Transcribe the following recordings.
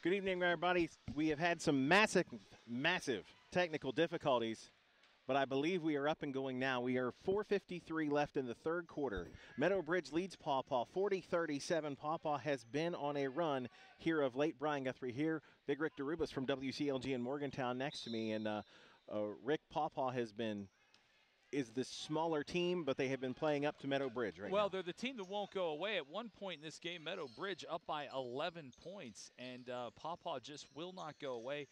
Good evening, everybody. We have had some massive technical difficulties, but I believe we are up and going now. We are 4:53 left in the third quarter. Meadow Bridge leads Paw Paw 40-37. Paw Paw has been on a run here of late. Brian Guthrie here. Big Rick DeRubis from WCLG in Morgantown next to me. And Rick, Paw Paw is the smaller team, but they have been playing up to Meadow Bridge right now. Well, they're the team that won't go away. At one point in this game, Meadow Bridge up by 11 points, and Paw Paw just will not go away.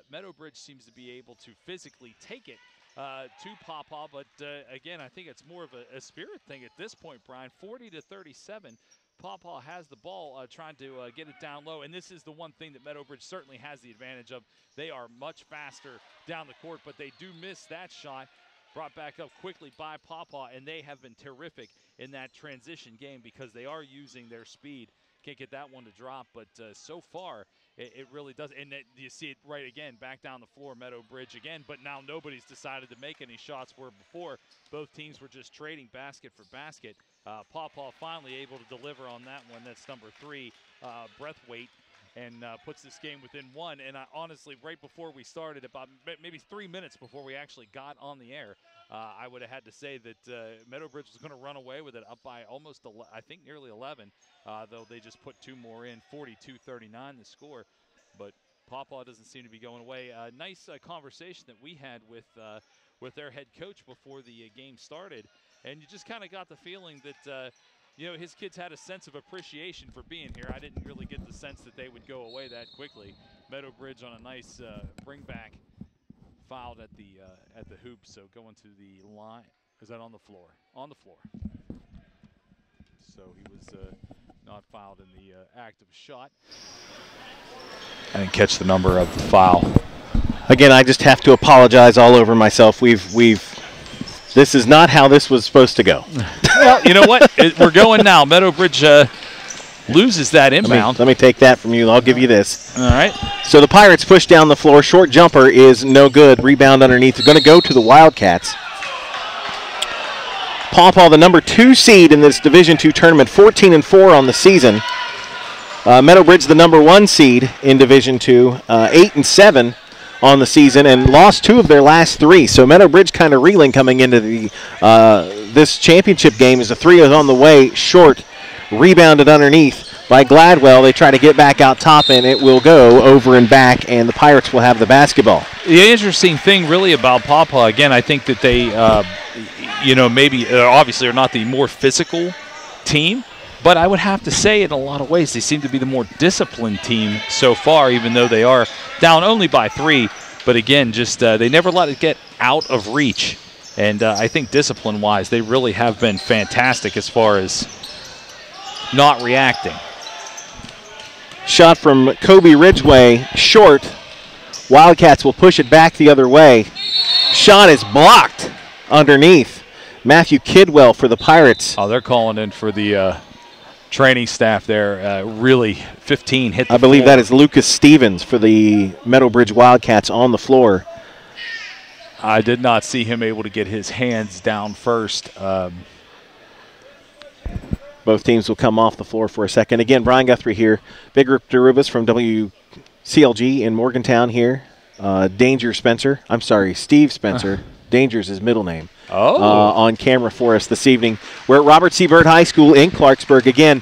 Meadow Bridge seems to be able to physically take it to Paw Paw, but again, I think it's more of a spirit thing at this point, Brian. 40-37. Paw Paw has the ball, trying to get it down low, and this is the one thing that Meadow Bridge certainly has the advantage of. They are much faster down the court, but they do miss that shot. Brought back up quickly by Paw Paw, and they have been terrific in that transition game because they are using their speed. Can't get that one to drop, but so far it really does. And you see it right again, back down the floor, Meadow Bridge again, but now nobody's decided to make any shots where before both teams were just trading basket for basket. Paw Paw finally able to deliver on that one. That's number 3, Breathwaite, and puts this game within 1. And honestly, right before we started, about maybe 3 minutes before we actually got on the air, I would have had to say that Meadow Bridge was going to run away with it up by almost, I think, nearly 11, though they just put 2 more in, 42-39 the score. But Paw Paw doesn't seem to be going away. Nice conversation that we had with their head coach before the game started, and you just kind of got the feeling that his kids had a sense of appreciation for being here. I didn't really get the sense that they would go away that quickly. Meadow Bridge on a nice bring back, fouled at the hoop, so going to the line. Is that on the floor? On the floor. So he was not fouled in the act of a shot. I didn't catch the number of the foul. Again, I just have to apologize all over myself. This is not how this was supposed to go. Well, you know what? We're going now. Meadow Bridge loses that inbound. Let me take that from you. I'll give you this. All right. So the Pirates push down the floor. Short jumper is no good. Rebound underneath. They're going to go to the Wildcats. Paw Paw, the number 2 seed in this Division II tournament, 14-4 on the season. Meadow Bridge, the number 1 seed in Division II, 8-7 on the season, and lost 2 of their last 3. So Meadow Bridge kind of reeling coming into the this championship game as the 3 is on the way. Short, rebounded underneath by Gladwell. They try to get back out top, and it will go over and back, and the Pirates will have the basketball. The interesting thing really about Paw Paw, again, I think that they, maybe obviously are not the more physical team, but I would have to say in a lot of ways they seem to be the more disciplined team so far, even though they are down only by 3. But again, just they never let it get out of reach. And I think discipline-wise, they really have been fantastic as far as not reacting. Shot from Kobe Ridgway, short. Wildcats will push it back the other way. Shot is blocked underneath. Matthew Kidwell for the Pirates. Oh, they're calling in for the training staff there. Really, 15 hit the I believe floor. that is Lucas Stevens for the Meadow Bridge Wildcats on the floor. I did not see him able to get his hands down first. Both teams will come off the floor for a second. Again, Brian Guthrie here. Big Rick DeRubis from WCLG in Morgantown here. Steve Spencer. Danger's his middle name. On camera for us this evening. We're at Robert C. Byrd High School in Clarksburg. Again,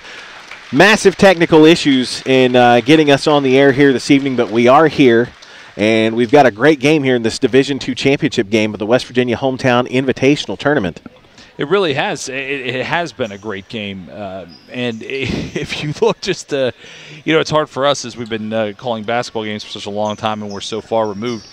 massive technical issues in getting us on the air here this evening, but we are here, and we've got a great game here in this Division II championship game of the West Virginia Hometown Invitational Tournament. It really has. It has been a great game. And if you look just, it's hard for us as we've been calling basketball games for such a long time, and we're so far removed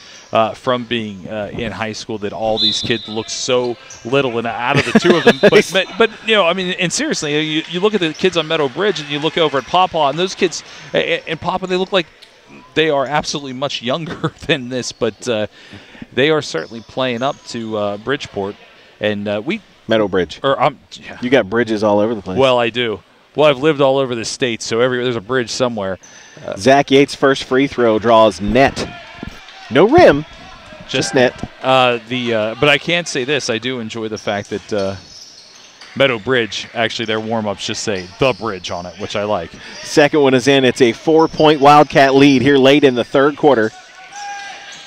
from being in high school that all these kids look so little, and out of the 2 of them. But and seriously, you look at the kids on Meadow Bridge, and you look over at Paw Paw, and those kids in Paw Paw, they look like they are absolutely much younger than this, but they are certainly playing up to Bridgeport. And Meadow Bridge. Yeah. You got bridges all over the place. Well, I do. Well, I've lived all over the state, so there's a bridge somewhere. Zach Yates' first free throw draws net. No rim, just net. But I can say this. I do enjoy the fact that Meadow Bridge, actually, their warm-ups just say The Bridge on it, which I like. Second one is in. It's a 4-point Wildcat lead here late in the third quarter.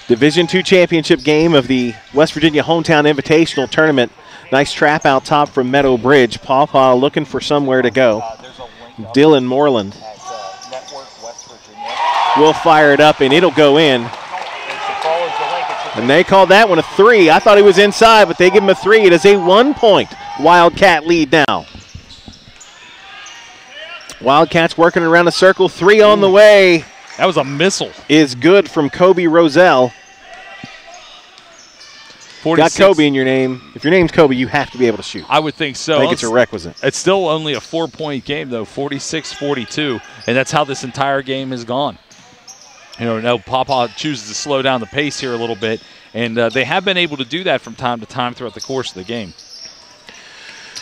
Division II championship game of the West Virginia Hometown Invitational Tournament. Nice trap out top from Meadow Bridge. Pawpaw looking for somewhere to go. Dylan Moreland will fire it up, and it'll go in. And they called that one a 3. I thought he was inside, but they give him a 3. It is a 1-point Wildcat lead now. Wildcats working around a circle. 3 on the way. That was a missile. Is good from Kobe Roselle. 46. Got Kobe in your name. If your name's Kobe, you have to be able to shoot. I would think so. I think it's a requisite. It's still only a 4-point game, though, 46-42, and that's how this entire game has gone. You know, now Pawpaw chooses to slow down the pace here a little bit, and they have been able to do that from time to time throughout the course of the game.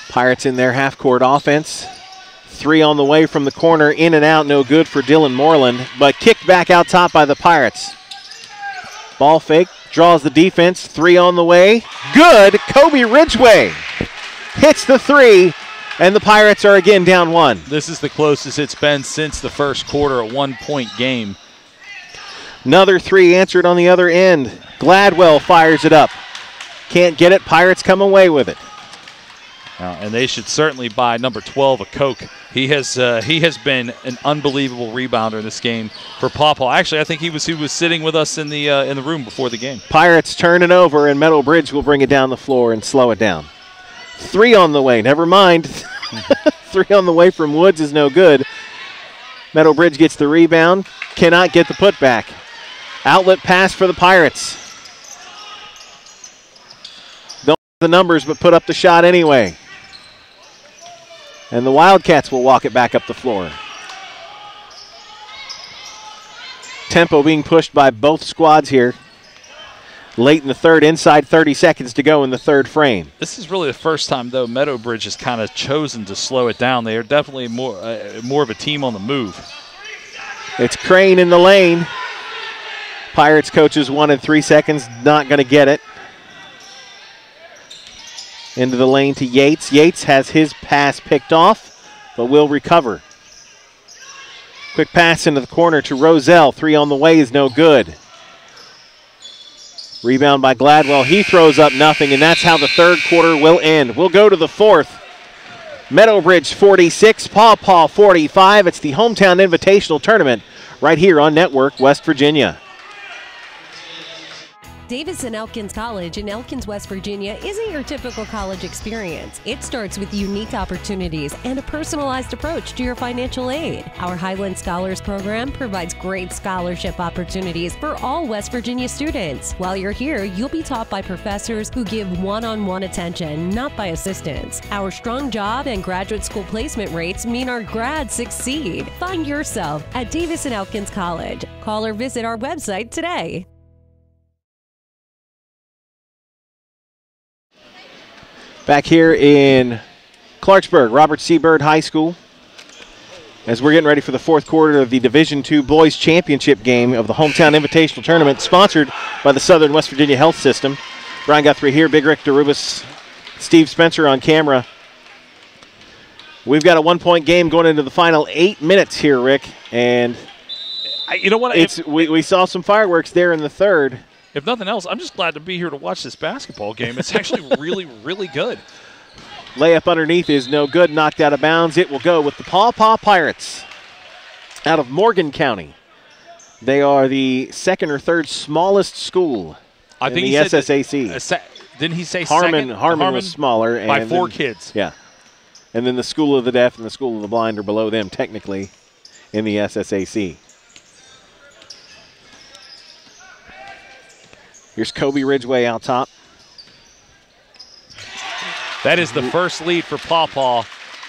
Pirates in their half-court offense. 3 on the way from the corner, in and out, no good for Dylan Moreland, but kicked back out top by the Pirates. Ball fake, draws the defense, 3 on the way. Good, Kobe Ridgway hits the 3, and the Pirates are again down 1. This is the closest it's been since the first quarter, a 1-point game. Another 3 answered on the other end. Gladwell fires it up. Can't get it, Pirates come away with it. And they should certainly buy number 12 a Coke. He has been an unbelievable rebounder in this game for Pawpaw. Actually, I think he was sitting with us in the room before the game. Pirates turn it over, and Meadow Bridge will bring it down the floor and slow it down. 3 on the way. Never mind. 3 on the way from Woods is no good. Meadow Bridge gets the rebound. Cannot get the putback. Outlet pass for the Pirates. Don't have the numbers, but put up the shot anyway. And the Wildcats will walk it back up the floor. Tempo being pushed by both squads here. Late in the third, inside 30 seconds to go in the third frame. This is really the first time, though, Meadow Bridge has kind of chosen to slow it down. They are definitely more of a team on the move. It's Crane in the lane. Pirates coaches 1 in 3 seconds, not going to get it. Into the lane to Yates. Yates has his pass picked off, but will recover. Quick pass into the corner to Roselle. 3 on the way is no good. Rebound by Gladwell. He throws up nothing, and that's how the third quarter will end. We'll go to the fourth. Meadow Bridge 46, Pawpaw 45. It's the Hometown Invitational Tournament right here on Network West Virginia. Davis and Elkins College in Elkins, West Virginia isn't your typical college experience. It starts with unique opportunities and a personalized approach to your financial aid. Our Highland Scholars Program provides great scholarship opportunities for all West Virginia students. While you're here, you'll be taught by professors who give one-on-one attention, not by assistants. Our strong job and graduate school placement rates mean our grads succeed. Find yourself at Davis and Elkins College. Call or visit our website today. Back here in Clarksburg, Robert C. Byrd High School, as we're getting ready for the fourth quarter of the Division II Boys Championship game of the Hometown Invitational Tournament, sponsored by the Southern West Virginia Health System. Brian Guthrie here, Big Rick DeRubis, Steve Spencer on camera. We've got a 1-point game going into the final 8 minutes here, Rick, and you know what? We saw some fireworks there in the third. If nothing else, I'm just glad to be here to watch this basketball game. It's actually really, really good. Layup underneath is no good, knocked out of bounds. It will go with the Pawpaw Pirates out of Morgan County. They are the second or third smallest school in the SSAC. Didn't he say Harmon? second? Harmon was smaller. By and 4 then, kids. Yeah. And then the School of the Deaf and the School of the Blind are below them technically in the SSAC. Here's Kobe Ridgway out top. That is the first lead for Pawpaw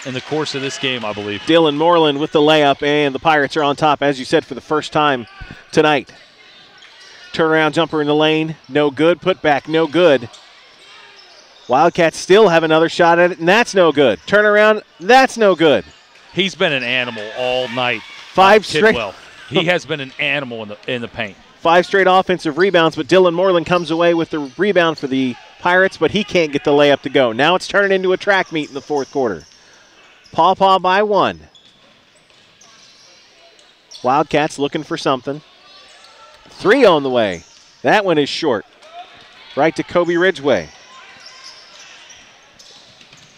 in the course of this game, I believe. Dylan Moreland with the layup, and the Pirates are on top, as you said, for the first time tonight. Turnaround jumper in the lane, no good. Putback, no good. Wildcats still have another shot at it, and that's no good. Turnaround, that's no good. He's been an animal all night. 5 straight. He has been an animal in the paint. 5 straight offensive rebounds, but Dylan Moreland comes away with the rebound for the Pirates, but he can't get the layup to go. Now it's turning into a track meet in the fourth quarter. Paw by 1. Wildcats looking for something. 3 on the way. That one is short. Right to Kobe Ridgway.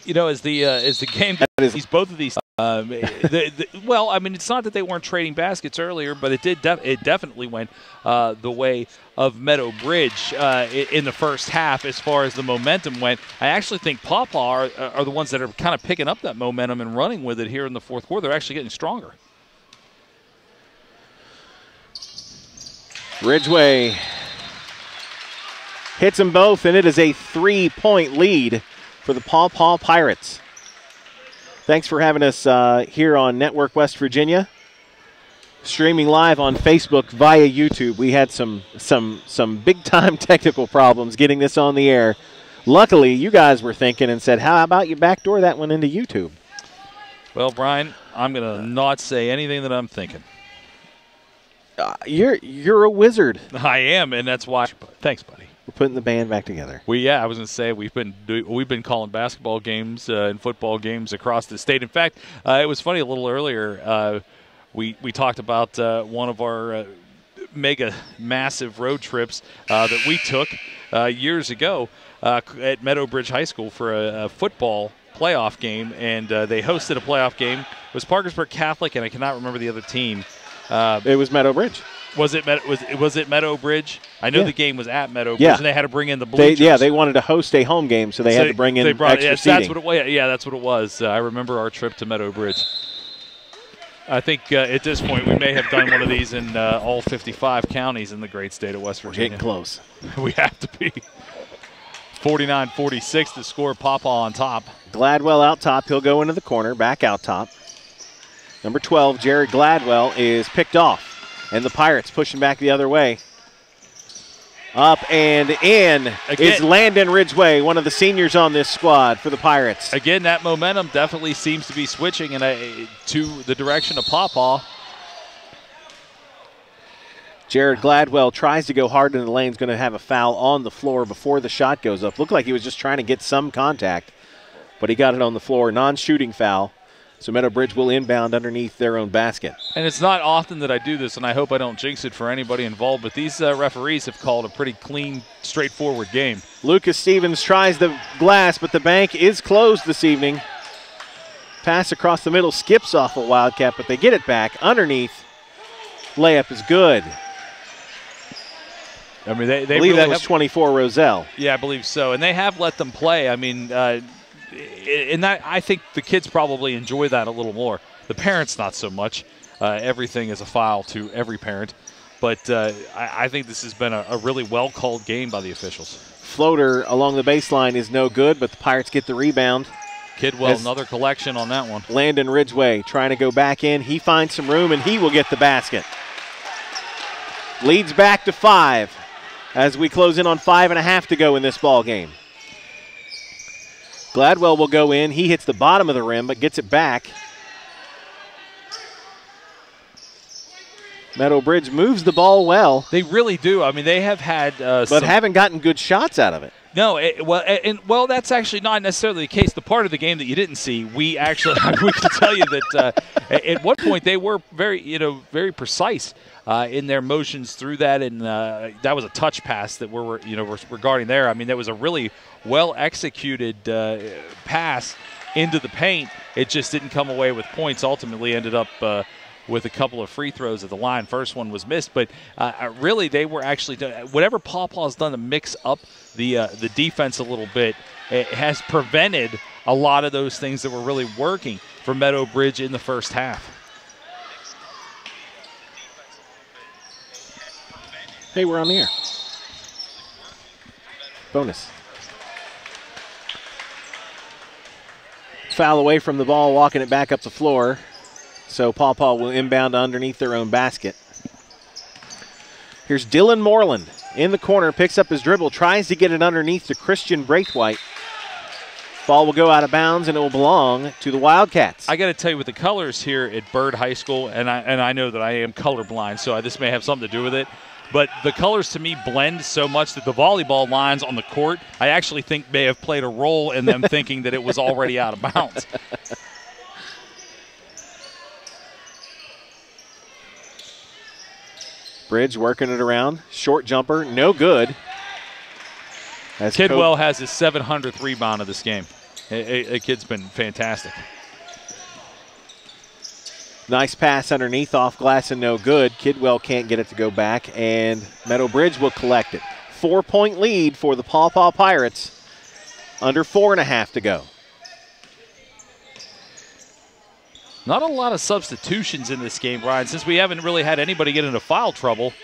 You know, as the game goes, both of these. Well, I mean, it's not that they weren't trading baskets earlier, but it definitely went the way of Meadow Bridge in the first half as far as the momentum went. I actually think Pawpaw are the ones that are kind of picking up that momentum and running with it here in the fourth quarter. They're actually getting stronger. Ridgway hits them both, and it is a 3-point lead for the Paw Pirates. Thanks for having us here on Network West Virginia. Streaming live on Facebook via YouTube. We had some big-time technical problems getting this on the air. Luckily, you guys were thinking and said, how about you backdoor that one into YouTube? Well, I'm going to not say anything that I'm thinking. You're a wizard. I am, and that's why. Thanks, buddy. We're putting the band back together. I was going to say we've been calling basketball games and football games across the state. In fact, it was funny a little earlier. We talked about one of our mega massive road trips that we took years ago at Meadow Bridge High School for a football playoff game, and they hosted a playoff game. It was Parkersburg Catholic, and I cannot remember the other team. It was Meadow Bridge. Was it Meadow Bridge? I know the game was at Meadow Bridge, and they had to bring in the bleachers. They wanted to host a home game, so they had to bring in extra seating. That's what it was. Yeah, that's what it was. I remember our trip to Meadow Bridge. I think at this point we may have done one of these in all 55 counties in the great state of West Virginia. We're getting close. We have to be. 49-46 to score. Pawpaw on top. Gladwell out top. He'll go into the corner, back out top. Number 12, Jared Gladwell, is picked off. And the Pirates pushing back the other way. Up and in is Landon Ridgway, one of the seniors on this squad for the Pirates. Again, that momentum definitely seems to be switching to the direction of Pawpaw. Jared Gladwell tries to go hard in the lane. He's going to have a foul on the floor before the shot goes up. Looked like he was just trying to get some contact, but he got it on the floor. Non-shooting foul. So Meadow Bridge will inbound underneath their own basket. And it's not often that I do this, and I hope I don't jinx it for anybody involved, but these referees have called a pretty clean, straightforward game. Lucas Stevens tries the glass, but the bank is closed this evening. Pass across the middle, skips off a Wildcat, but they get it back underneath. Layup is good. I mean, they believe really that was 24 Roselle. Yeah, I believe so. And they have let them play. I mean, and that, I think the kids probably enjoy that a little more. The parents, not so much. Everything is a foul to every parent. But I think this has been a really well-called game by the officials. Floater along the baseline is no good, but the Pirates get the rebound. Kidwell, another collection on that one. Landon Ridgway trying to go back in. He finds some room, and he will get the basket. Leads back to 5 as we close in on 5.5 to go in this ball game. Gladwell will go in. He hits the bottom of the rim, but gets it back. Meadow Bridge moves the ball well. They really do. I mean, they have had but haven't gotten good shots out of it. No, well, that's actually not necessarily the case. The part of the game that you didn't see, we can tell you that at one point they were very precise in their motions through that, and that was a touch pass that we're regarding there. I mean, that was a really well executed pass into the paint. It just didn't come away with points. Ultimately, ended up with a couple of free throws at the line. First one was missed, but really they were actually whatever Pawpaw's done to mix up the defense a little bit, it has prevented a lot of those things that were really working for Meadow Bridge in the first half. Hey, we're on the air. Bonus. Foul away from the ball, walking it back up the floor. So Pawpaw will inbound underneath their own basket. Here's Dylan Moreland in the corner, picks up his dribble, tries to get it underneath to Christian Braithwaite. Ball will go out of bounds, and it will belong to the Wildcats. I got to tell you, with the colors here at Byrd High School, and I know that I am colorblind, so this may have something to do with it. but the colors to me blend so much that the volleyball lines on the court, I actually think may have played a role in them thinking that it was already out of bounds. Bridge working it around. Short jumper, no good. As Kidwell has his 700th rebound of this game. A kid's been fantastic. Nice pass underneath, off glass and no good. Kidwell can't get it to go back, and Meadow Bridge will collect it. 4-point lead for the Paw Paw Pirates. Under 4.5 to go. Not a lot of substitutions in this game, Ryan, since we haven't really had anybody get into foul trouble.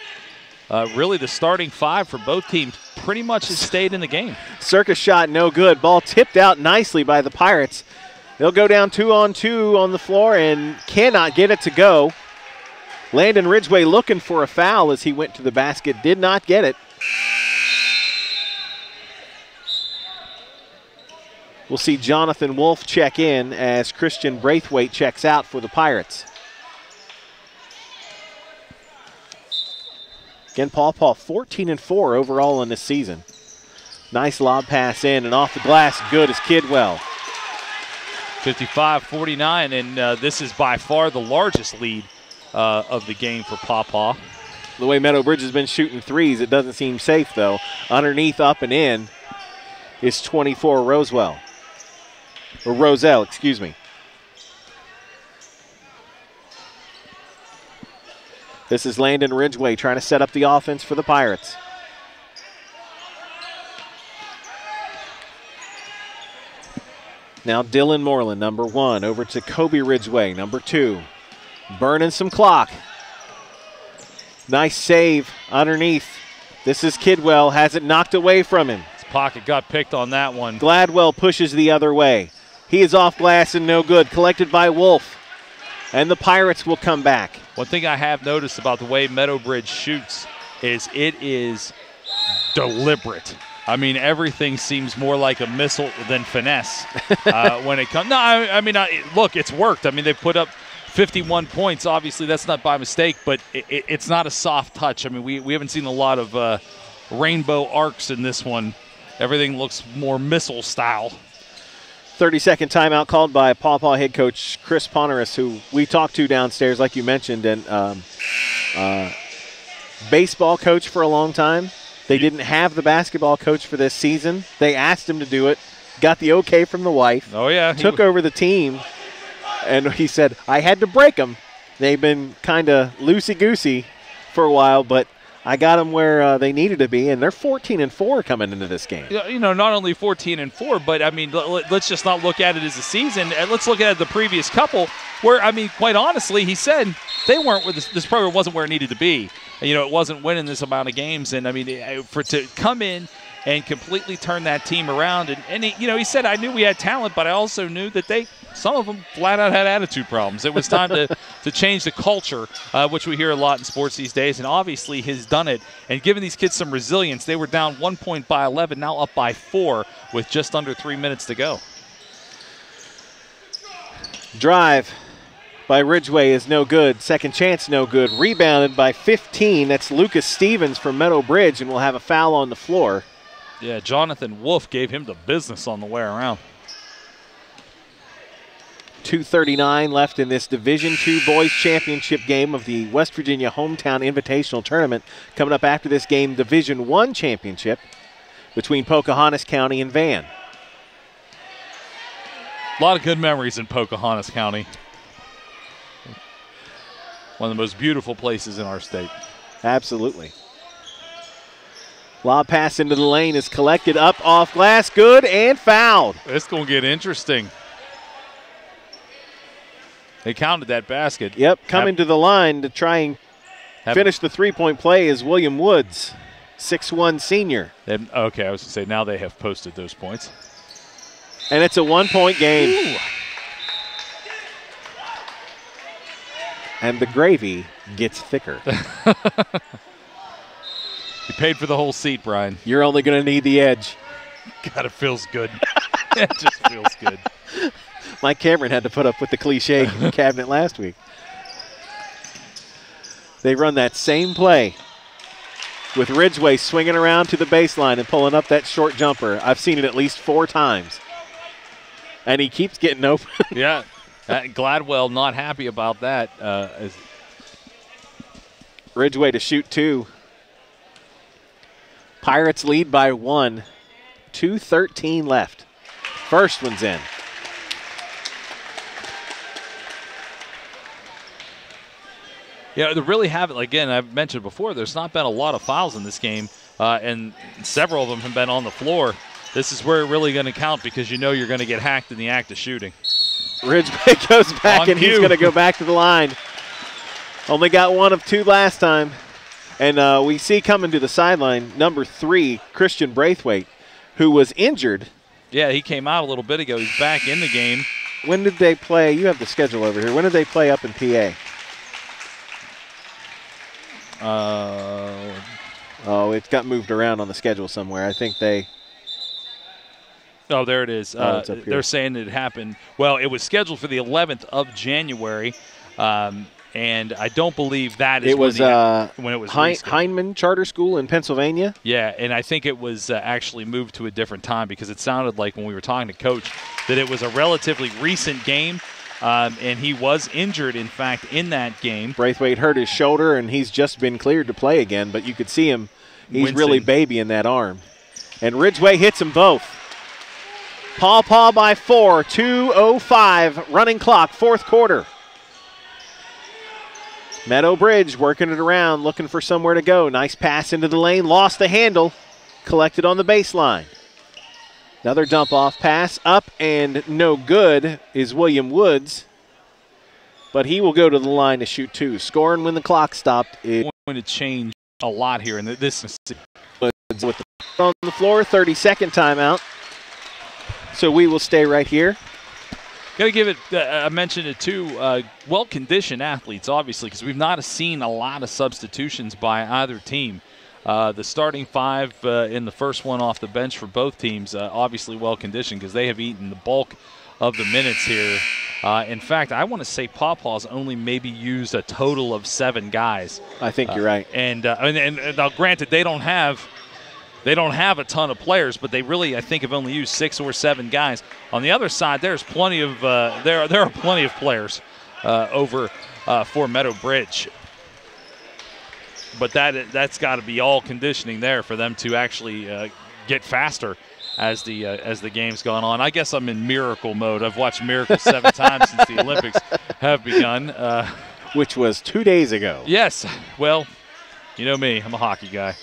Really, the starting five for both teams pretty much has stayed in the game. Circus shot, no good. Ball tipped out nicely by the Pirates. They'll go down 2-on-2 on the floor and cannot get it to go. Landon Ridgway looking for a foul as he went to the basket, did not get it. We'll see Jonathan Wolf check in as Christian Braithwaite checks out for the Pirates. Again, Paw Paw 14-4 overall in this season. Nice lob pass in and off the glass, good as Kidwell. 55-49, and this is by far the largest lead of the game for Paw Paw. The way Meadow Bridge has been shooting threes, it doesn't seem safe though. Underneath, up and in is 24 Roswell. Or Roselle, excuse me. This is Landon Ridgway trying to set up the offense for the Pirates. Now Dylan Moreland, number 1, over to Kobe Ridgway, number 2. Burning some clock. Nice save underneath. This is Kidwell, has it knocked away from him. His pocket got picked on that one. Gladwell pushes the other way. He is off glass and no good. Collected by Wolf. And the Pirates will come back. One thing I have noticed about the way Meadow Bridge shoots is it is deliberate. I mean, everything seems more like a missile than finesse when it comes. No, I mean, look, it's worked. I mean, they've put up 51 points. Obviously, that's not by mistake, but it's not a soft touch. I mean, we haven't seen a lot of rainbow arcs in this one. Everything looks more missile style. 30-second timeout called by Paw Paw head coach Chris Poneris, who we talked to downstairs, like you mentioned, and baseball coach for a long time. They didn't have the basketball coach for this season. They asked him to do it, got the okay from the wife. Oh, yeah. Took over the team, and he said, I had to break them. They've been kind of loosey-goosey for a while, but I got them where they needed to be, and they're 14-4 coming into this game. You know, not only 14-4, but, I mean, let's just not look at it as a season. Let's look at the previous couple where, I mean, quite honestly, he said they weren't where this program wasn't where it needed to be. You know, it wasn't winning this amount of games, and, I mean, to come in and completely turn that team around, and he, you know, he said, I knew we had talent, but I also knew that some of them flat out had attitude problems. It was time to change the culture, which we hear a lot in sports these days, and obviously he's done it. And given these kids some resilience, they were down 1 point by 11, now up by 4 with just under 3 minutes to go. Drive by Ridgway is no good. Second chance, no good. Rebounded by 15. That's Lucas Stevens from Meadow Bridge, and will have a foul on the floor. Yeah, Jonathan Wolf gave him the business on the way around. 2:39 left in this Division II Boys Championship game of the West Virginia Hometown Invitational Tournament. Coming up after this game, Division I Championship between Pocahontas County and Van. A lot of good memories in Pocahontas County. One of the most beautiful places in our state. Absolutely. Lob pass into the lane is collected up off glass. Good and fouled. It's going to get interesting. They counted that basket. Yep, coming to the line to try and finish the three-point play is William Woods, 6'1" senior. Okay, I was going to say now they have posted those points. And it's a 1-point game. Ooh. And the gravy gets thicker. You paid for the whole seat, Brian. You're only going to need the edge. God, it feels good. It just feels good. Mike Cameron had to put up with the cliche cabinet last week. They run that same play. with Ridgway swinging around to the baseline and pulling up that short jumper. I've seen it at least 4 times. And he keeps getting open. Yeah. Gladwell not happy about that. Ridgway to shoot 2. Pirates lead by 1. 2:13 left. First one's in. Yeah, they really haven't. Again, I've mentioned before, there's not been a lot of fouls in this game, and several of them have been on the floor. This is where it's really going to count because you know you're going to get hacked in the act of shooting. Ridgway goes back, On and cue. he's going to go back to the line. Only got 1 of 2 last time. And we see coming to the sideline, number 3, Christian Braithwaite, who was injured. Yeah, he came out a little bit ago. He's back in the game. When did they play? You have the schedule over here. When did they play up in PA? Oh, it got moved around on the schedule somewhere. I think they. Oh, there it is. It's up here. They're saying it happened. Well, it was scheduled for the 11th of January, and I don't believe that is It was when it was rescheduled. Heinemann Charter School in Pennsylvania. Yeah, and I think it was actually moved to a different time because it sounded like when we were talking to Coach that it was a relatively recent game, and he was injured, in fact, in that game. Braithwaite hurt his shoulder, and he's just been cleared to play again, but you could see him. He's Wincing. really babying that arm. And Ridgway hits them both. Paw by 4, 2:05 running clock, 4th quarter. Meadow Bridge working it around, looking for somewhere to go. Nice pass into the lane, lost the handle, collected on the baseline. Another dump off pass, up and no good is William Woods, but he will go to the line to shoot 2. Scoring when the clock stopped is Going to change a lot here in this. Woods with the on the floor, 30-second timeout. So we will stay right here. Got to give it, I mentioned it too, well-conditioned athletes, obviously, because we've not seen a lot of substitutions by either team. The starting 5 in the first one off the bench for both teams, obviously well-conditioned because they have eaten the bulk of the minutes here. In fact, I want to say Pawpaw's only maybe used a total of 7 guys. I think you're right. And now, granted, they don't have a ton of players, but they really, I think, have only used 6 or 7 guys. On the other side, there's plenty of there are plenty of players over for Meadow Bridge. But that's got to be all conditioning there for them to actually get faster as the game's gone on. I guess I'm in miracle mode. I've watched Miracle 7 times since the Olympics have begun. Which was 2 days ago. Yes. Well, you know me. I'm a hockey guy.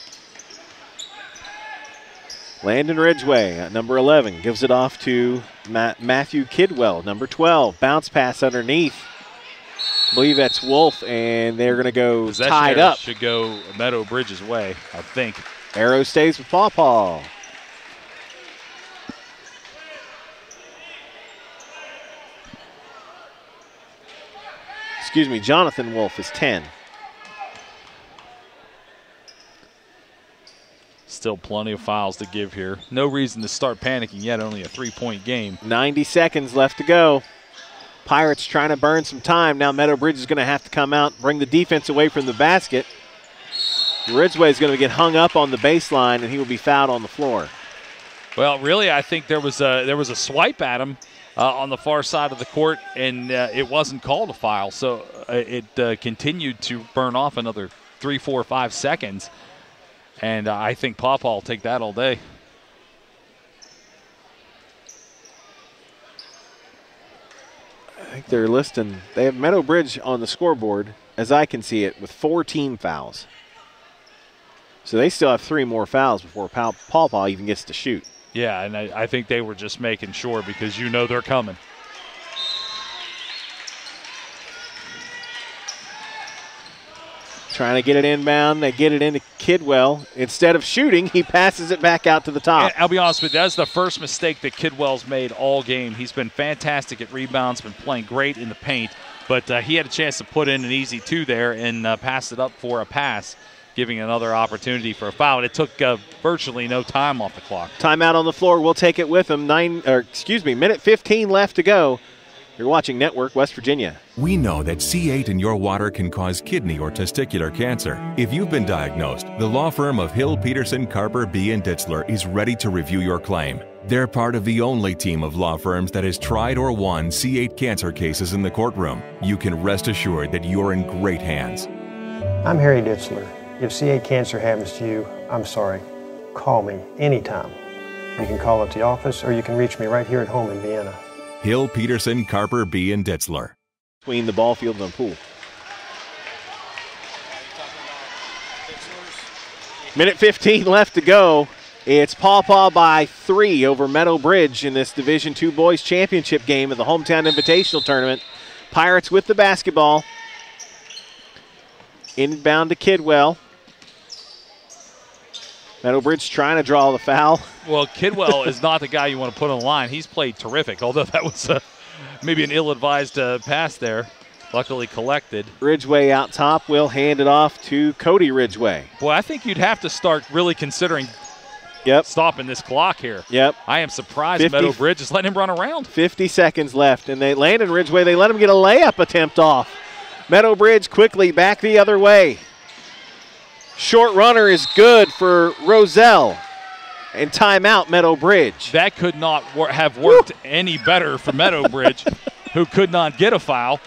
Landon Ridgway at number 11 gives it off to Matthew Kidwell, number 12. Bounce pass underneath. I believe that's Wolf, and they're going to go Possession tied area up. should go Meadow Bridge's way, I think. Arrow stays with Pawpaw. Excuse me, Jonathan Wolf is 10. Still plenty of fouls to give here. No reason to start panicking yet, only a 3-point game. 90 seconds left to go. Pirates trying to burn some time. Now Meadow Bridge is going to have to come out, bring the defense away from the basket. Ridgway is going to get hung up on the baseline, and he will be fouled on the floor. Well, really, I think there was a swipe at him on the far side of the court, and it wasn't called a foul. So it continued to burn off another 3, 4, 5 seconds. And I think Pawpaw will take that all day. I think they're listing, they have Meadow Bridge on the scoreboard, as I can see it, with 4 team fouls. So they still have 3 more fouls before Pawpaw even gets to shoot. Yeah, and I think they were just making sure because you know they're coming. Trying to get it inbound. They get it into Kidwell. Instead of shooting, he passes it back out to the top. And I'll be honest with you, that's the first mistake that Kidwell's made all game. He's been fantastic at rebounds, been playing great in the paint, but he had a chance to put in an easy 2 there and pass it up for a pass, giving another opportunity for a foul. And it took virtually no time off the clock. Timeout on the floor. We'll take it with him. Minute 15 left to go. You're watching Network West Virginia. We know that C8 in your water can cause kidney or testicular cancer. If you've been diagnosed, the law firm of Hill, Peterson, Carper, B. & Ditzler is ready to review your claim. They're part of the only team of law firms that has tried or won C8 cancer cases in the courtroom. You can rest assured that you're in great hands. I'm Harry Ditzler. If C8 cancer happens to you, I'm sorry. Call me anytime. You can call up the office or you can reach me right here at home in Vienna. Hill, Peterson, Carper, B. & Ditzler. Between the ball field and the pool. Minute 15 left to go. It's Paw Paw by 3 over Meadow Bridge in this Division II Boys Championship game of the Hometown Invitational Tournament. Pirates with the basketball. Inbound to Kidwell. Meadowbridge trying to draw the foul. Well, Kidwell is not the guy you want to put on the line. He's played terrific, although that was maybe an ill-advised pass there. Luckily collected. Ridgway out top will hand it off to Cody Ridgway. Boy, I think you'd have to start really considering stopping this clock here. Yep. I am surprised Meadowbridge is letting him run around. 50 seconds left, and they landed Ridgway. They let him get a layup attempt off. Meadowbridge quickly back the other way. Short runner is good for Roselle. And timeout, Meadowbridge. That could not have worked any better for Meadowbridge, who could not get a foul.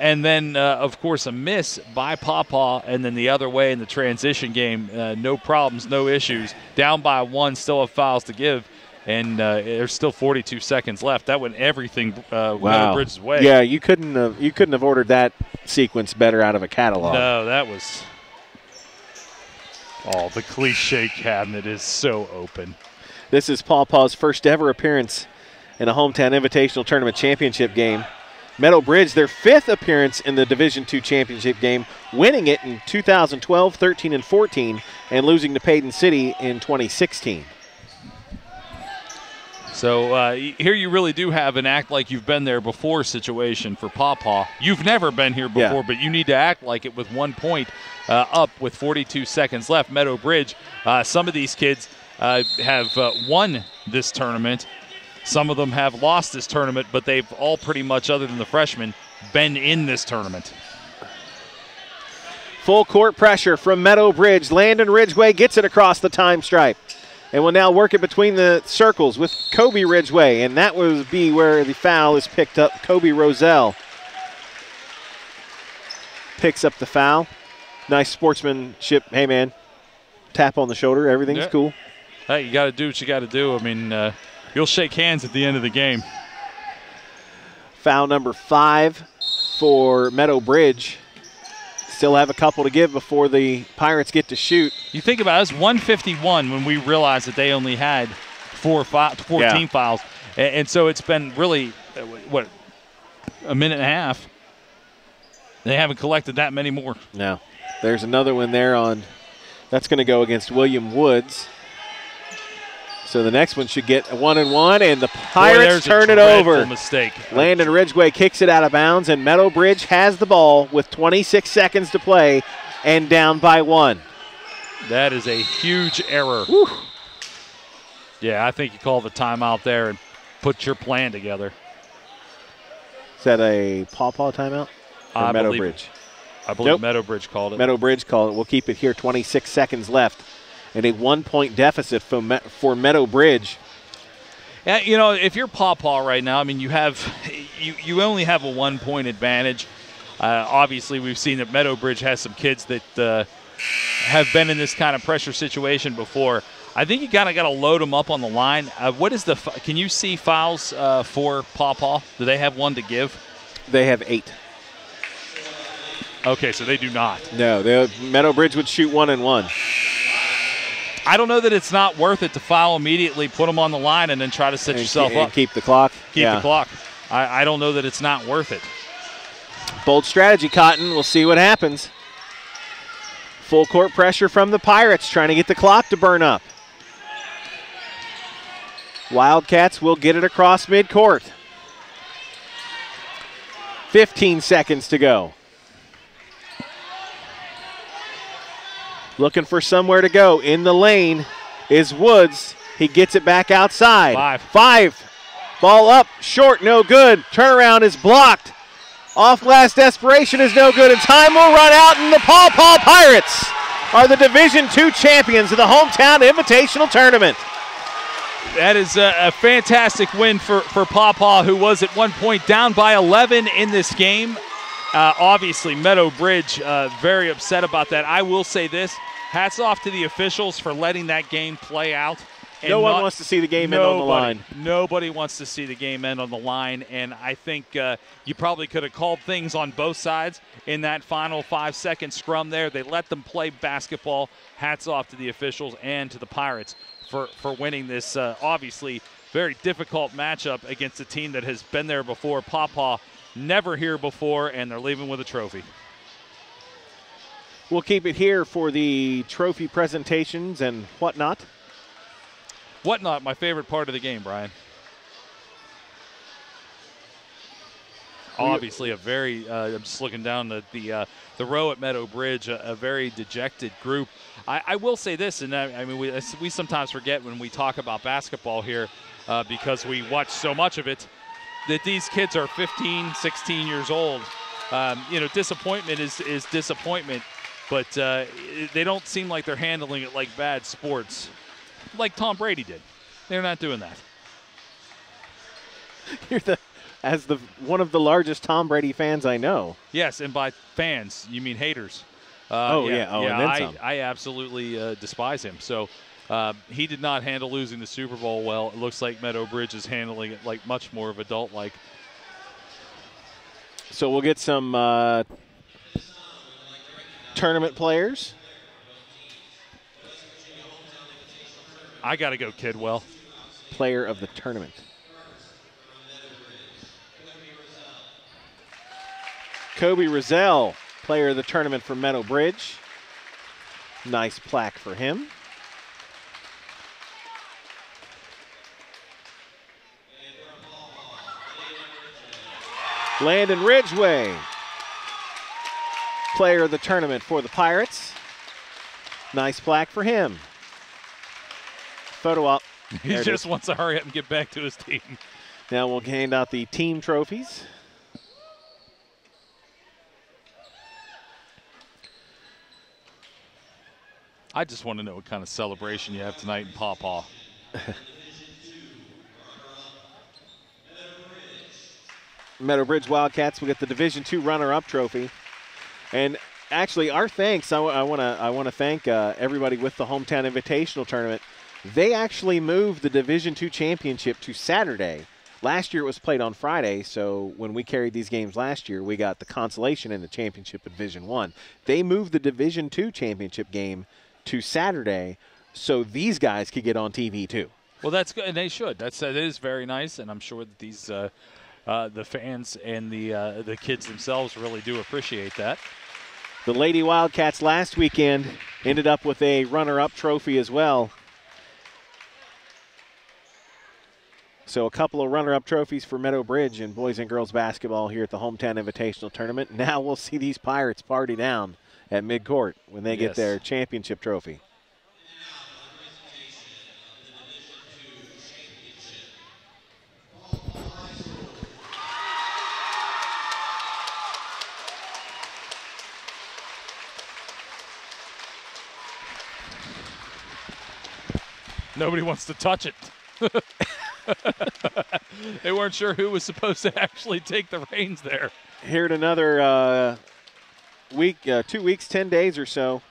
And then, of course, a miss by Paw, and then the other way in the transition game. No problems, no issues. Down by 1, still have fouls to give, and there's still 42 seconds left. That went everything Meadowbridge's way. Yeah, you couldn't have ordered that sequence better out of a catalog. No, that was. Oh, the cliche cabinet is so open. This is Paw Paw's first ever appearance in a Hometown Invitational Tournament championship game. Meadowbridge, their 5th appearance in the Division II championship game, winning it in 2012, 13, and 14, and losing to Payton City in 2016. So here you really do have an act like you've been there before situation for Paw Paw. You've never been here before, but you need to act like it with 1 point up with 42 seconds left. Meadowbridge, some of these kids have won this tournament. Some of them have lost this tournament, but they've all pretty much, other than the freshmen, been in this tournament. Full court pressure from Meadowbridge. Landon Ridgway gets it across the time stripe. And will now work it between the circles with Kobe Ridgway. And that will be where the foul is picked up. Kobe Roselle picks up the foul. Nice sportsmanship. Hey, man, tap on the shoulder. Everything's cool. Hey, you got to do what you got to do. I mean, you'll shake hands at the end of the game. Foul number 5 for Meadowbridge. Still have a couple to give before the Pirates get to shoot. You think about it, it's 151 when we realized that they only had 14 fouls. And so it's been really, a minute and a half. They haven't collected that many more. No. There's another one there that's going to go against William Woods. So the next one should get a 1-and-1, and the Pirates turn it over. Mistake. Landon Ridgway kicks it out of bounds, and Meadowbridge has the ball with 26 seconds to play and down by 1. That is a huge error. Whew. Yeah, I think you call the timeout there and put your plan together. Is that a Paw timeout? Or Meadowbridge? I believe Meadowbridge called it. Meadowbridge called it. We'll keep it here. 26 seconds left. And a 1-point deficit for Meadowbridge. Yeah, you know, if you're Paw right now, I mean, you only have a 1-point advantage. Obviously, we've seen that Meadowbridge has some kids that have been in this kind of pressure situation before. I think you kind of got to load them up on the line. Can you see fouls for Paw? Do they have one to give? They have 8. Okay, so they do not. No, Meadowbridge would shoot 1-and-1. I don't know that it's not worth it to foul immediately, put them on the line, and then try to set yourself up. And keep the clock. Keep the clock. I don't know that it's not worth it. Bold strategy, Cotton. We'll see what happens. Full court pressure from the Pirates, trying to get the clock to burn up. Wildcats will get it across midcourt. 15 seconds to go. Looking for somewhere to go. In the lane is Woods. He gets it back outside. 5. Ball up, short, no good. Turnaround is blocked. Off glass desperation is no good, and time will run out, and the Paw Paw Pirates are the Division II champions of the Hometown Invitational Tournament. That is a fantastic win for Paw Paw, who was at one point down by 11 in this game. Obviously, Meadow Bridge very upset about that. I will say this, hats off to the officials for letting that game play out. No one wants to see the game end on the line. Nobody wants to see the game end on the line, and I think you probably could have called things on both sides in that final 5-second scrum there. They let them play basketball. Hats off to the officials and to the Pirates for winning this obviously very difficult matchup against a team that has been there before. Paw Paw never here before, and they're leaving with a trophy. We'll keep it here for the trophy presentations and whatnot. Whatnot, my favorite part of the game, Brian. Obviously, a very, I'm just looking down the row at Meadow Bridge, a very dejected group. I will say this, and I mean, we sometimes forget when we talk about basketball here because we watch so much of it, that these kids are 15, 16 years old. Disappointment is disappointment, but they don't seem like they're handling it like bad sports. Like Tom Brady did. They're not doing that. You're one of the largest Tom Brady fans I know. Yes, and by fans, you mean haters. And then some. I absolutely despise him. So he did not handle losing the Super Bowl well. It looks like Meadow Bridge is handling it like much more of adult-like. So we'll get some tournament players. I got to go Kidwell. Player of the tournament. Kobe Rozelle, player of the tournament for Meadow Bridge. Nice plaque for him. Landon Ridgway, player of the tournament for the Pirates. Nice plaque for him. Photo op. He just wants to hurry up and get back to his team. Now we'll hand out the team trophies. I just want to know what kind of celebration you have tonight in Paw Paw. Meadow Bridge Wildcats will get the Division II runner-up trophy. And actually, our thanks, I want to thank everybody with the Hometown Invitational Tournament. They actually moved the Division II championship to Saturday. Last year it was played on Friday, so when we carried these games last year, we got the consolation and the championship in Division I. They moved the Division II championship game to Saturday so these guys could get on TV too. Well, that's good, and they should. That is very nice, and I'm sure that these the fans and the kids themselves really do appreciate that. The Lady Wildcats last weekend ended up with a runner-up trophy as well. So a couple of runner-up trophies for Meadow Bridge in boys and girls basketball here at the Hometown Invitational Tournament. Now we'll see these Pirates party down at midcourt when they get their championship trophy. Nobody wants to touch it. They weren't sure who was supposed to actually take the reins there. Here in another week, 2 weeks, 10 days or so,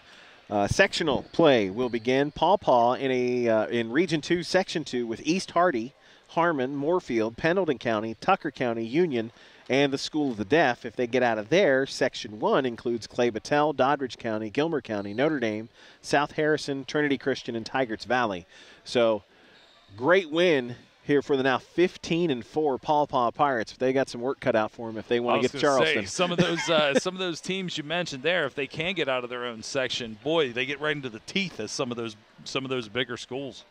sectional play will begin. Paw Paw in Region 2, Section 2 with East Hardy, Harmon, Moorfield, Pendleton County, Tucker County, Union, and the School of the Deaf. If they get out of there, Section 1 includes Clay Battelle, Doddridge County, Gilmer County, Notre Dame, South Harrison, Trinity Christian, and Tigers Valley. So great win here for the now 15-4 Paw Paw Pirates. They got some work cut out for them if they want to get to Charleston. Some of those teams you mentioned there, if they can get out of their own section, boy, they get right into the teeth of some of those bigger schools.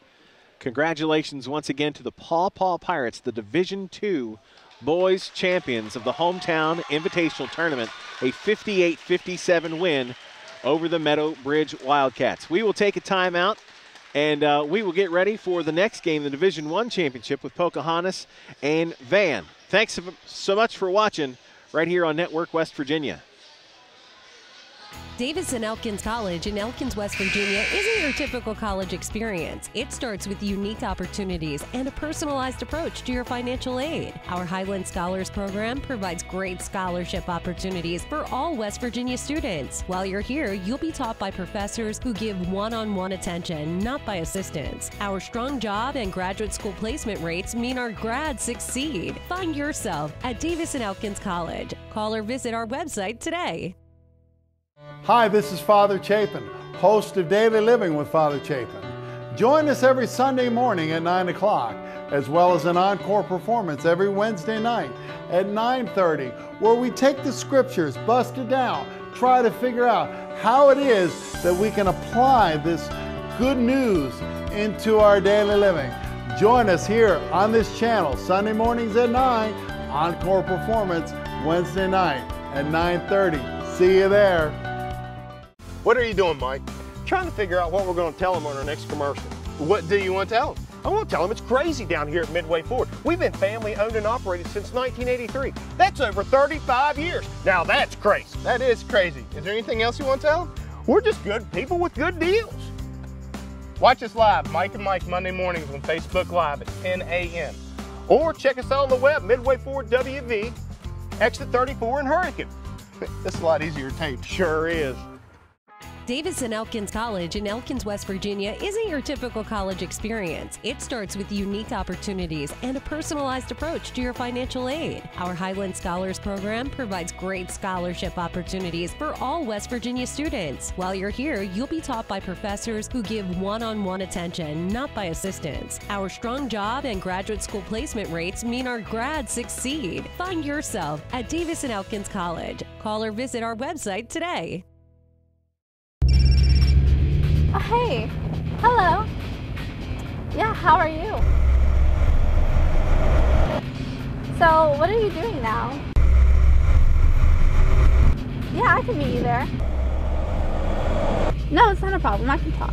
Congratulations once again to the Paw Paw Pirates, the Division II boys champions of the Hometown Invitational Tournament, a 58-57 win over the Meadow Bridge Wildcats. We will take a timeout. And we will get ready for the next game, the Division I championship with Pocahontas and Van. Thanks so much for watching right here on Network West Virginia. Davison Elkins College in Elkins, West Virginia isn't your typical college experience. It starts with unique opportunities and a personalized approach to your financial aid. Our Highland Scholars Program provides great scholarship opportunities for all West Virginia students. While you're here, you'll be taught by professors who give one-on-one attention, not by assistants. Our strong job and graduate school placement rates mean our grads succeed. Find yourself at Davison Elkins College. Call or visit our website today. Hi, this is Father Chapin, host of Daily Living with Father Chapin. Join us every Sunday morning at 9 o'clock, as well as an encore performance every Wednesday night at 9:30, where we take the scriptures, bust it down, try to figure out how it is that we can apply this good news into our daily living. Join us here on this channel, Sunday mornings at 9, encore performance Wednesday night at 9:30. See you there. What are you doing, Mike? Trying to figure out what we're going to tell them on our next commercial. What do you want to tell them? I want to tell them it's crazy down here at Midway Ford. We've been family owned and operated since 1983. That's over 35 years. Now that's crazy. That is crazy. Is there anything else you want to tell them? We're just good people with good deals. Watch us live, Mike and Mike, Monday mornings on Facebook Live at 10 a.m. Or check us out on the web, Midway Ford WV, exit 34 in Hurricane. That's a lot easier to tape. Sure is. Davison Elkins College in Elkins, West Virginia isn't your typical college experience. It starts with unique opportunities and a personalized approach to your financial aid. Our Highland Scholars Program provides great scholarship opportunities for all West Virginia students. While you're here, you'll be taught by professors who give one-on-one attention, not by assistants. Our strong job and graduate school placement rates mean our grads succeed. Find yourself at Davison Elkins College. Call or visit our website today. Oh, hey. Hello. Yeah, how are you? So, what are you doing now? Yeah, I can meet you there. No, it's not a problem. I can talk.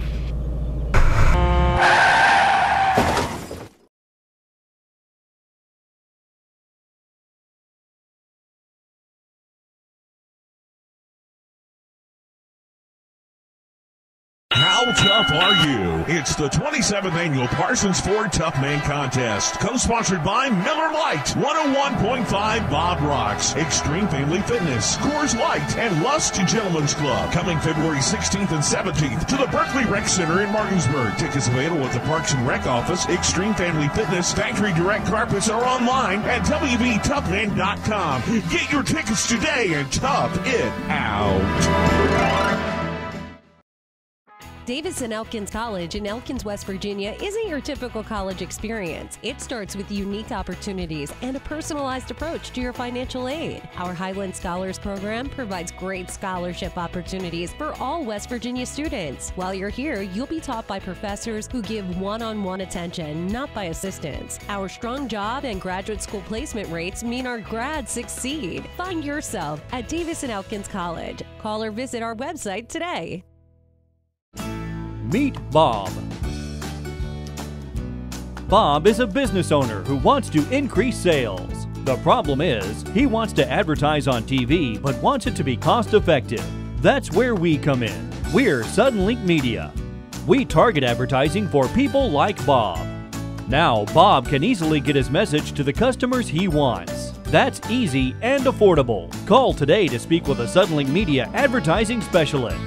How tough are you? It's the 27th annual Parsons Ford Tough Man Contest, co-sponsored by Miller Lite, 101.5 Bob Rocks, Extreme Family Fitness, Coors Light, and Lust Gentlemen's Club. Coming February 16th and 17th to the Berkeley Rec Center in Martinsburg. Tickets available at the Parks and Rec office, Extreme Family Fitness, Factory Direct Carpets, or online at WVToughman.com. Get your tickets today and tough it out. Davison Elkins College in Elkins, West Virginia isn't your typical college experience. It starts with unique opportunities and a personalized approach to your financial aid. Our Highland Scholars Program provides great scholarship opportunities for all West Virginia students. While you're here, you'll be taught by professors who give one-on-one attention, not by assistants. Our strong job and graduate school placement rates mean our grads succeed. Find yourself at Davison Elkins College. Call or visit our website today. Meet Bob. Bob is a business owner who wants to increase sales. The problem is, he wants to advertise on TV but wants it to be cost-effective. That's where we come in. We're Suddenlink Media. We target advertising for people like Bob. Now, Bob can easily get his message to the customers he wants. That's easy and affordable. Call today to speak with a Suddenlink Media advertising specialist.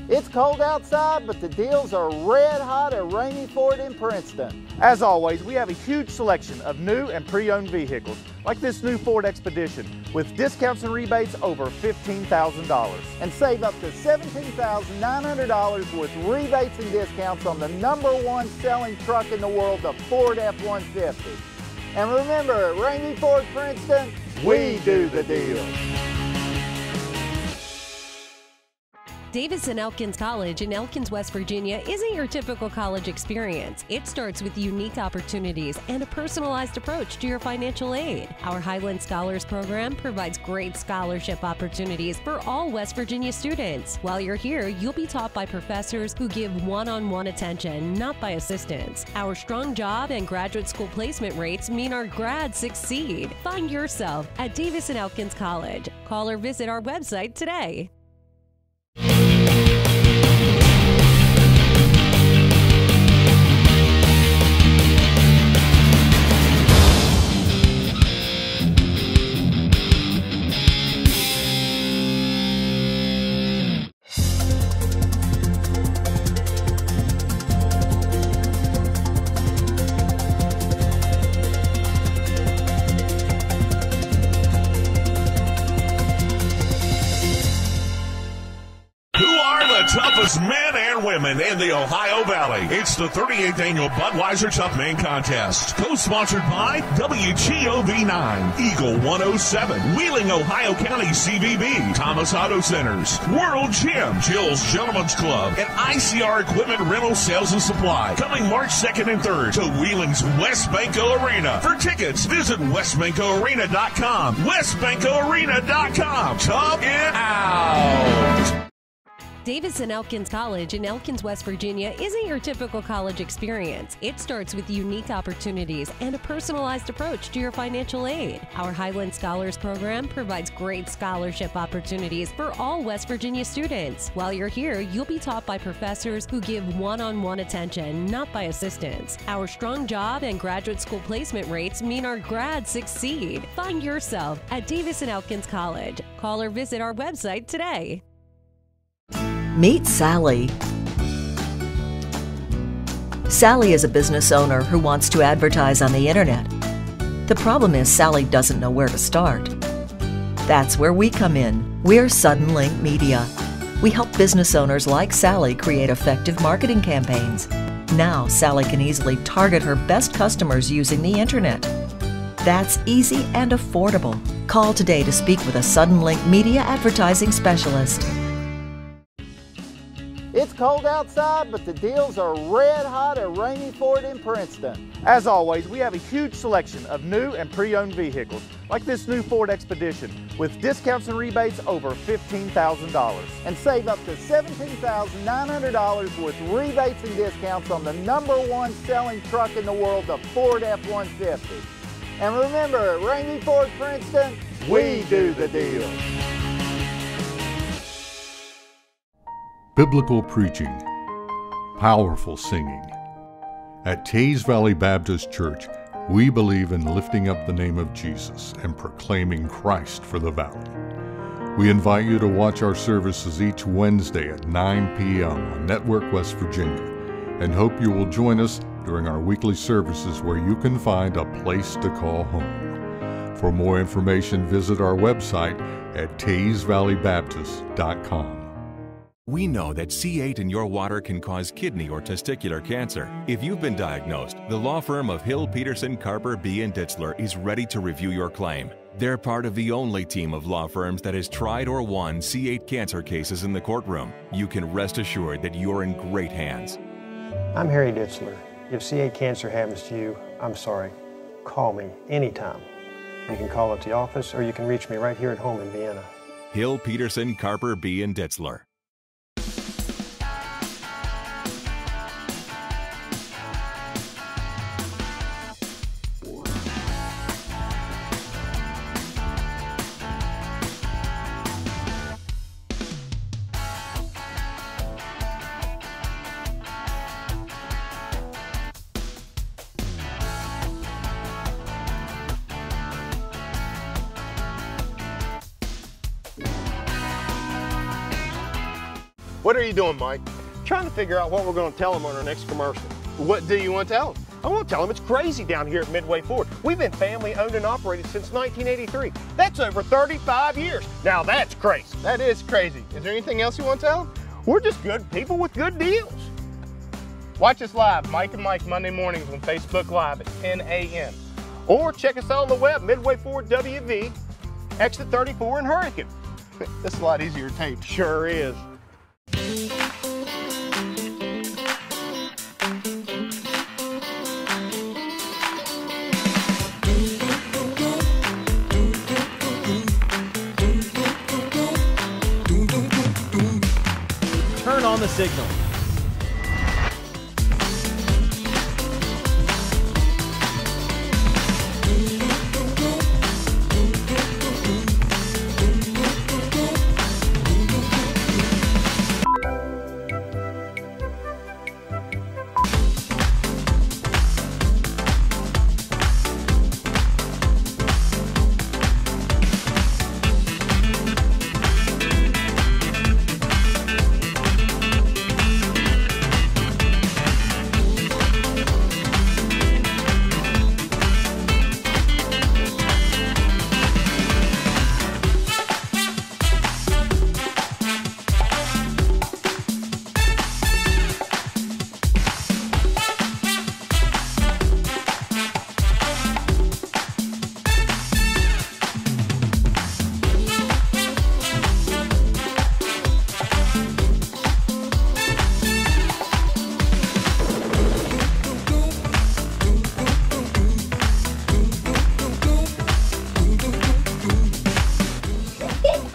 It's cold outside, but the deals are red hot at Rainy Ford in Princeton. As always, we have a huge selection of new and pre-owned vehicles, like this new Ford Expedition, with discounts and rebates over $15,000. And save up to $17,900 with rebates and discounts on the #1 selling truck in the world, the Ford F-150. And remember, at Rainy Ford Princeton, we do the deal. Davis and Elkins College in Elkins, West Virginia isn't your typical college experience. It starts with unique opportunities and a personalized approach to your financial aid. Our Highland Scholars Program provides great scholarship opportunities for all West Virginia students. While you're here, you'll be taught by professors who give one-on-one attention, not by assistants. Our strong job and graduate school placement rates mean our grads succeed. Find yourself at Davis and Elkins College. Call or visit our website today. Toughest men and women in the Ohio Valley. It's the 38th annual Budweiser Tough Man Contest. Co-sponsored by WGOV9, Eagle 107, Wheeling, Ohio County CVB, Thomas Auto Centers, World Gym, Jill's Gentlemen's Club, and ICR Equipment Rental Sales and Supply. Coming March 2nd and 3rd to Wheeling's West Banco Arena. For tickets, visit westbancoarena.com. westbancoarena.com. Tough it out. Davis and Elkins College in Elkins, West Virginia isn't your typical college experience. It starts with unique opportunities and a personalized approach to your financial aid. Our Highland Scholars Program provides great scholarship opportunities for all West Virginia students. While you're here, you'll be taught by professors who give one-on-one attention, not by assistants. Our strong job and graduate school placement rates mean our grads succeed. Find yourself at Davis and Elkins College. Call or visit our website today. Meet Sally. Sally is a business owner who wants to advertise on the internet. The problem is Sally doesn't know where to start. That's where we come in. We're Sudden Link Media. We help business owners like Sally create effective marketing campaigns. Now Sally can easily target her best customers using the internet. That's easy and affordable. Call today to speak with a Sudden Link Media advertising specialist. It's cold outside, but the deals are red hot at Rainy Ford in Princeton. As always, we have a huge selection of new and pre-owned vehicles, like this new Ford Expedition, with discounts and rebates over $15,000. And save up to $17,900 with rebates and discounts on the #1 selling truck in the world, the Ford F-150. And remember, at Rainy Ford Princeton, we do the deal. Biblical preaching, powerful singing. At Teays Valley Baptist Church, we believe in lifting up the name of Jesus and proclaiming Christ for the valley. We invite you to watch our services each Wednesday at 9 p.m. on Network West Virginia, and hope you will join us during our weekly services where you can find a place to call home. For more information, visit our website at teaysvalleybaptist.com. We know that C8 in your water can cause kidney or testicular cancer. If you've been diagnosed, the law firm of Hill, Peterson, Carper, B. & Ditzler is ready to review your claim. They're part of the only team of law firms that has tried or won C8 cancer cases in the courtroom. You can rest assured that you're in great hands. I'm Harry Ditzler. If C8 cancer happens to you, I'm sorry. Call me anytime. You can call at the office or you can reach me right here at home in Vienna. Hill, Peterson, Carper, B. & Ditzler. What are you doing, Mike? Trying to figure out what we're going to tell them on our next commercial. What do you want to tell them? I want to tell them it's crazy down here at Midway Ford. We've been family owned and operated since 1983. That's over 35 years. Now that's crazy. That is crazy. Is there anything else you want to tell them? We're just good people with good deals. Watch us live, Mike and Mike, Monday mornings on Facebook Live at 10 a.m. Or check us out on the web, Midway Ford WV, exit 34 in Hurricane. That's a lot easier to tape. Sure is. Turn on the signal.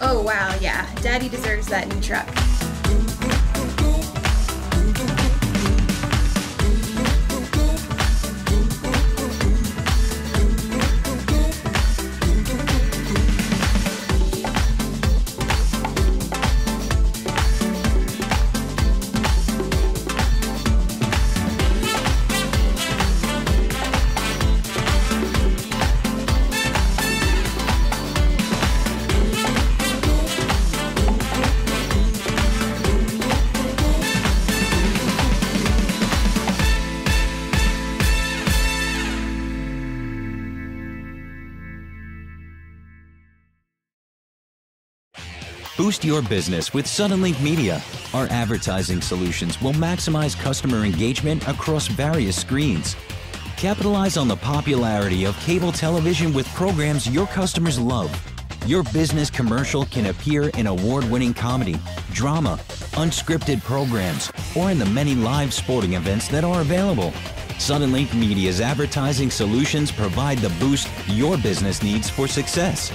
Oh wow, yeah. Daddy deserves that new truck. Boost your business with Suddenlink Media. Our advertising solutions will maximize customer engagement across various screens. Capitalize on the popularity of cable television with programs your customers love. Your business commercial can appear in award-winning comedy, drama, unscripted programs, or in the many live sporting events that are available. Suddenlink Media's advertising solutions provide the boost your business needs for success.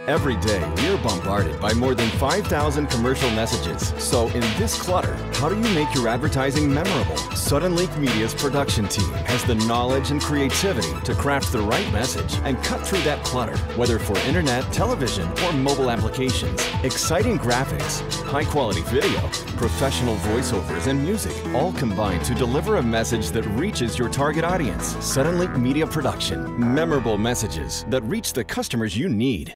Every day, we are bombarded by more than 5,000 commercial messages. So in this clutter, how do you make your advertising memorable? Suddenlink Media's production team has the knowledge and creativity to craft the right message and cut through that clutter, whether for internet, television, or mobile applications. Exciting graphics, high-quality video, professional voiceovers, and music all combine to deliver a message that reaches your target audience. Suddenlink Media Production. Memorable messages that reach the customers you need.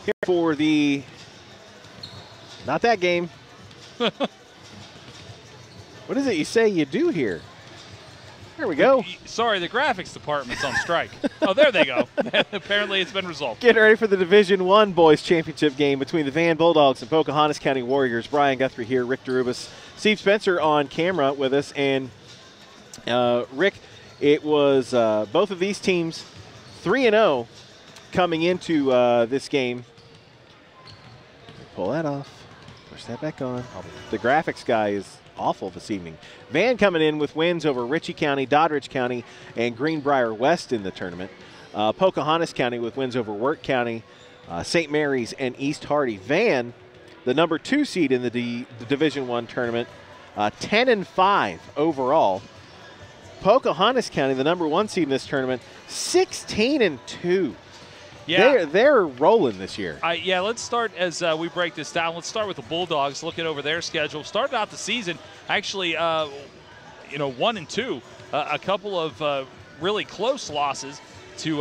Here for the, not that game. What is it you say you do here? There we go. Sorry, the graphics department's on strike. Oh, there they go. Apparently it's been resolved. Getting ready for the Division I Boys Championship game between the Van Bulldogs and Pocahontas County Warriors. Brian Guthrie here, Rick Derubis, Steve Spencer on camera with us. And Rick, it was both of these teams 3-0 coming into this game. Pull that off. Push that back on. The graphics guy is awful this evening. Van coming in with wins over Ritchie County, Doddridge County, and Greenbrier West in the tournament. Pocahontas County with wins over Wirt County, St. Mary's, and East Hardy. Van, the number 2 seed in the Division I tournament, 10-5 overall. Pocahontas County, the number 1 seed in this tournament, 16-2. Yeah. They're rolling this year. Yeah, let's start as we break this down. Let's start with the Bulldogs, looking over their schedule. Started out the season, actually, 1-2. A couple of really close losses to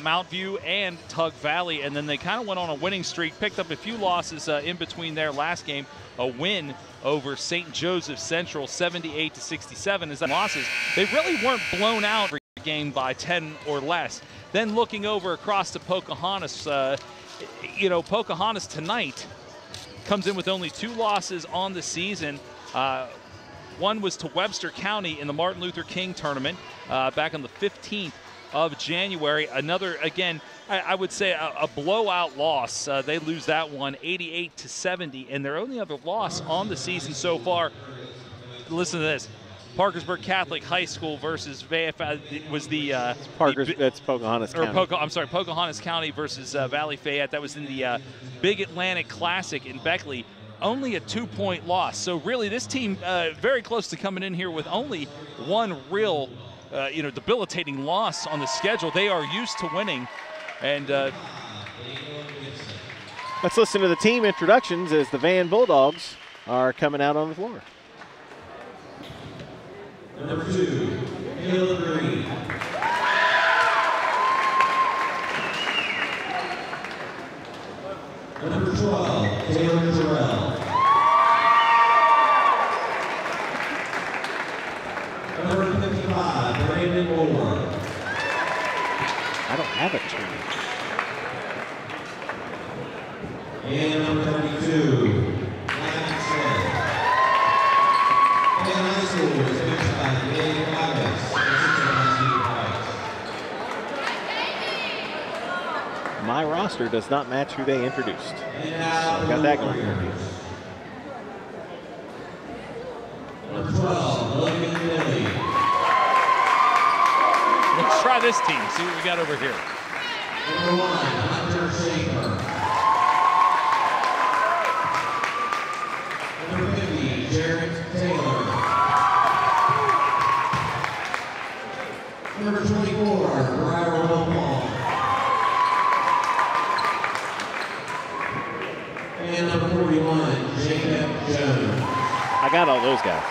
Mount View and Tug Valley, and then they kind of went on a winning streak, picked up a few losses in between their last game, a win over St. Joseph Central, 78-67 is that losses. They really weren't blown out every game by 10 or less. Then looking over across to Pocahontas, Pocahontas tonight comes in with only 2 losses on the season. One was to Webster County in the Martin Luther King tournament back on the 15th of January. Another, again, I would say a blowout loss. They lose that one 88-70, and their only other loss on the season so far, listen to this, Parkersburg Catholic High School versus was the that's Pocahontas County. Pocahontas County versus Valley Fayette. That was in the Big Atlantic Classic in Beckley. Only a 2-point loss. So really, this team very close to coming in here with only one real, debilitating loss on the schedule. They are used to winning, and let's listen to the team introductions as the Van Bulldogs are coming out on the floor. Number 2, Caleb Green. Number 12, Taylor Terrell. Number 55, Brandon Moore. I don't have it. And number 32, Ryan Smith. And high school is finished by Dave Vargas. My roster does not match who they introduced. So I got that going for me. Number 12, Logan Lilly. Let's try this team, see what we got over here. Number 1, Hunter Schaefer. Number 50, Jared Taylor. Number 24, Briar Wilpon. And number 41, Jacob Jones. I got all those guys.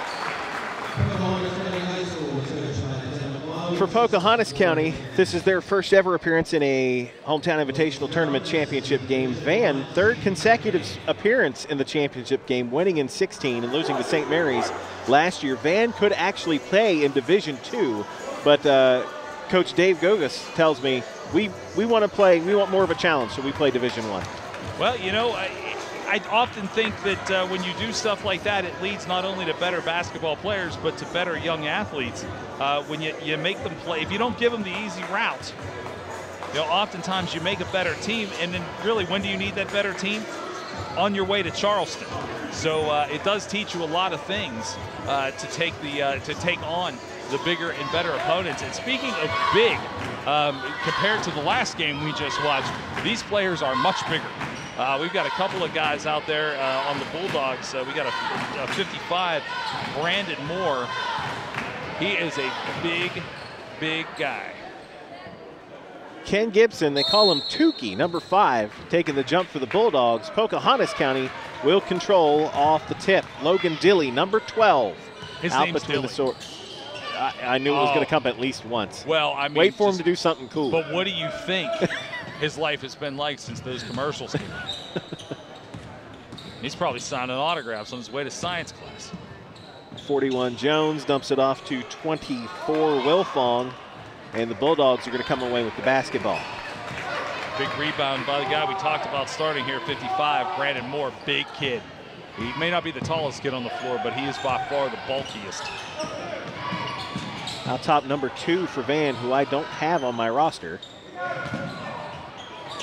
For Pocahontas County, this is their first ever appearance in a Hometown Invitational Tournament championship game. Van, third consecutive appearance in the championship game, winning in 16 and losing to St. Mary's last year. Van could actually play in Division II, but Coach Dave Gogas tells me we want to play, we want more of a challenge, so we play Division I. Well, I often think that when you do stuff like that, it leads not only to better basketball players, but to better young athletes. When you make them play, if you don't give them the easy route, oftentimes you make a better team. And then really, when do you need that better team? On your way to Charleston. So it does teach you a lot of things to take on the bigger and better opponents. And speaking of big, compared to the last game we just watched, these players are much bigger. We've got a couple of guys out there on the Bulldogs. We got a 55, Brandon Moore. He is a big, big guy. Ken Gibson, they call him Tukey, number 5, taking the jump for the Bulldogs. Pocahontas County will control off the tip. Logan Dilly, number 12. His out name's between Dilly. the sword. I knew it was going to come at least once. Well, I mean, wait for him to do something cool. But what do you think his life has been like since those commercials came out? He's probably signing autographs on his way to science class. 41 Jones dumps it off to 24 Wilfong, and the Bulldogs are going to come away with the basketball. Big rebound by the guy we talked about starting here, 55, Brandon Moore, big kid. He may not be the tallest kid on the floor, but he is by far the bulkiest. Out top, number 2 for Van, who I don't have on my roster.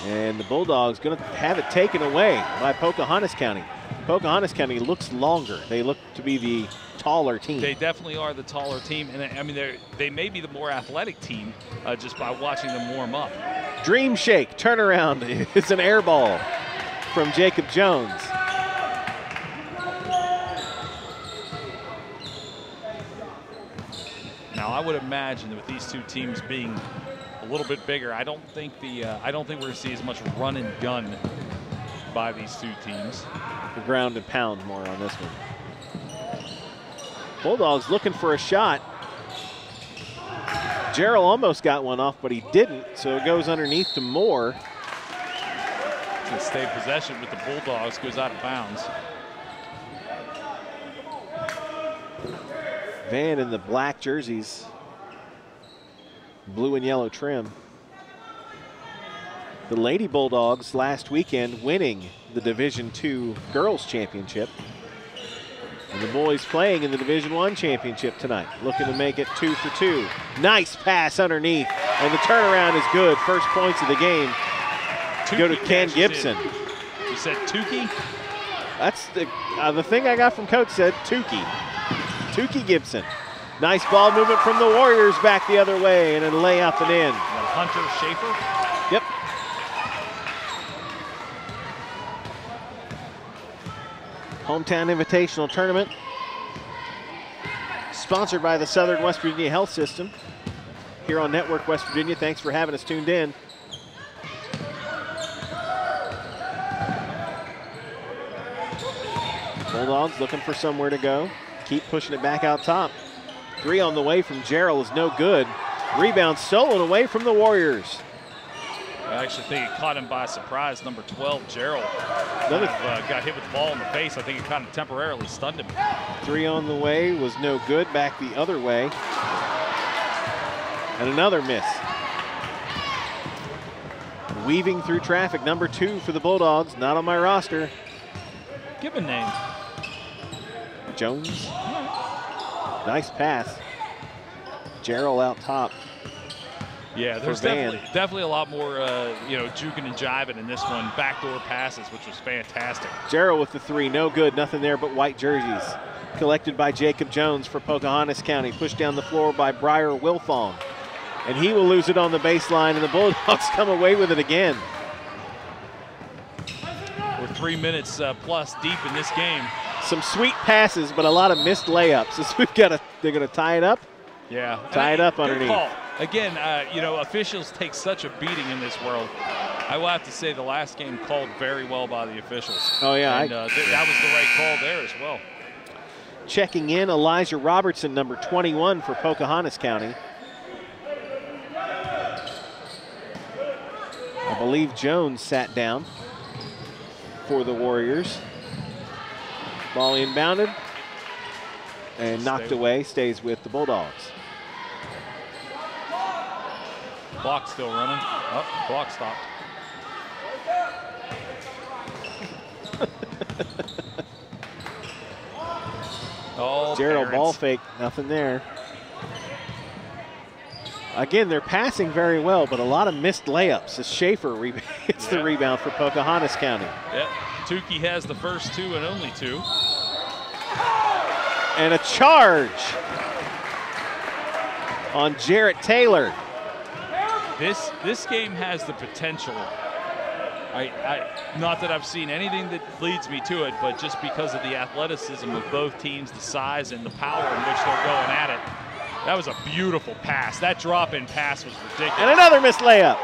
And the Bulldogs going to have it taken away by Pocahontas County. Pocahontas County looks longer. They look to be the taller team. They definitely are the taller team, and I mean they may be the more athletic team just by watching them warm up. Dream Shake turnaround. It's an air ball from Jacob Jones. Now I would imagine that with these two teams being little bit bigger. I don't think we're going to see as much run and gun by these two teams. The ground and pound more on this one. Bulldogs looking for a shot. Gerald almost got one off, but he didn't, so it goes underneath to Moore. To stay possession with the Bulldogs, goes out of bounds. Van in the black jerseys, blue and yellow trim. The Lady Bulldogs last weekend winning the Division II Girls Championship. And the boys playing in the Division I Championship tonight, looking to make it 2 for 2. Nice pass underneath, and the turnaround is good. First points of the game go to Ken Gibson. You said Tukey? That's the thing I got from Coach said Tukey. Tukey Gibson. Nice ball movement from the Warriors back the other way, and a layup and in. Hunter Schaefer? Yep. Hometown Invitational Tournament, sponsored by the Southern West Virginia Health System here on Network West Virginia. Thanks for having us tuned in. Bulldogs looking for somewhere to go. Keep pushing it back out top. 3 on the way from Gerald is no good. Rebound stolen away from the Warriors. I actually think it caught him by surprise. Number 12, Gerald, got hit with the ball in the face. I think it kind of temporarily stunned him. 3 on the way was no good. Back the other way. And another miss. Weaving through traffic, number 2 for the Bulldogs. Not on my roster. Give a name. Jones. Nice pass. Gerald out top. Yeah, there's definitely a lot more, juking and jiving in this one. Backdoor passes, which was fantastic. Gerald with the 3, no good, nothing there but white jerseys. Collected by Jacob Jones for Pocahontas County. Pushed down the floor by Briar Wilfong. And he will lose it on the baseline, and the Bulldogs come away with it again. We're 3 minutes plus deep in this game. Some sweet passes, but a lot of missed layups. They're going to tie it up? Yeah. Tie it up underneath. Call. Again, officials take such a beating in this world. I will have to say the last game called very well by the officials. Oh, yeah. And, that was the right call there as well. Checking in, Elijah Robertson, number 21 for Pocahontas County. I believe Jones sat down for the Warriors. Ball inbounded and knocked away, stays with the Bulldogs. Clock still running. Oh, clock stopped. Gerald ball fake, nothing there. Again, they're passing very well, but a lot of missed layups as Schaefer hits the rebound for Pocahontas County. Yep, Tukey has the first 2 and only 2. And a charge on Jarrett Taylor. This game has the potential. Not that I've seen anything that leads me to it, but just because of the athleticism of both teams, the size and the power in which they're going at it. That was a beautiful pass. That drop-in pass was ridiculous. And another missed layup.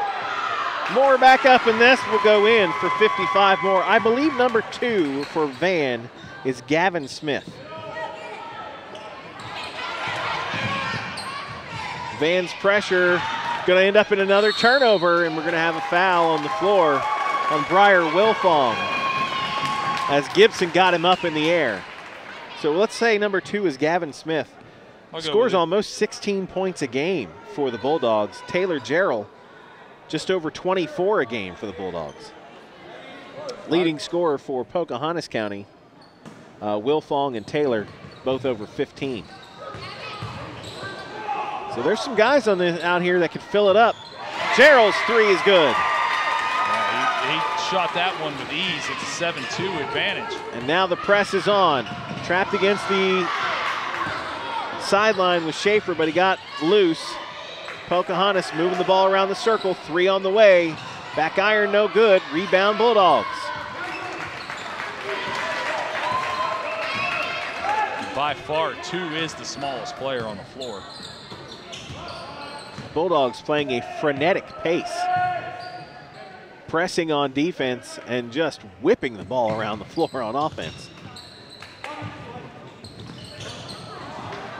Moore back up, and this will go in for 55 more. I believe number 2 for Van is Gavin Smith. Van's pressure going to end up in another turnover, and we're going to have a foul on the floor on Briar Wilfong as Gibson got him up in the air. So let's say number 2 is Gavin Smith. Scores almost 16 points a game for the Bulldogs. Taylor Gerald, just over 24 a game for the Bulldogs. Leading scorer for Pocahontas County, Wilfong and Taylor, both over 15. So there's some guys out here that could fill it up. Gerald's 3 is good. He shot that one with ease. It's a 7-2 advantage. And now the press is on. Trapped against the sideline with Schaefer, but he got loose. Pocahontas moving the ball around the circle. 3 on the way. Back iron, no good. Rebound, Bulldogs. By far, 2 is the smallest player on the floor. Bulldogs playing a frenetic pace, pressing on defense and just whipping the ball around the floor on offense.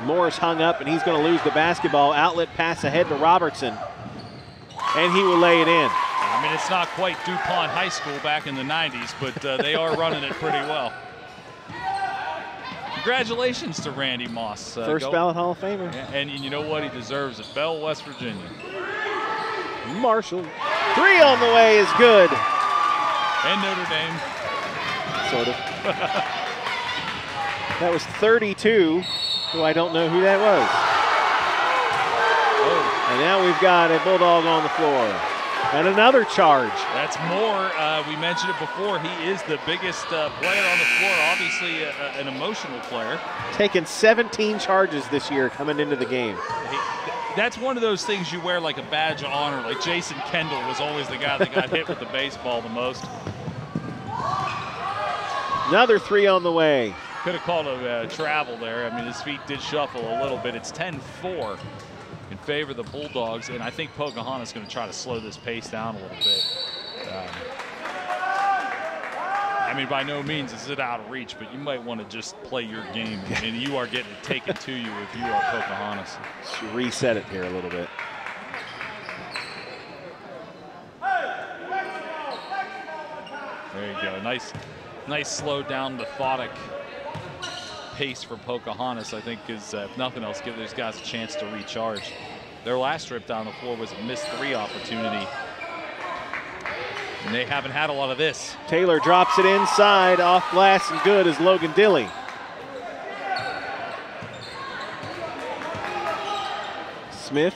Morris hung up, and he's going to lose the basketball. Outlet pass ahead to Robertson, and he will lay it in. I mean, it's not quite DuPont High School back in the 90s, but they are running it pretty well. Congratulations to Randy Moss. First ballot Hall of Famer. Yeah, and you know what? He deserves it. Bell, West Virginia. Marshall. 3 on the way is good. And Notre Dame. Sort of. That was 32, who I don't know who that was. Oh. And now we've got a Bulldog on the floor. And another charge. That's more. We mentioned it before. He is the biggest player on the floor, obviously an emotional player. Taken 17 charges this year coming into the game. That's one of those things you wear like a badge of honor. Like Jason Kendall was always the guy that got hit with the baseball the most. Another 3 on the way. Could have called a travel there. I mean, his feet did shuffle a little bit. It's 10-4 in favor of the Bulldogs, and I think Pocahontas is going to try to slow this pace down a little bit. I mean, by no means is it out of reach, but you might want to just play your game. And you are getting it taken to you if you are Pocahontas. Let's reset it here a little bit. There you go. Nice slow down, methodic pace for Pocahontas, I think, is, if nothing else, give those guys a chance to recharge. Their last trip down the floor was a missed 3 opportunity. And they haven't had a lot of this. Taylor drops it inside, off glass and good is Logan Dilly. Smith,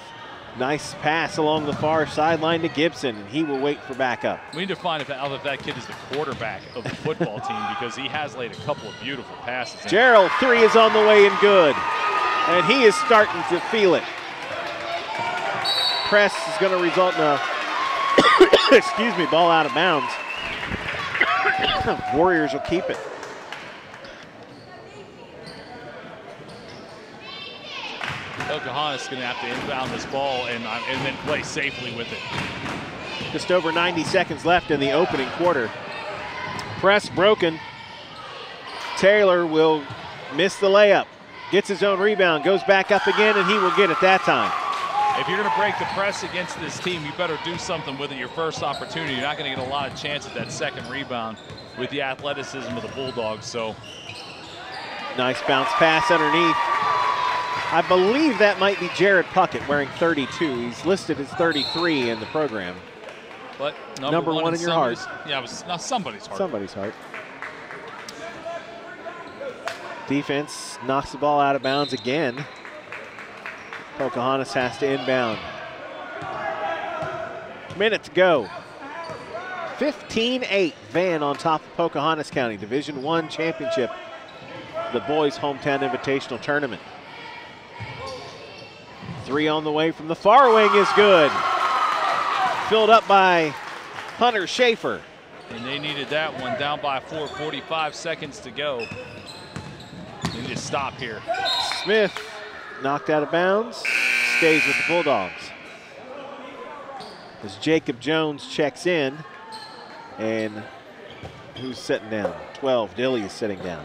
nice pass along the far sideline to Gibson, and he will wait for backup. We need to find out if that kid is the quarterback of the football team, because he has laid a couple of beautiful passes. Gerald, 3 is on the way and good. And he is starting to feel it. Press is going to result in a excuse me, ball out of bounds. Warriors will keep it. Pocahontas is going to have to inbound this ball and then play safely with it. Just over 90 seconds left in the opening quarter. Press broken. Taylor will miss the layup. Gets his own rebound, goes back up again, and he will get it that time. If you're going to break the press against this team, you better do something with it your first opportunity. You're not going to get a lot of chance at that second rebound with the athleticism of the Bulldogs. So, nice bounce pass underneath. I believe that might be Jared Puckett wearing 32. He's listed as 33 in the program. But number one in your heart. Yeah, it was not somebody's heart. Somebody's heart. Defense knocks the ball out of bounds again. Pocahontas has to inbound. Minute to go. 15-8, Van on top of Pocahontas County. Division I championship, the boys' hometown invitational tournament. 3 on the way from the far wing is good. Filled up by Hunter Schaefer. And they needed that one, down by 4, 45 seconds to go. They need to stop here. Smith knocked out of bounds, stays with the Bulldogs. As Jacob Jones checks in, and who's sitting down? 12, Dilly is sitting down.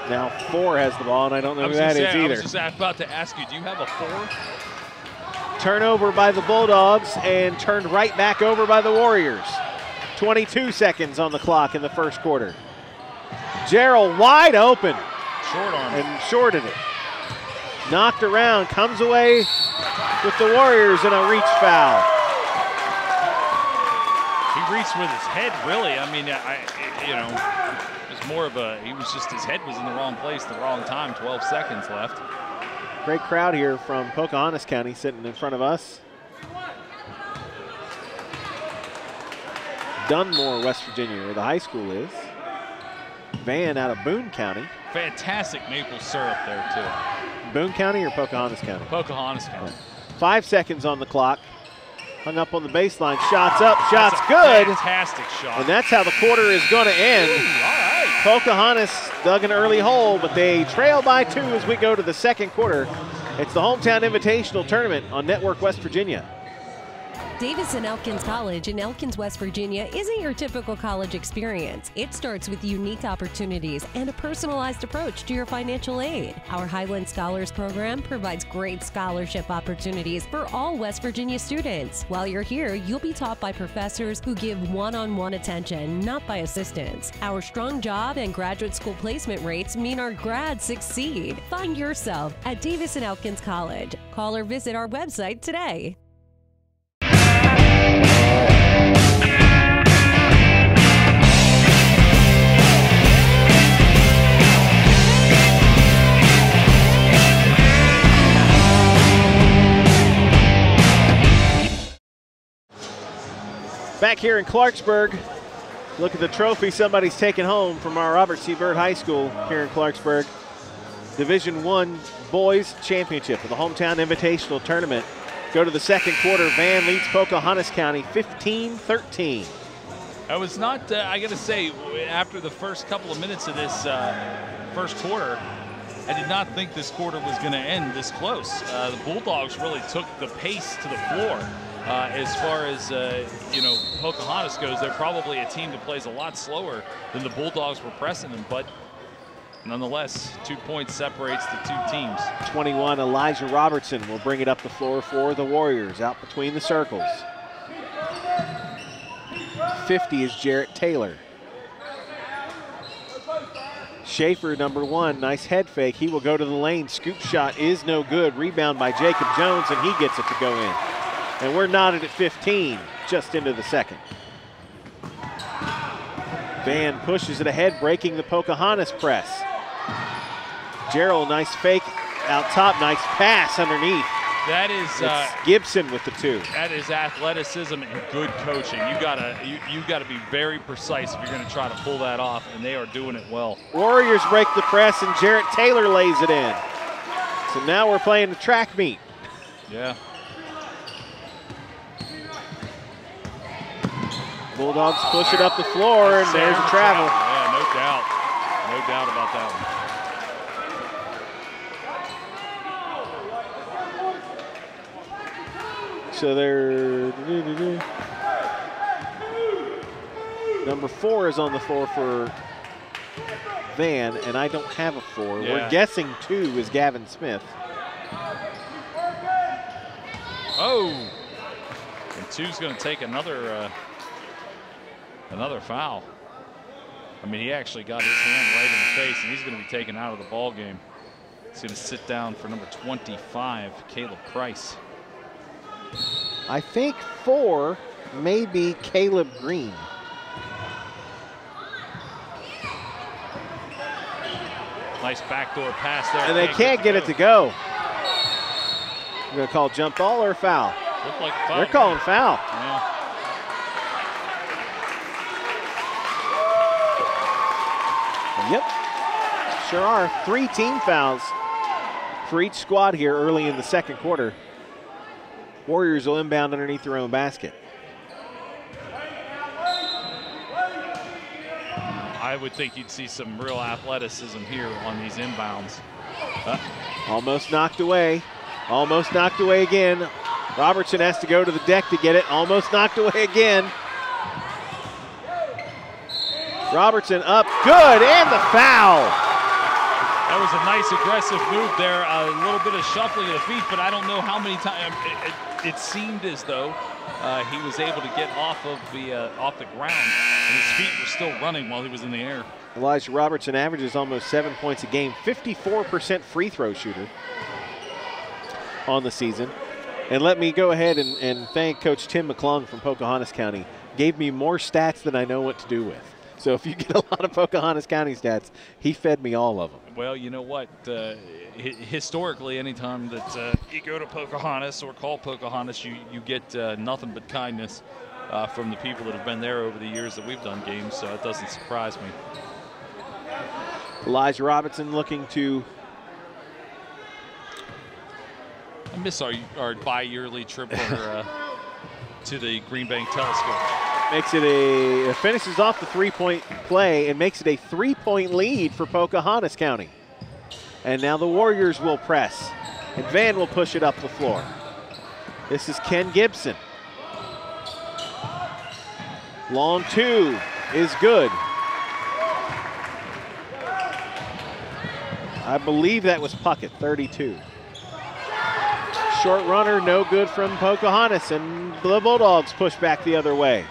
Now 4 has the ball, and I don't know who that is either. I was just about to ask you, do you have a 4? Turnover by the Bulldogs and turned right back over by the Warriors. 22 seconds on the clock in the first quarter. Gerald wide open. Short arm. And shorted it. Knocked around, comes away with the Warriors in a reach foul. He reached with his head, really. I mean, it was more of a, his head was in the wrong place, the wrong time, 12 seconds left. Great crowd here from Pocahontas County sitting in front of us. Dunmore, West Virginia, where the high school is. Van out of Boone County. Fantastic maple syrup there, too. Boone County or Pocahontas County? Pocahontas County. 5 seconds on the clock. Hung up on the baseline. Shots up, shots good. Fantastic shot. And that's how the quarter is going to end. Ooh, all right. Pocahontas dug an early hole, but they trail by 2 as we go to the second quarter. It's the Hometown Invitational Tournament on Network West Virginia. Davison Elkins College in Elkins, West Virginia isn't your typical college experience. It starts with unique opportunities and a personalized approach to your financial aid. Our Highland Scholars Program provides great scholarship opportunities for all West Virginia students. While you're here, you'll be taught by professors who give one-on-one attention, not by assistants. Our strong job and graduate school placement rates mean our grads succeed. Find yourself at Davison Elkins College. Call or visit our website today. Back here in Clarksburg, look at the trophy somebody's taken home from our Robert C. Byrd High School here in Clarksburg. Division I Boys Championship of the Hometown Invitational Tournament. Go to the second quarter. Van leads Pocahontas County 15-13. I was not, I got to say, after the first couple of minutes of this first quarter, I did not think this quarter was going to end this close. The Bulldogs really took the pace to the floor. As far as, Pocahontas goes, they're probably a team that plays a lot slower than the Bulldogs were pressing them, but nonetheless, 2 points separates the two teams. 21, Elijah Robertson will bring it up the floor for the Warriors out between the circles. 50 is Jarrett Taylor. Schaefer, number 1, nice head fake. He will go to the lane. Scoop shot is no good. Rebound by Jacob Jones, and he gets it to go in. And we're knotted at 15, just into the second. Van pushes it ahead, breaking the Pocahontas press. Gerald, nice fake out top, nice pass underneath. That is it's Gibson with the 2. That is athleticism and good coaching. You gotta be very precise if you're gonna try to pull that off, and they are doing it well. Warriors break the press, and Jarrett Taylor lays it in. So now we're playing the track meet. Yeah. Bulldogs push it up the floor, and there's a travel. Yeah, no doubt. No doubt about that one. So they're number 4 is on the floor for Van, and I don't have a 4. Yeah. We're guessing 2 is Gavin Smith. Oh, and 2's going to take another foul. I mean, he actually got his hand right in the face, and he's going to be taken out of the ball game. He's going to sit down for number 25, Caleb Price. I think 4 may be Caleb Green. Nice backdoor pass there. And they can't get it to go. We're going to call jump ball or foul? Looked like a foul. They're calling foul. Yeah. Yep, sure are. 3 team fouls for each squad here early in the second quarter. Warriors will inbound underneath their own basket. I would think you'd see some real athleticism here on these inbounds. Almost knocked away. Almost knocked away again. Robertson has to go to the deck to get it. Almost knocked away again. Robertson up, good, and the foul. That was a nice aggressive move there. A little bit of shuffling of the feet, but I don't know how many times. It seemed as though he was able to get off the ground, and his feet were still running while he was in the air. Elijah Robertson averages almost 7 points a game, 54% free throw shooter on the season. And let me go ahead and thank Coach Tim McClung from Pocahontas County. Gave me more stats than I know what to do with. So if you get a lot of Pocahontas County stats, he fed me all of them. Well, you know what? Historically, anytime that you go to Pocahontas or call Pocahontas, you get nothing but kindness from the people that have been there over the years that we've done games, so it doesn't surprise me. Elijah Robinson looking to... I miss our bi-yearly trip over to the Green Bank Telescope. finishes off the three-point play and makes it a 3-point lead for Pocahontas County. And now the Warriors will press, and Van will push it up the floor. This is Ken Gibson. Long two is good. I believe that was Puckett, 32. Short runner, no good from Pocahontas, and the Bulldogs push back the other way.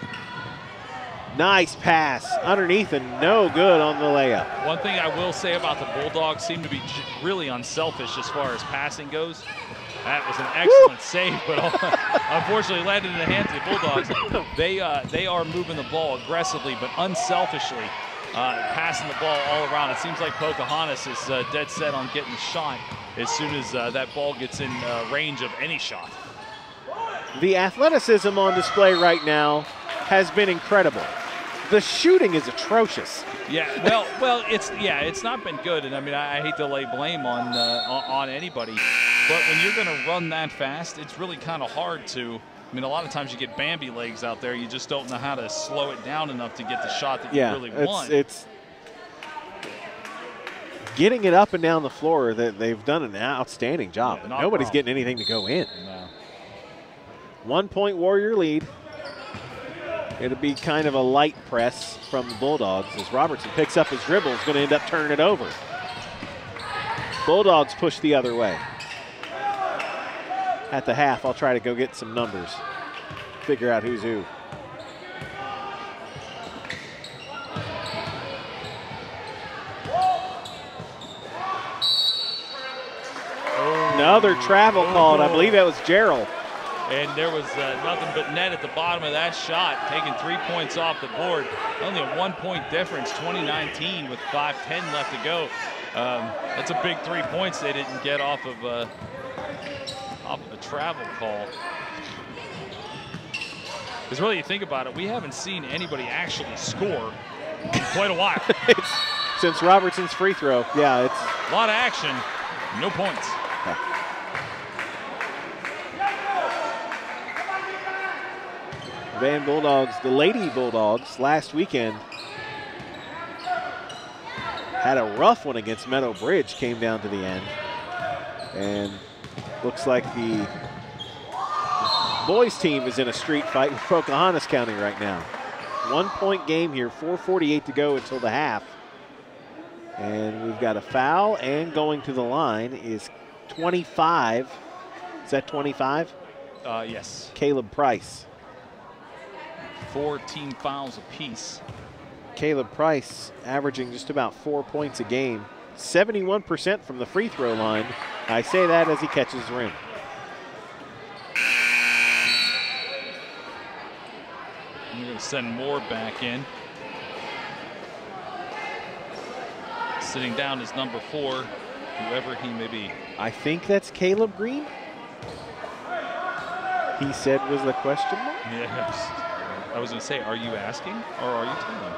Nice pass underneath and no good on the layup. One thing I will say about the Bulldogs seem to be really unselfish as far as passing goes. That was an excellent save, but unfortunately landed in the hands of the Bulldogs. They are moving the ball aggressively, but unselfishly passing the ball all around. It seems like Pocahontas is dead set on getting the shot as soon as that ball gets in range of any shot. The athleticism on display right now has been incredible. The shooting is atrocious. Yeah, well, it's not been good, and I mean I hate to lay blame on anybody, but when you're going to run that fast, it's really kind of hard to. I mean, a lot of times you get Bambi legs out there. You just don't know how to slow it down enough to get the shot that you really want. It's getting it up and down the floor. That they've done an outstanding job. Yeah, nobody's getting anything to go in. No. 1-point Warrior lead. It'll be kind of a light press from the Bulldogs as Robertson picks up his dribble. Is going to end up turning it over. Bulldogs push the other way. At the half, I'll try to go get some numbers, figure out who's who. Another travel called. I believe that was Gerald. And there was nothing but net at the bottom of that shot, taking 3 points off the board. Only a 1-point difference, 20-19 with 5:10 left to go. That's a big 3 points they didn't get off of a travel call. Because really, you think about it, we haven't seen anybody actually score in quite a while. Since Robertson's free throw, yeah, it's a lot of action, no points. Van Bulldogs, the Lady Bulldogs, last weekend had a rough one against Meadow Bridge, came down to the end. And looks like the boys team is in a street fight with Pocahontas County right now. 1-point game here, 4:48 to go until the half. And we've got a foul, and going to the line is 25. Is that 25? Yes. Caleb Price. 4 team fouls apiece. Caleb Price averaging just about 4 points a game. 71% from the free throw line. I say that as he catches the rim. You're going to send Moore back in. Sitting down is number 4, whoever he may be. I think that's Caleb Green. He said was the question mark? Yes. I was going to say, are you asking or are you telling?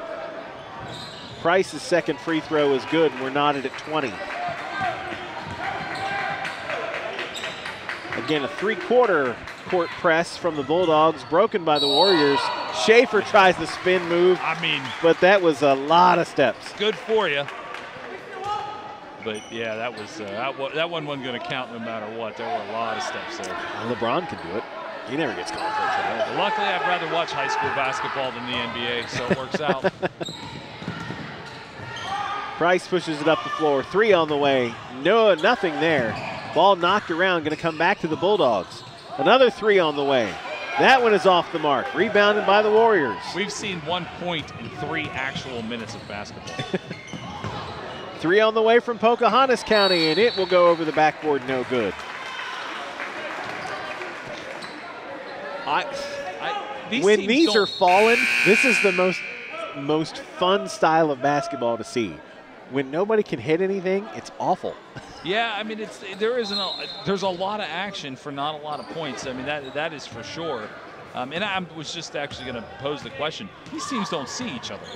Price's second free throw is good, and we're knotted at 20. Again, a 3/4 court press from the Bulldogs, broken by the Warriors. Schaefer tries the spin move. I mean, but that was a lot of steps. Good for you. But yeah, that was that one wasn't going to count no matter what. There were a lot of steps there. LeBron can do it. He never gets called for a foul. Luckily, I'd rather watch high school basketball than the NBA, so it works out. Price pushes it up the floor. 3 on the way. No, nothing there. Ball knocked around, going to come back to the Bulldogs. Another 3 on the way. That one is off the mark. Rebounded by the Warriors. We've seen 1 point in 3 actual minutes of basketball. 3 on the way from Pocahontas County, and it will go over the backboard, no good. When these are falling, this is the most fun style of basketball to see. When nobody can hit anything, it's awful. Yeah, I mean, there's a lot of action for not a lot of points. I mean, that is for sure. And I was just actually going to pose the question: these teams don't see each other.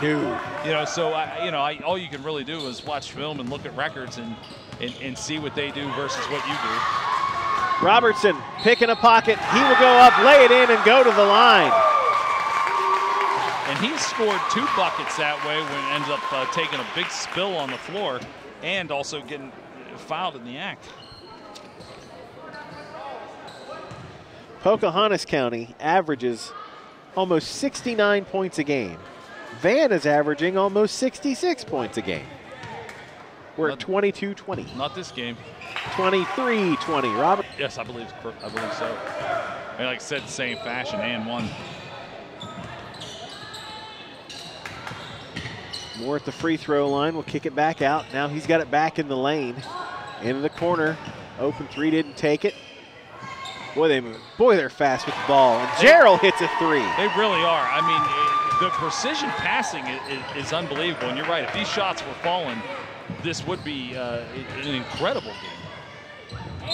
No. You know, so all you can really do is watch film and look at records and see what they do versus what you do. Robertson picking a pocket. He will go up, lay it in, and go to the line. And he scored 2 buckets that way when it ends up taking a big spill on the floor and also getting fouled in the act. Pocahontas County averages almost 69 points a game. Van is averaging almost 66 points a game. We're at 22-20. Not this game. 23-20. Robert? Yes, I believe so. And like I said, same fashion, and one. Moore at the free throw line will kick it back out. Now he's got it back in the lane. Into the corner. Open three, didn't take it. Boy, they're fast with the ball. And Gerald hits a 3. They really are. I mean, the precision passing is unbelievable. And you're right, if these shots were falling, this would be an incredible game.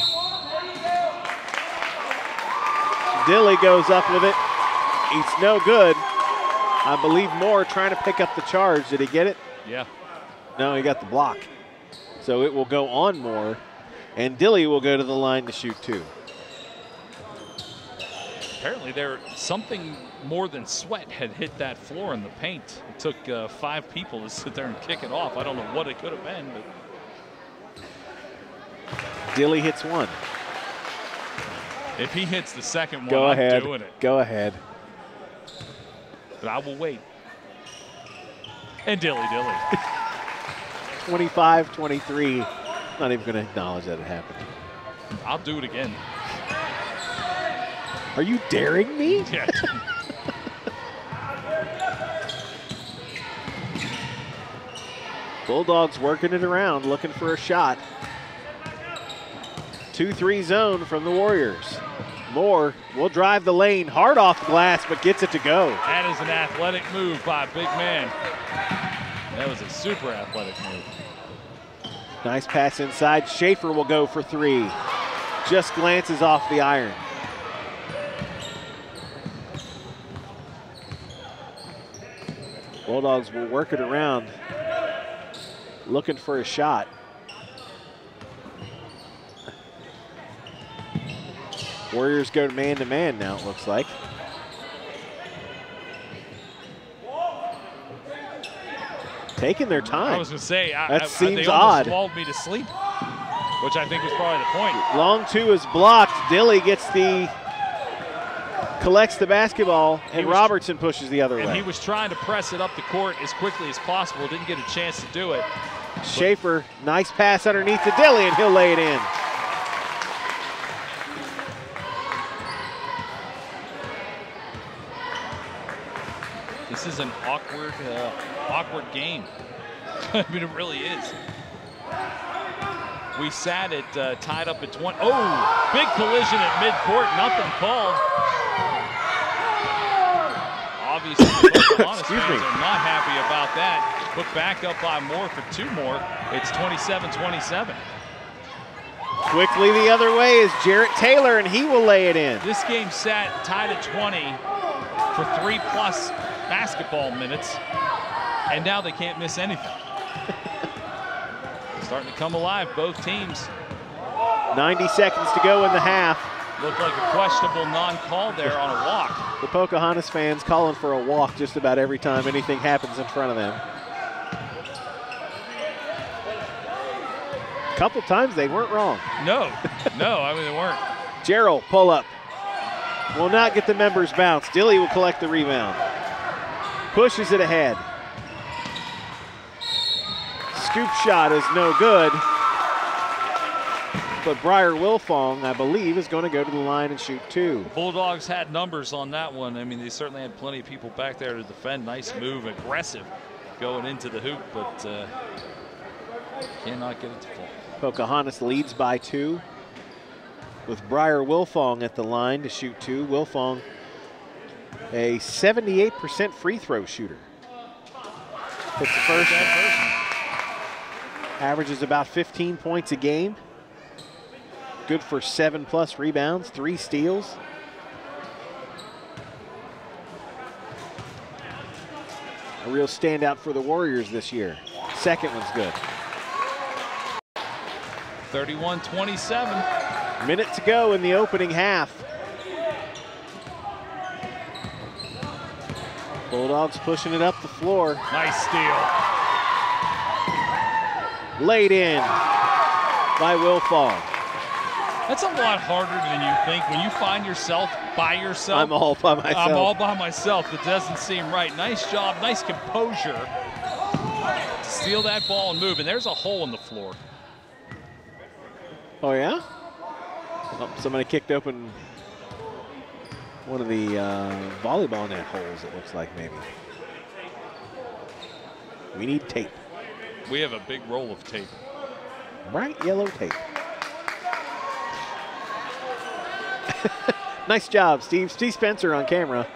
Dilly goes up with it. He's no good. I believe Moore trying to pick up the charge. Did he get it? Yeah. No, he got the block. So it will go on Moore. And Dilly will go to the line to shoot 2. Apparently something more than sweat had hit that floor in the paint. It took 5 people to sit there and kick it off. I don't know what it could have been, but Dilly hits 1. If he hits the second Go one, ahead. I'm doing it. Go ahead. But I will wait. And Dilly. 25-23. Not even going to acknowledge that it happened. I'll do it again. Are you daring me? Yeah. Bulldogs working it around, looking for a shot. 2-3 zone from the Warriors. Moore will drive the lane, hard off the glass, but gets it to go. That is an athletic move by a big man. That was a super athletic move. Nice pass inside. Schaefer will go for 3. Just glances off the iron. Bulldogs will work it around, looking for a shot. Warriors go man-to-man now, it looks like. Taking their time. I was going to say, that seems they odd. Almost lulled me to sleep, which I think was probably the point. Long 2 is blocked. Dilly collects the basketball, and Robertson pushes the other way. And he was trying to press it up the court as quickly as possible. Didn't get a chance to do it. Schaefer, nice pass underneath to Dilly, and he'll lay it in. This is an awkward game. I mean, it really is. We sat at tied up at 20. Oh, big collision at midcourt. Nothing called. Obviously, the Pocahontas fans are not happy about that. Put back up by Moore for 2 more. It's 27-27. Quickly the other way is Jarrett Taylor, and he will lay it in. This game sat tied at 20 for 3+ basketball minutes, and now they can't miss anything. Starting to come alive, both teams. 90 seconds to go in the half. Looked like a questionable non-call there on a walk. The Pocahontas fans calling for a walk just about every time anything happens in front of them. A couple times they weren't wrong. No, I mean they weren't. Gerald, pull up. Will not get the members bounce. Dilly will collect the rebound. Pushes it ahead. Scoop shot is no good. But Briar Wilfong, I believe, is going to go to the line and shoot 2. Bulldogs had numbers on that one. I mean, they certainly had plenty of people back there to defend. Nice move, aggressive going into the hoop, but cannot get it to fall. Pocahontas leads by 2 with Briar Wilfong at the line to shoot 2. Wilfong, a 78% free throw shooter. Hits the first one. Averages about 15 points a game. Good for 7+ rebounds, 3 steals. A real standout for the Warriors this year. Second one's good. 31-27. Minute to go in the opening half. Bulldogs pushing it up the floor. Nice steal. Laid in by Wilfong. That's a lot harder than you think when you find yourself by yourself. I'm all by myself. I'm all by myself. It doesn't seem right. Nice job, nice composure. Steal that ball and move, and there's a hole in the floor. Oh, yeah? Oh, somebody kicked open one of the volleyball net holes, it looks like, maybe. We need tape. We have a big roll of tape. Bright yellow tape. Nice job, Steve. Steve Spencer on camera.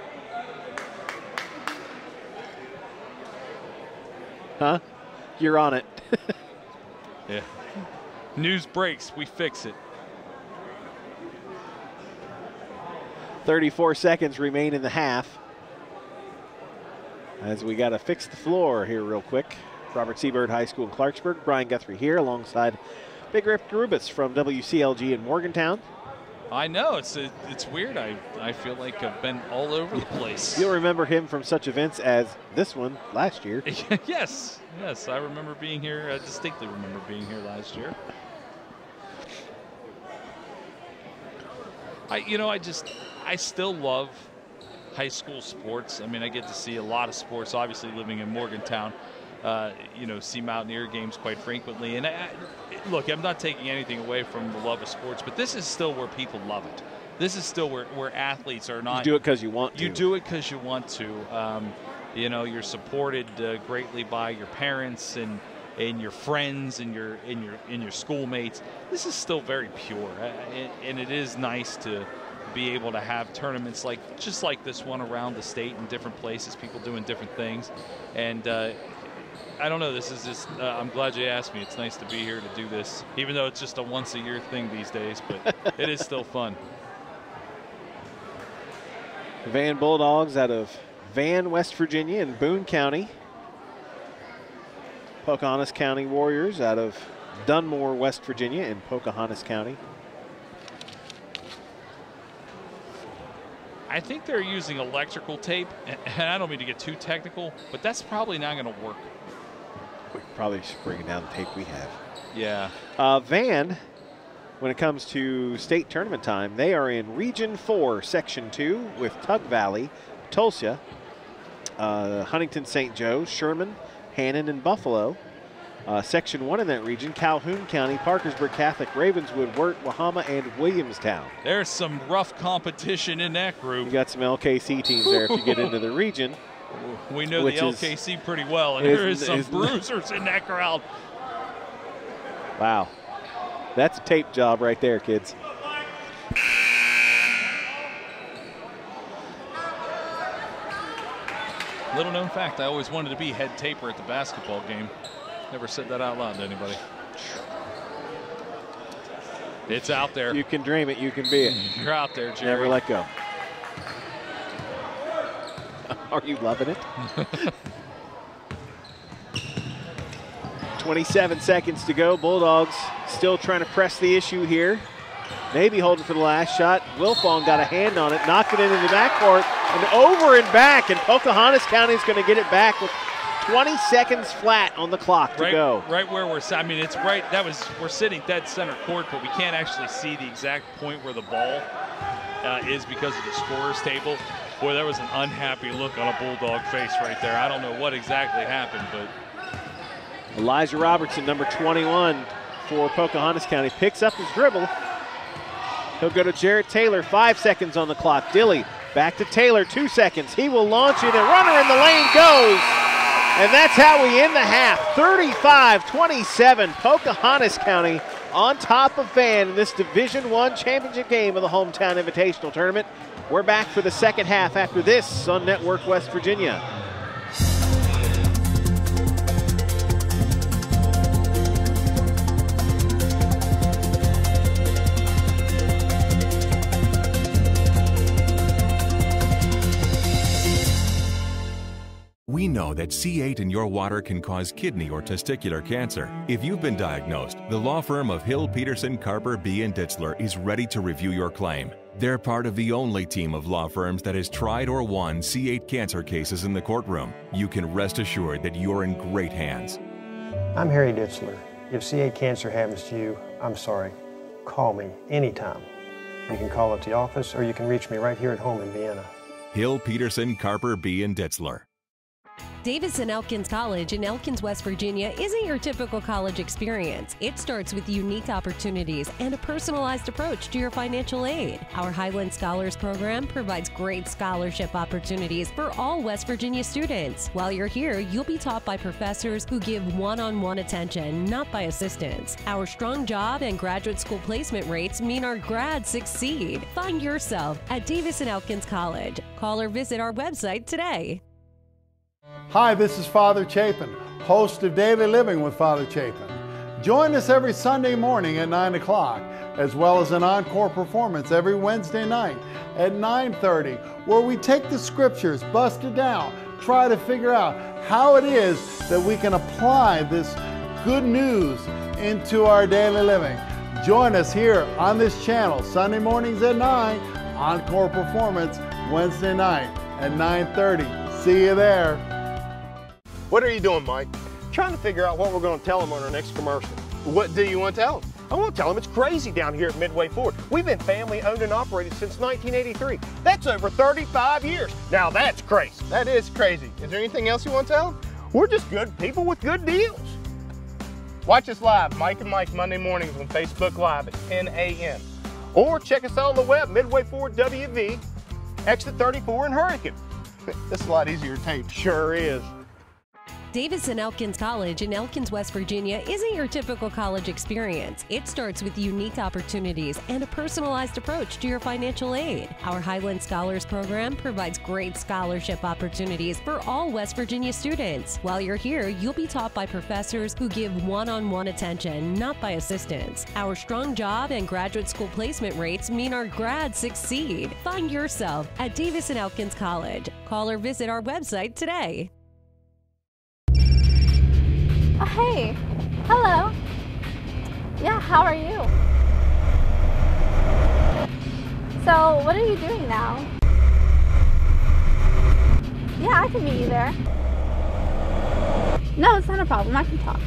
Huh? You're on it. Yeah. News breaks, we fix it. 34 seconds remain in the half. As we got to fix the floor here real quick. Robert Seabird High School in Clarksburg. Brian Guthrie here alongside Big Rip Garubas from WCLG in Morgantown. I know, it's weird. I feel like I've been all over the place. You'll remember him from such events as this one last year. Yes, I remember being here. I distinctly remember being here last year. I still love high school sports. I mean, I get to see a lot of sports, obviously living in Morgantown. See Mountaineer games quite frequently. And look, I'm not taking anything away from the love of sports, but this is still where people love it. This is still where athletes are not. You do it because you want to. You do it because you want to. You're supported greatly by your parents and your friends and your schoolmates. This is still very pure, and it is nice to be able to have tournaments just like this one around the state in different places, people doing different things. And I don't know, this is just, I'm glad you asked me. It's nice to be here to do this, even though it's just a once-a-year thing these days, but it is still fun. Van Bulldogs out of Van, West Virginia in Boone County. Pocahontas County Warriors out of Dunmore, West Virginia in Pocahontas County. I think they're using electrical tape, and I don't mean to get too technical, but that's probably not going to work. We probably should bring down the tape we have. Yeah. Van, when it comes to state tournament time, they are in Region 4, Section 2 with Tug Valley, Tulsa, Huntington St. Joe, Sherman, Hannon, and Buffalo. Section 1 in that region, Calhoun County, Parkersburg Catholic, Ravenswood, Wirt, Wahama, and Williamstown. There's some rough competition in that group. You got some LKC teams there if you get into the region. We know the LKC pretty well, and there is some bruisers in that crowd. Wow. That's a tape job right there, kids. Little known fact, I always wanted to be head taper at the basketball game. Never said that out loud to anybody. It's out there. You can dream it, you can be it. You're out there, Jerry. Never let go. Are you loving it? 27 seconds to go. Bulldogs still trying to press the issue here. Maybe holding for the last shot. Wilfong got a hand on it, knocked it into the backcourt, and over and back, and Pocahontas County is going to get it back with 20 seconds flat on the clock to go. Right where we're, I mean, it's right, we're sitting dead center court, but we can't actually see the exact point where the ball is because of the scorer's table. Boy, that was an unhappy look on a Bulldog face right there. I don't know what exactly happened, but. Elijah Robertson, number 21 for Pocahontas County, picks up his dribble. He'll go to Jarrett Taylor, 5 seconds on the clock. Dilly back to Taylor, 2 seconds. He will launch it, and runner in the lane goes. And that's how we end the half. 35-27, Pocahontas County on top of Van in this Division I championship game of the Hometown Invitational Tournament. We're back for the second half after this on Network West Virginia. We know that C8 in your water can cause kidney or testicular cancer. If you've been diagnosed, the law firm of Hill, Peterson, Carper, B. and Ditzler is ready to review your claim. They're part of the only team of law firms that has tried or won C8 cancer cases in the courtroom. You can rest assured that you're in great hands. I'm Harry Ditzler. If C8 cancer happens to you, I'm sorry. Call me anytime. You can call at the office or you can reach me right here at home in Vienna. Hill, Peterson, Carper, B. and Ditzler. Davis-Elkins College in Elkins, West Virginia isn't your typical college experience. It starts with unique opportunities and a personalized approach to your financial aid. Our Highland Scholars Program provides great scholarship opportunities for all West Virginia students. While you're here, you'll be taught by professors who give one-on-one attention, not by assistants. Our strong job and graduate school placement rates mean our grads succeed. Find yourself at Davis-Elkins College. Call or visit our website today. Hi, this is Father Chapin, host of Daily Living with Father Chapin. Join us every Sunday morning at 9 o'clock, as well as an encore performance every Wednesday night at 9:30, where we take the scriptures, bust it down, try to figure out how it is that we can apply this good news into our daily living. Join us here on this channel, Sunday mornings at 9, encore performance Wednesday night at 9:30. See you there. What are you doing, Mike? Trying to figure out what we're going to tell them on our next commercial. What do you want to tell them? I want to tell them it's crazy down here at Midway Ford. We've been family owned and operated since 1983. That's over 35 years. Now that's crazy. That is crazy. Is there anything else you want to tell them? We're just good people with good deals. Watch us live, Mike and Mike, Monday mornings on Facebook Live at 10 a.m. Or check us out on the web, Midway Ford WV, exit 34 in Hurricane. This is a lot easier to tape. Sure is. Davis-Elkins College in Elkins, West Virginia isn't your typical college experience. It starts with unique opportunities and a personalized approach to your financial aid. Our Highland Scholars Program provides great scholarship opportunities for all West Virginia students. While you're here, you'll be taught by professors who give one-on-one attention, not by assistants. Our strong job and graduate school placement rates mean our grads succeed. Find yourself at Davis-Elkins College. Call or visit our website today. Oh, hey. Hello. Yeah, how are you? So, what are you doing now? Yeah, I can meet you there. No, it's not a problem. I can talk.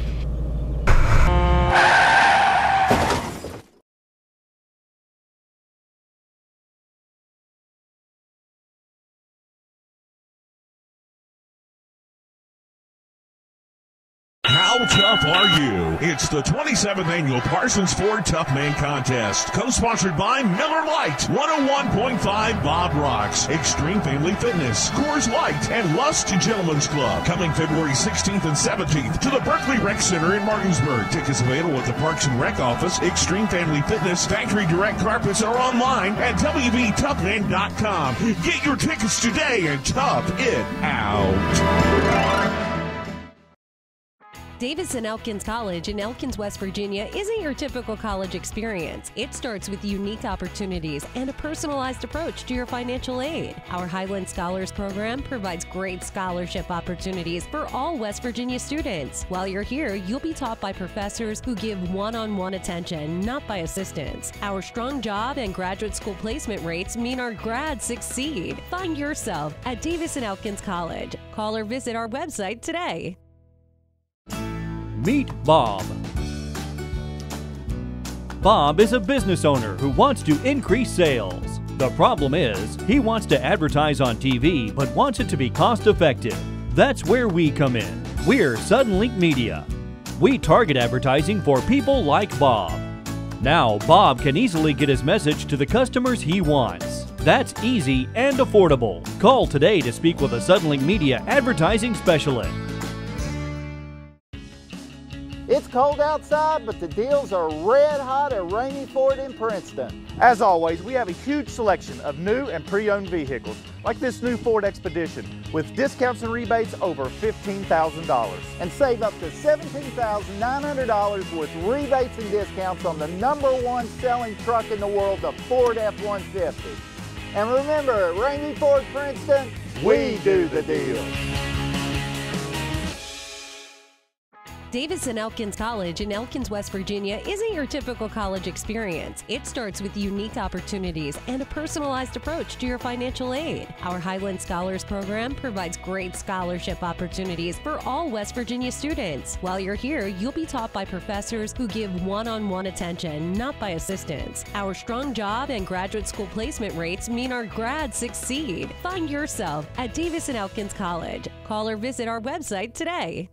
How tough are you? It's the 27th annual Parsons Ford Tough Man Contest, co-sponsored by Miller Lite, 101.5 Bob Rocks, Extreme Family Fitness, Coors Light, and Lust Gentlemen's Club. Coming February 16th and 17th to the Berkeley Rec Center in Martinsburg. Tickets available at the Parks and Rec office, Extreme Family Fitness, Factory Direct Carpets, or online at WVToughman.com. Get your tickets today and tough it out. Davis-Elkins College in Elkins, West Virginia isn't your typical college experience. It starts with unique opportunities and a personalized approach to your financial aid. Our Highland Scholars Program provides great scholarship opportunities for all West Virginia students. While you're here, you'll be taught by professors who give one-on-one attention, not by assistants. Our strong job and graduate school placement rates mean our grads succeed. Find yourself at Davis-Elkins College. Call or visit our website today. Meet Bob. Bob is a business owner who wants to increase sales. The problem is, he wants to advertise on TV but wants it to be cost effective. That's where we come in. We're Suddenlink Media. We target advertising for people like Bob. Now, Bob can easily get his message to the customers he wants. That's easy and affordable. Call today to speak with a Suddenlink Media advertising specialist. It's cold outside, but the deals are red hot at Rainy Ford in Princeton. As always, we have a huge selection of new and pre-owned vehicles, like this new Ford Expedition, with discounts and rebates over $15,000. And save up to $17,900 with rebates and discounts on the #1 selling truck in the world, the Ford F-150. And remember, at Rainy Ford Princeton, we do the deal. Davis and Elkins College in Elkins, West Virginia isn't your typical college experience. It starts with unique opportunities and a personalized approach to your financial aid. Our Highland Scholars Program provides great scholarship opportunities for all West Virginia students. While you're here, you'll be taught by professors who give one-on-one attention, not by assistants. Our strong job and graduate school placement rates mean our grads succeed. Find yourself at Davis and Elkins College. Call or visit our website today.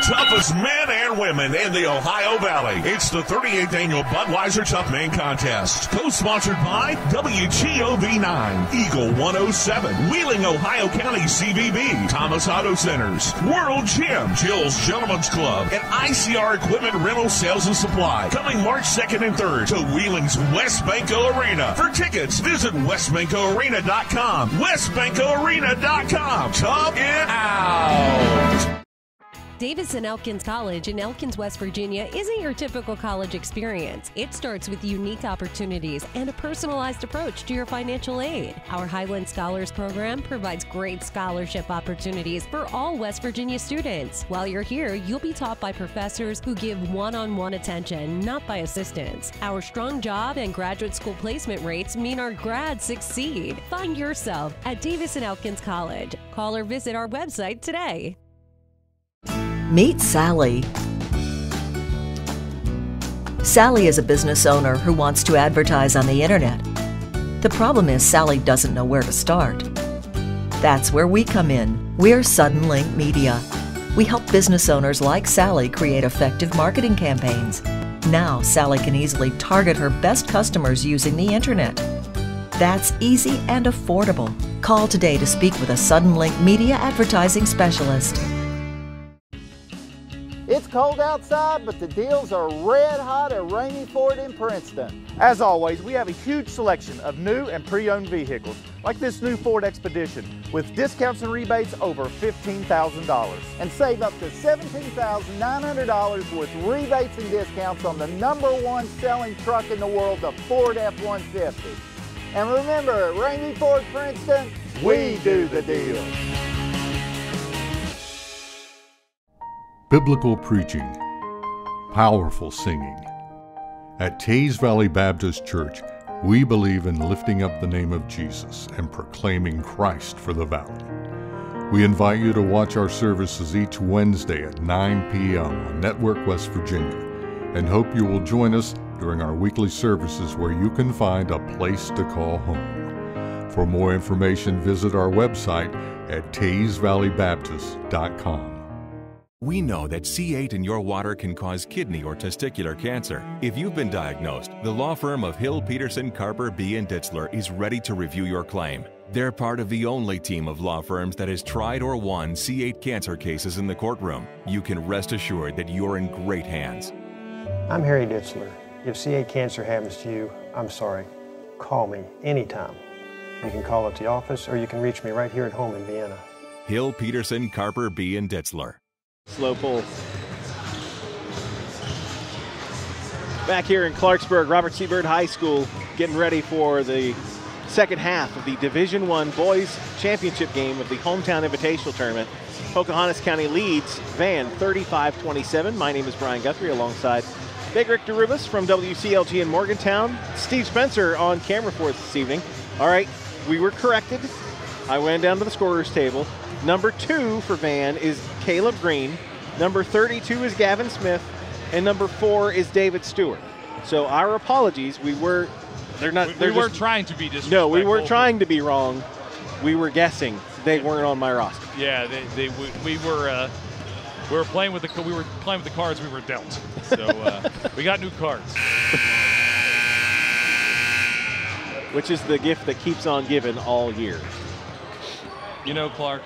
Toughest men and women in the Ohio Valley. It's the 38th annual Budweiser Tough Man Contest. Co-sponsored by WGOV9, Eagle 107, Wheeling, Ohio County CVB, Thomas Auto Centers, World Gym, Jill's Gentlemen's Club, and ICR Equipment Rental Sales and Supply. Coming March 2nd and 3rd to Wheeling's West Banco Arena. For tickets, visit westbancoarena.com. westbancoarena.com. Tough it out. Davis and Elkins College in Elkins, West Virginia isn't your typical college experience. It starts with unique opportunities and a personalized approach to your financial aid. Our Highland Scholars Program provides great scholarship opportunities for all West Virginia students. While you're here, you'll be taught by professors who give one-on-one attention, not by assistants. Our strong job and graduate school placement rates mean our grads succeed. Find yourself at Davis and Elkins College. Call or visit our website today. Meet Sally. Sally is a business owner who wants to advertise on the internet. The problem is Sally doesn't know where to start. That's where we come in. We're Suddenlink Media. We help business owners like Sally create effective marketing campaigns. Now Sally can easily target her best customers using the internet. That's easy and affordable. Call today to speak with a Suddenlink Media advertising specialist. It's cold outside, but the deals are red hot at Rainy Ford in Princeton. As always, we have a huge selection of new and pre-owned vehicles, like this new Ford Expedition, with discounts and rebates over $15,000. And save up to $17,900 with rebates and discounts on the #1 selling truck in the world, the Ford F-150. And remember, at Rainy Ford Princeton, we do the deal. Biblical preaching, powerful singing. At Teays Valley Baptist Church, we believe in lifting up the name of Jesus and proclaiming Christ for the valley. We invite you to watch our services each Wednesday at 9 p.m. on Network West Virginia, and hope you will join us during our weekly services where you can find a place to call home. For more information, visit our website at teaysvalleybaptist.com. We know that C8 in your water can cause kidney or testicular cancer. If you've been diagnosed, the law firm of Hill, Peterson, Carper, B. & Ditzler is ready to review your claim. They're part of the only team of law firms that has tried or won C8 cancer cases in the courtroom. You can rest assured that you're in great hands. I'm Harry Ditzler. If C8 cancer happens to you, I'm sorry. Call me anytime. You can call at the office or you can reach me right here at home in Vienna. Hill, Peterson, Carper, B. & Ditzler. Slow pull. Back here in Clarksburg, Robert C. Byrd High School getting ready for the second half of the Division I Boys Championship game of the Hometown Invitational Tournament. Pocahontas County leads Van 35-27. My name is Brian Guthrie alongside Big Rick DeRubis from WCLG in Morgantown. Steve Spencer on camera for us this evening. All right, we were corrected. I went down to the scorer's table. Number 2 for Van is Caleb Green. Number 32 is Gavin Smith. And number 4 is David Stewart. So our apologies. We weren't trying to be disrespectful. No, we weren't trying to be wrong. We were guessing they weren't on my roster. Yeah, we were playing with the cards we were dealt. So we got new cards. Which is the gift that keeps on giving all year. You know, Clark,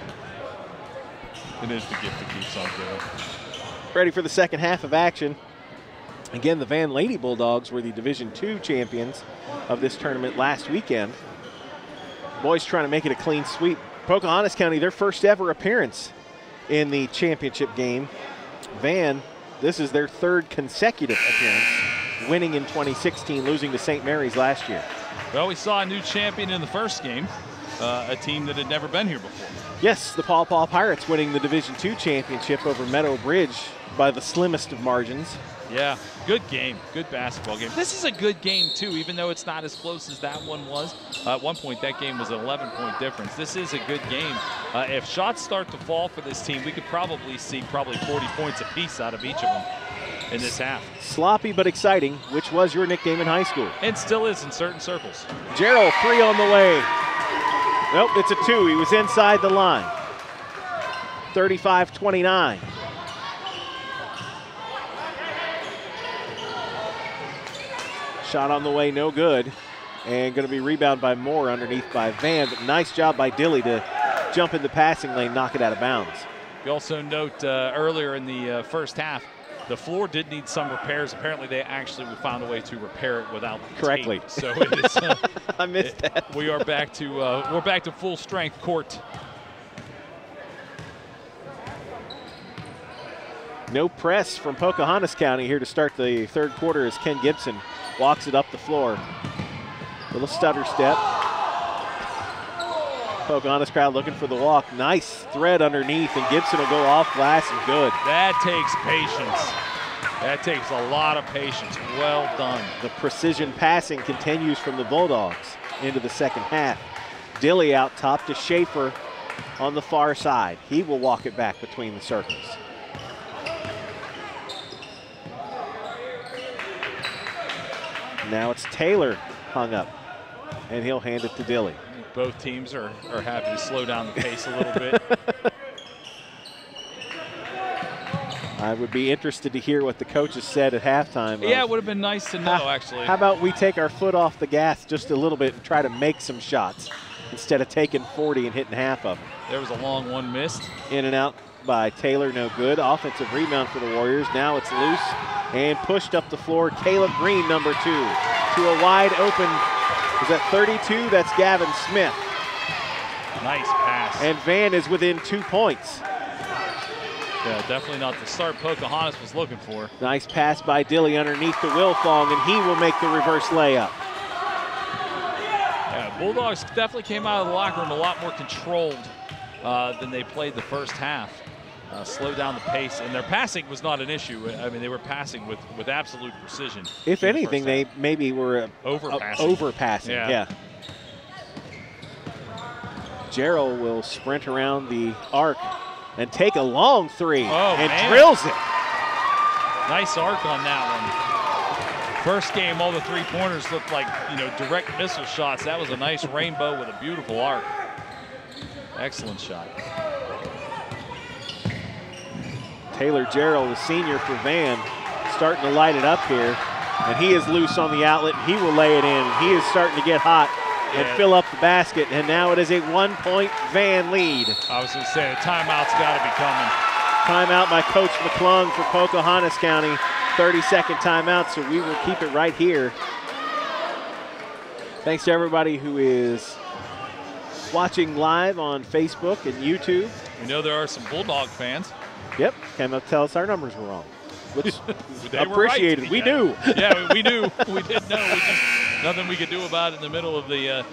It is the gift that keeps on giving. Ready for the second half of action. Again, the Van Lady Bulldogs were the Division II champions of this tournament last weekend. Boys trying to make it a clean sweep. Pocahontas County, their first ever appearance in the championship game. Van, this is their third consecutive appearance, winning in 2016, losing to St. Mary's last year. Well, we saw a new champion in the first game, a team that had never been here before. Yes, the Paw Paw Pirates winning the Division II championship over Meadow Bridge by the slimmest of margins. Yeah, good game, good basketball game. This is a good game too, even though it's not as close as that one was. At one point, that game was an 11-point difference. This is a good game. If shots start to fall for this team, we could probably see 40 points apiece out of each of them in this half. Sloppy but exciting, which was your nickname in high school. And still is in certain circles. Gerald, 3 on the way. Nope, it's a 2. He was inside the line. 35-29. Shot on the way, no good. And going to be rebounded by Moore underneath by Van. But nice job by Dilly to jump in the passing lane, knock it out of bounds. You also note earlier in the first half, the floor did need some repairs. Apparently, they actually found a way to repair it without correctly. Tape. So it is. I missed that. We are back to full strength court. No press from Pocahontas County here to start the third quarter as Ken Gibson walks it up the floor. Little stutter step. Pocahontas crowd looking for the walk. Nice thread underneath, and Gibson will go off glass and good. That takes patience. That takes a lot of patience. Well done. The precision passing continues from the Bulldogs into the second half. Dilly out top to Schaefer on the far side. He will walk it back between the circles. Now it's Taylor hung up, and he'll hand it to Dilly. Both teams are happy to slow down the pace a little bit. I would be interested to hear what the coaches said at halftime. Yeah, it would have been nice to know, actually. How about we take our foot off the gas just a little bit and try to make some shots instead of taking 40 and hitting half of them. There was a long one missed. In and out by Taylor, no good. Offensive rebound for the Warriors. Now it's loose and pushed up the floor. Caleb Green, number 2, to a wide open. Is that 32? That's Gavin Smith. Nice pass. And Van is within 2 points. Yeah, definitely not the start Pocahontas was looking for. Nice pass by Dilly underneath to Wilfong, and he will make the reverse layup. Yeah, Bulldogs definitely came out of the locker room a lot more controlled than they played the first half. Slow down the pace, and their passing was not an issue. I mean, they were passing with absolute precision. If anything, they maybe were overpassing. Yeah. Gerald will sprint around the arc and take a long 3 and drills it. Nice arc on that one. First game, all the 3-pointers looked like, direct missile shots. That was a nice rainbow with a beautiful arc. Excellent shot. Taylor Gerald, the senior for Van, starting to light it up here. And he is loose on the outlet, and he will lay it in. He is starting to get hot and fill up the basket. And now it is a 1-point Van lead. I was going to say, the timeout's got to be coming. Timeout by Coach McClung for Pocahontas County. 30-second timeout, so we will keep it right here. Thanks to everybody who is watching live on Facebook and YouTube. We know there are some Bulldog fans. Yep, came up to tell us our numbers were wrong, which they appreciated. Right. We do. Yeah, we knew. We did know. Nothing we could do about it in the middle of the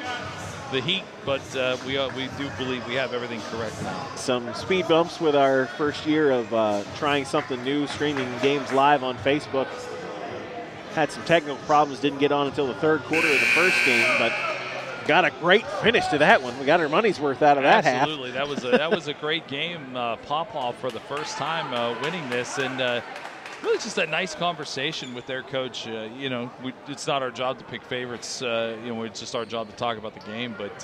heat, but we do believe we have everything correct now. Some speed bumps with our first year of trying something new, streaming games live on Facebook. Had some technical problems, didn't get on until the third quarter of the first game, but got a great finish to that one. We got our money's worth out of that half. Absolutely, that was a great game. Pawpaw for the first time winning this, and really just a nice conversation with their coach. It's not our job to pick favorites. It's just our job to talk about the game. But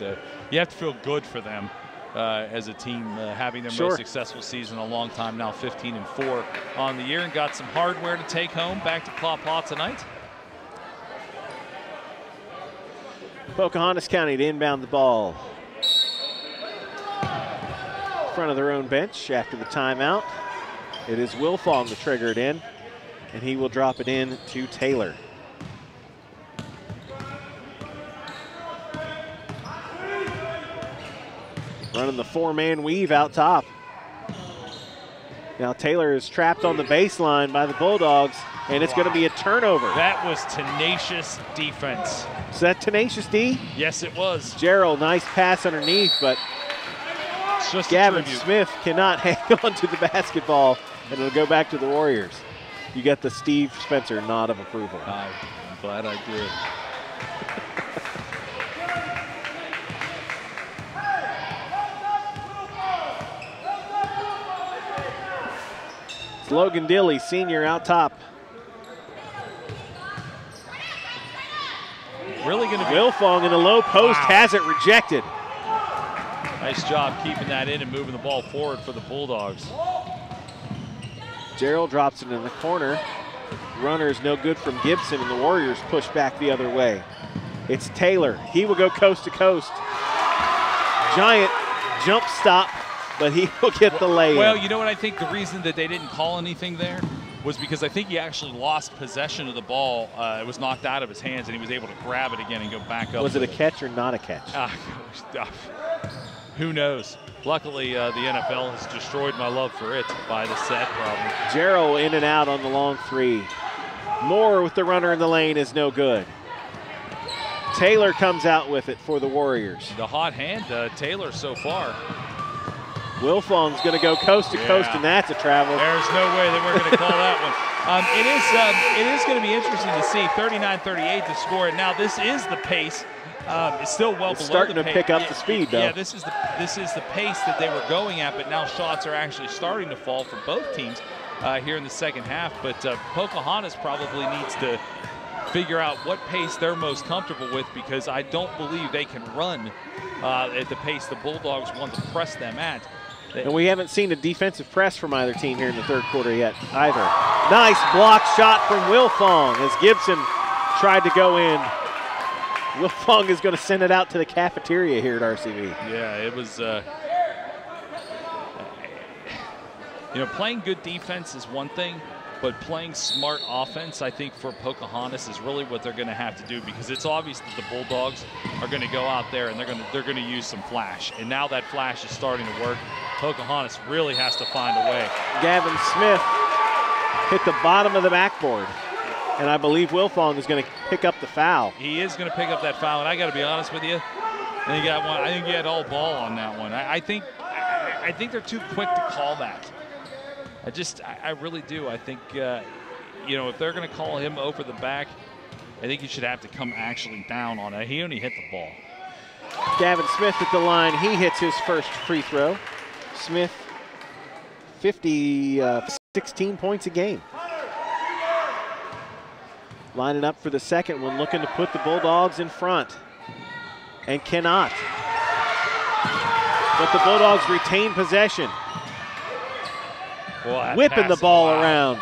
you have to feel good for them as a team, having their most successful season in a long time now, 15-4 on the year, and got some hardware to take home back to Pawpaw tonight. Pocahontas County to inbound the ball. front of their own bench after the timeout. It is Wilfong to trigger it in, and he will drop it in to Taylor. Running the four-man weave out top. Now Taylor is trapped on the baseline by the Bulldogs, and it's going to be a turnover. That was tenacious defense. Is that tenacious D? Yes, it was. Gerald, nice pass underneath, but Gavin Smith cannot hang on to the basketball, and it'll go back to the Warriors. You get the Steve Spencer nod of approval. I'm glad I did. It's Logan Dilly, senior, out top. Really going to be. Wilfong in the low post has it rejected. Nice job keeping that in and moving the ball forward for the Bulldogs. Gerald drops it in the corner. Runner is no good from Gibson, and the Warriors push back the other way. It's Taylor. He will go coast to coast. Giant jump stop, but he will get the lay-in. Well, you know what I think the reason that they didn't call anything there was because I think he actually lost possession of the ball. It was knocked out of his hands, and he was able to grab it again and go back up. Was it a catch or not a catch? Who knows? Luckily, the NFL has destroyed my love for it by the set problem. Jarrow in and out on the long three. Moore with the runner in the lane is no good. Taylor comes out with it for the Warriors. The hot hand, Taylor so far. Wilfong's going to go coast to coast, and that's a travel. There's no way that we're going to call that one. It is going to be interesting to see 39-38 to score. And now this is the pace. It's still well below starting the to pick up the speed, though. Yeah, this is the pace that they were going at, but now shots are actually starting to fall for both teams here in the second half. But Pocahontas probably needs to figure out what pace they're most comfortable with, because I don't believe they can run at the pace the Bulldogs want to press them at. And we haven't seen a defensive press from either team here in the third quarter yet either. Nice block shot from Wilfong as Gibson tried to go in. Wilfong is going to send it out to the cafeteria here at RCV. Yeah, it was, playing good defense is one thing, but playing smart offense, I think, for Pocahontas is really what they're going to have to do, because it's obvious that the Bulldogs are going to go out there and they're going to use some flash. And now that flash is starting to work. Pocahontas really has to find a way. Gavin Smith hit the bottom of the backboard, and I believe Wilfong is going to pick up the foul. He is going to pick up that foul, and I got to be honest with you, I think he had all ball on that one. I think they're too quick to call that. I really do. I think, if they're going to call him over the back, I think you should have to come actually down on it. He only hit the ball. Gavin Smith at the line. He hits his first free throw. Smith, 16 points a game. Lining up for the second one, looking to put the Bulldogs in front. And cannot. But the Bulldogs retain possession. Boy, whipping the ball around.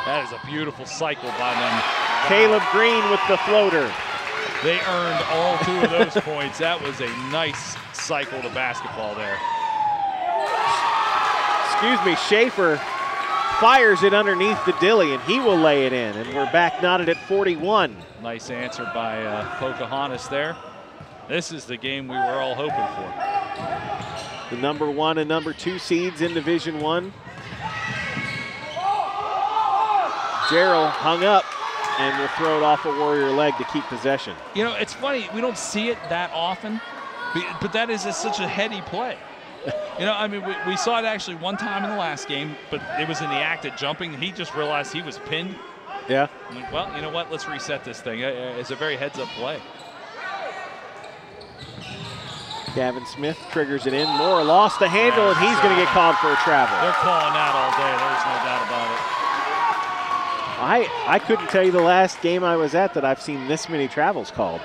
That is a beautiful cycle by them. Caleb Green with the floater. They earned all two of those points. That was a nice cycle to basketball there. Excuse me, Schaefer fires it underneath the Dilly, and he will lay it in. And we're back knotted at 41. Nice answer by Pocahontas there. This is the game we were all hoping for. The number 1 and number 2 seeds in Division I. Gerald hung up and will throw it off a Warrior leg to keep possession. It's funny, we don't see it that often, but that is such a heady play. We saw it actually one time in the last game, but it was in the act of jumping. He just realized he was pinned. Yeah. I'm like, well, you know what? Let's reset this thing. It's a very heads-up play. Gavin Smith triggers it in. Moore lost the handle, and he's going to get called for a travel. They're calling that all day. There's no doubt about it. I couldn't tell you the last game I was at that I've seen this many travels called.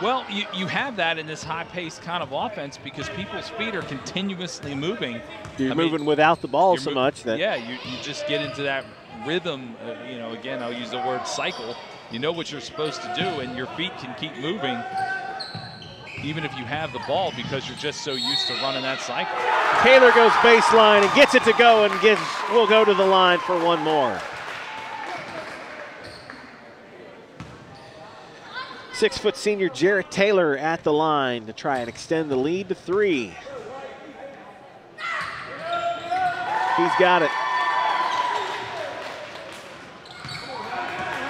Well, you have that in this high-paced kind of offense because people's feet are continuously moving. You're moving without the ball so much that... Yeah, you just get into that rhythm. Again, I'll use the word cycle. You know what you're supposed to do, and your feet can keep moving. even if you have the ball, because you're just so used to running that cycle. Taylor goes baseline and gets it to go and will go to the line for one more. 6-foot senior Jarrett Taylor at the line to try and extend the lead to 3. He's got it.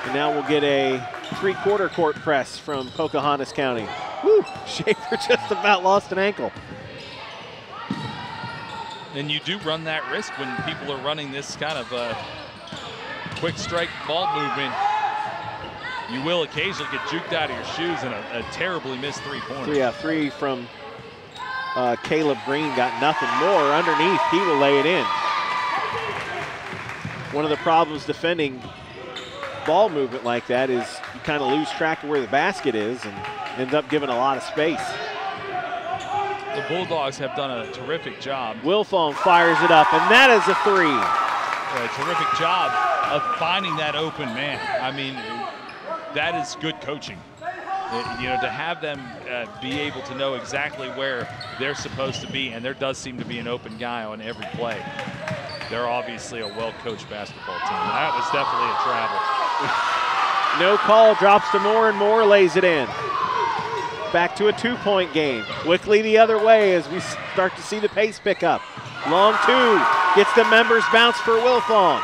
And now we'll get a 3-quarter court press from Pocahontas County. Woo! Schaefer just about lost an ankle. And you do run that risk when people are running this kind of quick strike ball movement. You will occasionally get juked out of your shoes and a terribly missed 3-pointer. Yeah, 3 from Caleb Green, got nothing more. Underneath, he will lay it in. One of the problems defending ball movement like that is you kind of lose track of where the basket is and end up giving a lot of space. The Bulldogs have done a terrific job. Wilfong fires it up, and that is a 3. A terrific job of finding that open man. I mean, that is good coaching. You know, to have them be able to know exactly where they're supposed to be, and there does seem to be an open guy on every play. They're obviously a well-coached basketball team. That was definitely a travel. No call, drops to Moore, and Moore lays it in. Back to a 2-point game. Quickly the other way as we start to see the pace pick up. Long 2, gets the members bounce for Wilfong.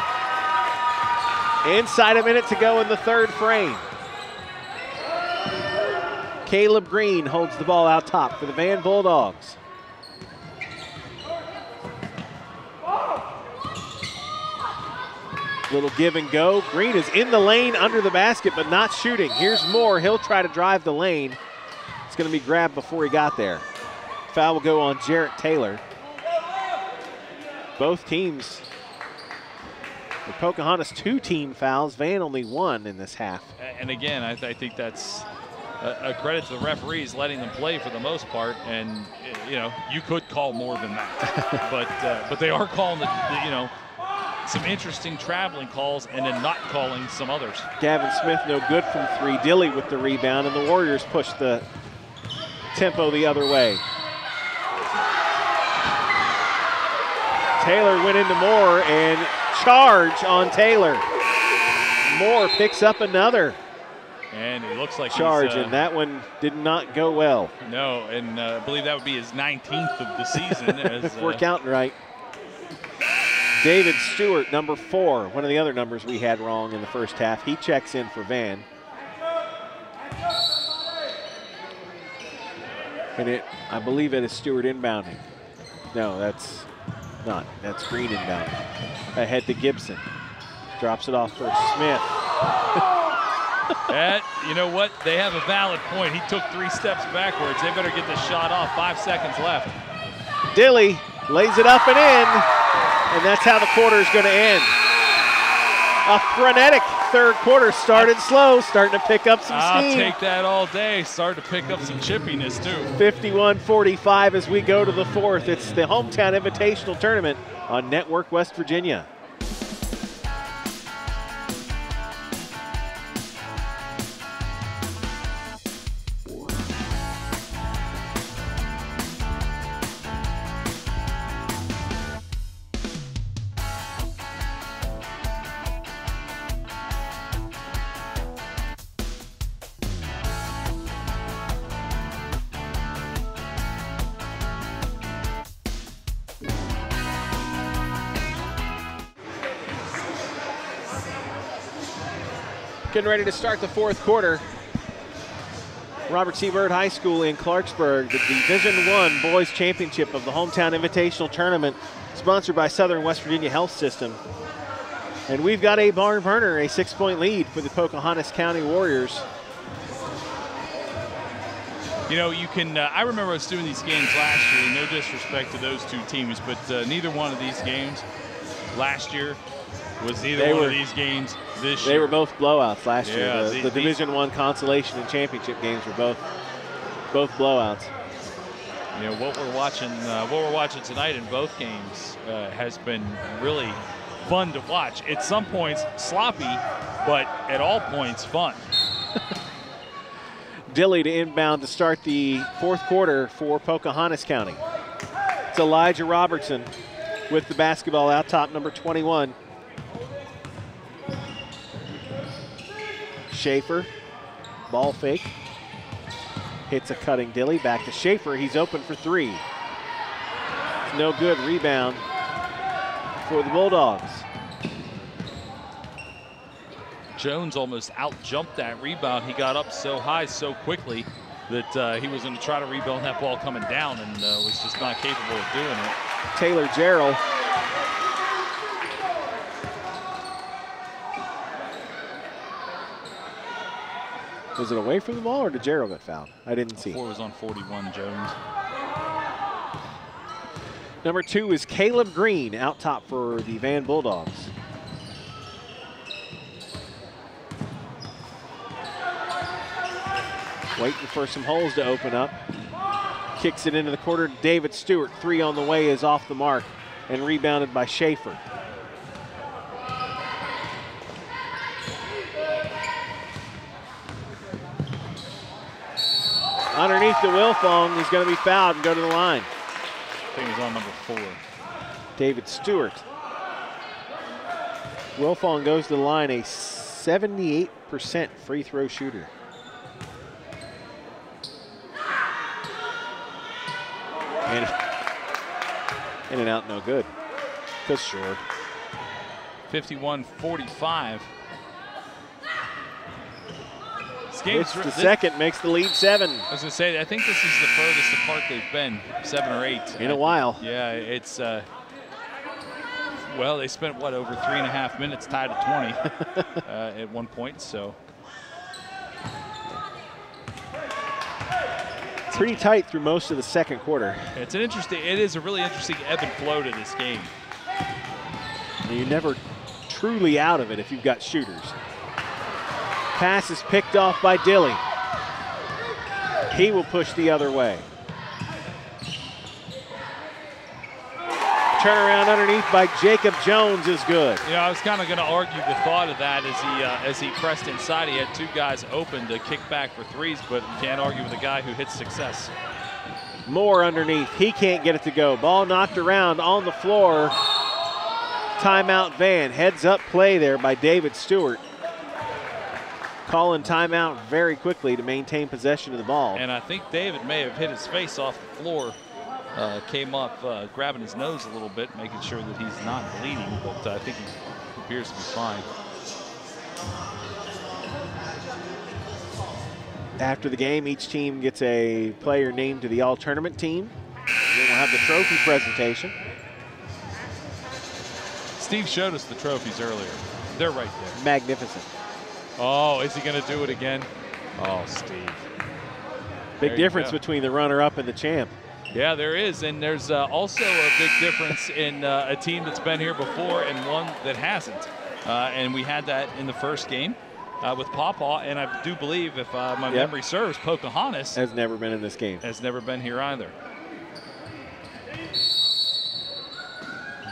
Inside a minute to go in the 3rd frame. Caleb Green holds the ball out top for the Van Bulldogs. Little give and go. Green is in the lane under the basket, but not shooting. Here's Moore. He'll try to drive the lane. It's going to be grabbed before he got there. Foul will go on Jarrett Taylor. Both teams, the Pocahontas 2 team fouls, Van only 1 in this half. And again, I think that's a credit to the referees letting them play for the most part. And you know, you could call more than that, but they are calling some interesting traveling calls and then not calling some others. Gavin Smith no good from 3. Dilly with the rebound, and the Warriors push the tempo the other way. Taylor went into Moore and charge on Taylor. Moore picks up another. And it looks like charge, and that one did not go well. No, and I believe that would be his 19th of the season. If we're counting right. David Stewart, number 4, one of the other numbers we had wrong in the first half. He checks in for Van. And I believe it is Stewart inbounding. No, that's not. That's Green inbounding. Ahead to Gibson. Drops it off for Smith. You know what? They have a valid point. He took 3 steps backwards. They better get this shot off. 5 seconds left. Dilly lays it up and in. And that's how the quarter is going to end. A frenetic 3rd quarter. Started slow, starting to pick up some steam. I'll take that all day. Started to pick up some chippiness, too. 51-45 as we go to the 4th. It's the Hometown Invitational Tournament on Network West Virginia. Getting ready to start the 4th quarter. Robert C. Byrd High School in Clarksburg, the Division I Boys Championship of the Hometown Invitational Tournament, sponsored by Southern West Virginia Health System. And we've got a barn burner, a 6-point lead for the Pocahontas County Warriors. You know, you can, I remember us doing these games last year, no disrespect to those 2 teams, but neither one of these games last year was either one of these games this year. They were both blowouts last year. Yeah, The Division I consolation and championship games were both blowouts. You know, what we're watching tonight in both games has been really fun to watch. At some points sloppy, but at all points fun. Dilly to inbound to start the fourth quarter for Pocahontas County. It's Elijah Robertson with the basketball out top, number 21. Schaefer, ball fake. Hits a cutting Dilly, back to Schaefer. He's open for three. It's no good, rebound for the Bulldogs. Jones almost out-jumped that rebound. He got up so high so quickly that he was going to try to rebound that ball coming down and was just not capable of doing it. Taylor Gerald. Was it away from the ball or did Gerald get fouled? I didn't see. 4 was on 41, Jones. Number 2 is Caleb Green out top for the Van Bulldogs. Waiting for some holes to open up. Kicks it into the corner. David Stewart, 3 on the way, is off the mark and rebounded by Schaefer. Underneath the Wilfong, he's going to be fouled and go to the line. I think he's on number 4. David Stewart. Wilfong goes to the line, a 78% free throw shooter. And in and out, no good. Just short. 51-45. It's the second, makes the lead 7. I was going to say, I think this is the furthest apart they've been, 7 or 8. In a while. Yeah, it's, well, they spent, what, over 3.5 minutes tied at 20 at one point, so. Pretty tight through most of the second quarter. It is a really interesting ebb and flow to this game. You're never truly out of it if you've got shooters. Pass is picked off by Dilly. He will push the other way. Turnaround underneath by Jacob Jones is good. Yeah, I was kind of going to argue the thought of that as he pressed inside. He had 2 guys open to kick back for threes, but you can't argue with a guy who hits success. Moore underneath. He can't get it to go. Ball knocked around on the floor. Timeout Van. Heads up play there by David Stewart. Calling timeout very quickly to maintain possession of the ball. And I think David may have hit his face off the floor. Came up grabbing his nose a little bit, making sure that he's not bleeding, but I think he appears to be fine. After the game, each team gets a player named to the all-tournament team. Then we'll have the trophy presentation. Steve showed us the trophies earlier. They're right there. Magnificent. Oh, is he going to do it again? Oh, Steve. Big difference between the runner-up and the champ. Yeah, there is, and there's also a big difference in a team that's been here before and one that hasn't. And we had that in the first game with Pawpaw, and I do believe, if my memory serves, Pocahontas has never been in this game. Has never been here either.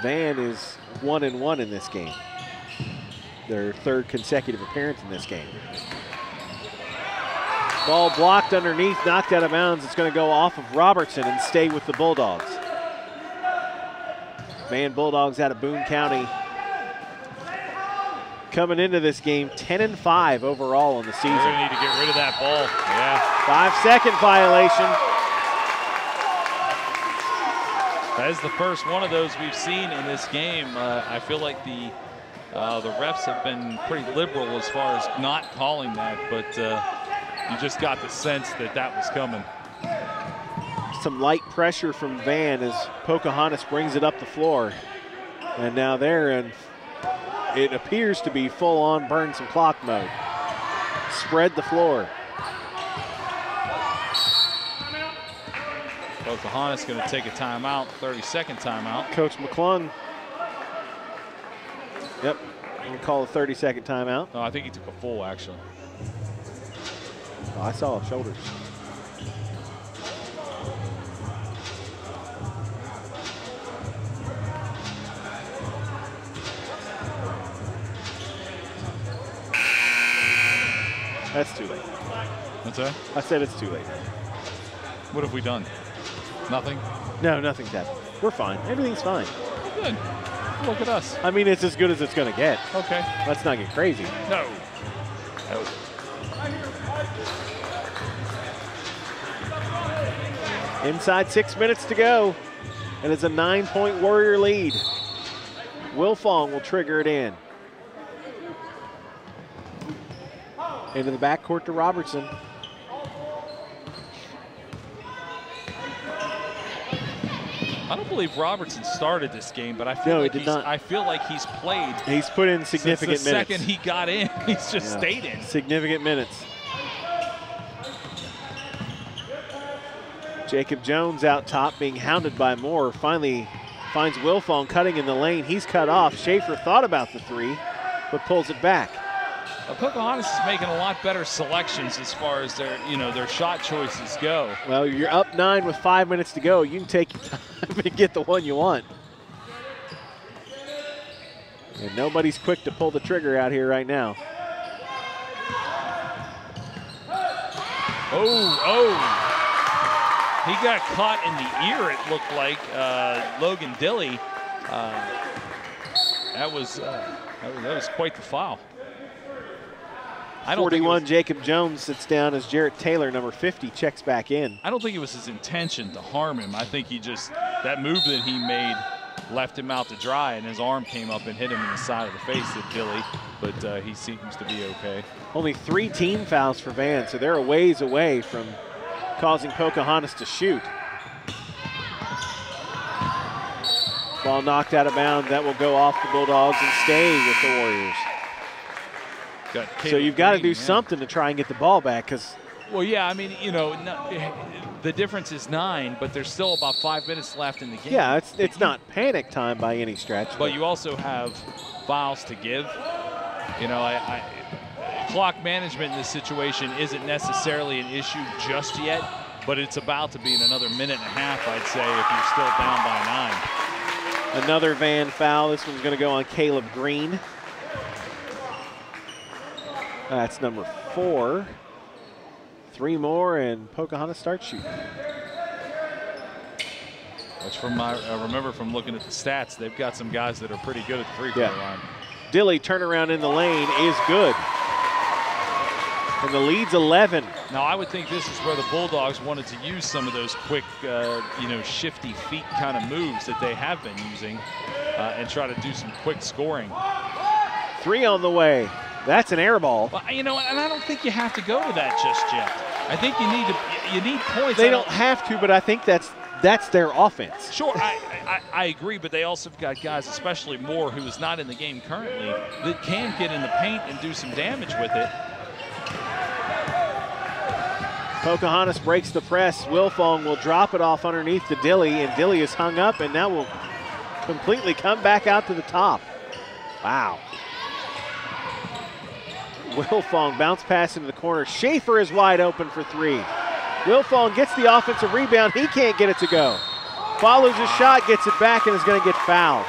Van is 1-1 in this game. Their 3rd consecutive appearance in this game. Ball blocked underneath, knocked out of bounds. It's going to go off of Robertson and stay with the Bulldogs. Van Bulldogs out of Boone County. Coming into this game, 10-5 overall in the season. They need to get rid of that ball. Yeah. 5-second violation. That is the first one of those we've seen in this game. I feel like the refs have been pretty liberal as far as not calling that, but you just got the sense that that was coming. Some light pressure from Van as Pocahontas brings it up the floor. And now they're in, it appears to be full-on burn some clock mode. Spread the floor. Pocahontas going to take a timeout, 30-second timeout. Coach McClung. Yep, we'll call a 30-second timeout. No, I think he took a full, actually. Oh, I saw shoulders. That's too late. What's that? I said it's too late. What have we done? Nothing? No, nothing's happened. We're fine. Everything's fine. Good. Look at us. I mean, it's as good as it's going to get. Okay. Let's not get crazy. No. Inside 6 minutes to go. And it's a 9-point Warrior lead. Wilfong will trigger it in. Into the backcourt to Robertson. I don't believe Robertson started this game, but I feel I feel like he's played. He's put in significant since the minutes. second he got in, he's just stayed in. Significant minutes. Jacob Jones out top being hounded by Moore. Finally finds Wilfong cutting in the lane. He's cut off. Schaefer thought about the three, but pulls it back. Pocahontas is making a lot better selections as far as their shot choices go. Well, you're up 9 with 5 minutes to go. You can take your time and get the one you want. And nobody's quick to pull the trigger out here right now. Oh. He got caught in the ear, it looked like, Logan Dilly. That was quite the foul. 41, Jacob Jones sits down as Jarrett Taylor, number 50, checks back in. I don't think it was his intention to harm him. I think that move that he made left him out to dry, and his arm came up and hit him in the side of the face at Dilly, but he seems to be okay. Only 3 team fouls for Van, so they're a ways away from causing Pocahontas to shoot. Ball knocked out of bounds. That will go off the Bulldogs and stay with the Warriors. So you've got to do something to try and get the ball back, because. Well, yeah, I mean, the difference is 9, but there's still about 5 minutes left in the game. Yeah, it's not panic time by any stretch. But you also have fouls to give. Clock management in this situation isn't necessarily an issue just yet, but it's about to be in another minute and a half, I'd say, if you're still down by 9. Another Van foul. This one's going to go on Caleb Green. That's number 4. 3 more, and Pocahontas starts shooting. Which I remember from looking at the stats, they've got some guys that are pretty good at the free throw line. Dilly turnaround in the lane is good. And the lead's 11. Now, I would think this is where the Bulldogs wanted to use some of those quick, shifty feet kind of moves that they have been using and try to do some quick scoring. 3 on the way. That's an air ball. Well, and I don't think you have to go to that just yet. I think you need points. They don't have to, but I think that's their offense. Sure, I agree, but they also have got guys, especially Moore, who is not in the game currently, that can get in the paint and do some damage with it. Pocahontas breaks the press. Wilfong will drop it off underneath to Dilly, and Dilly is hung up, and now will completely come back out to the top. Wow. Wilfong bounce pass into the corner. Schaefer is wide open for 3. Wilfong gets the offensive rebound. He can't get it to go. Follows his shot, gets it back, and is going to get fouled.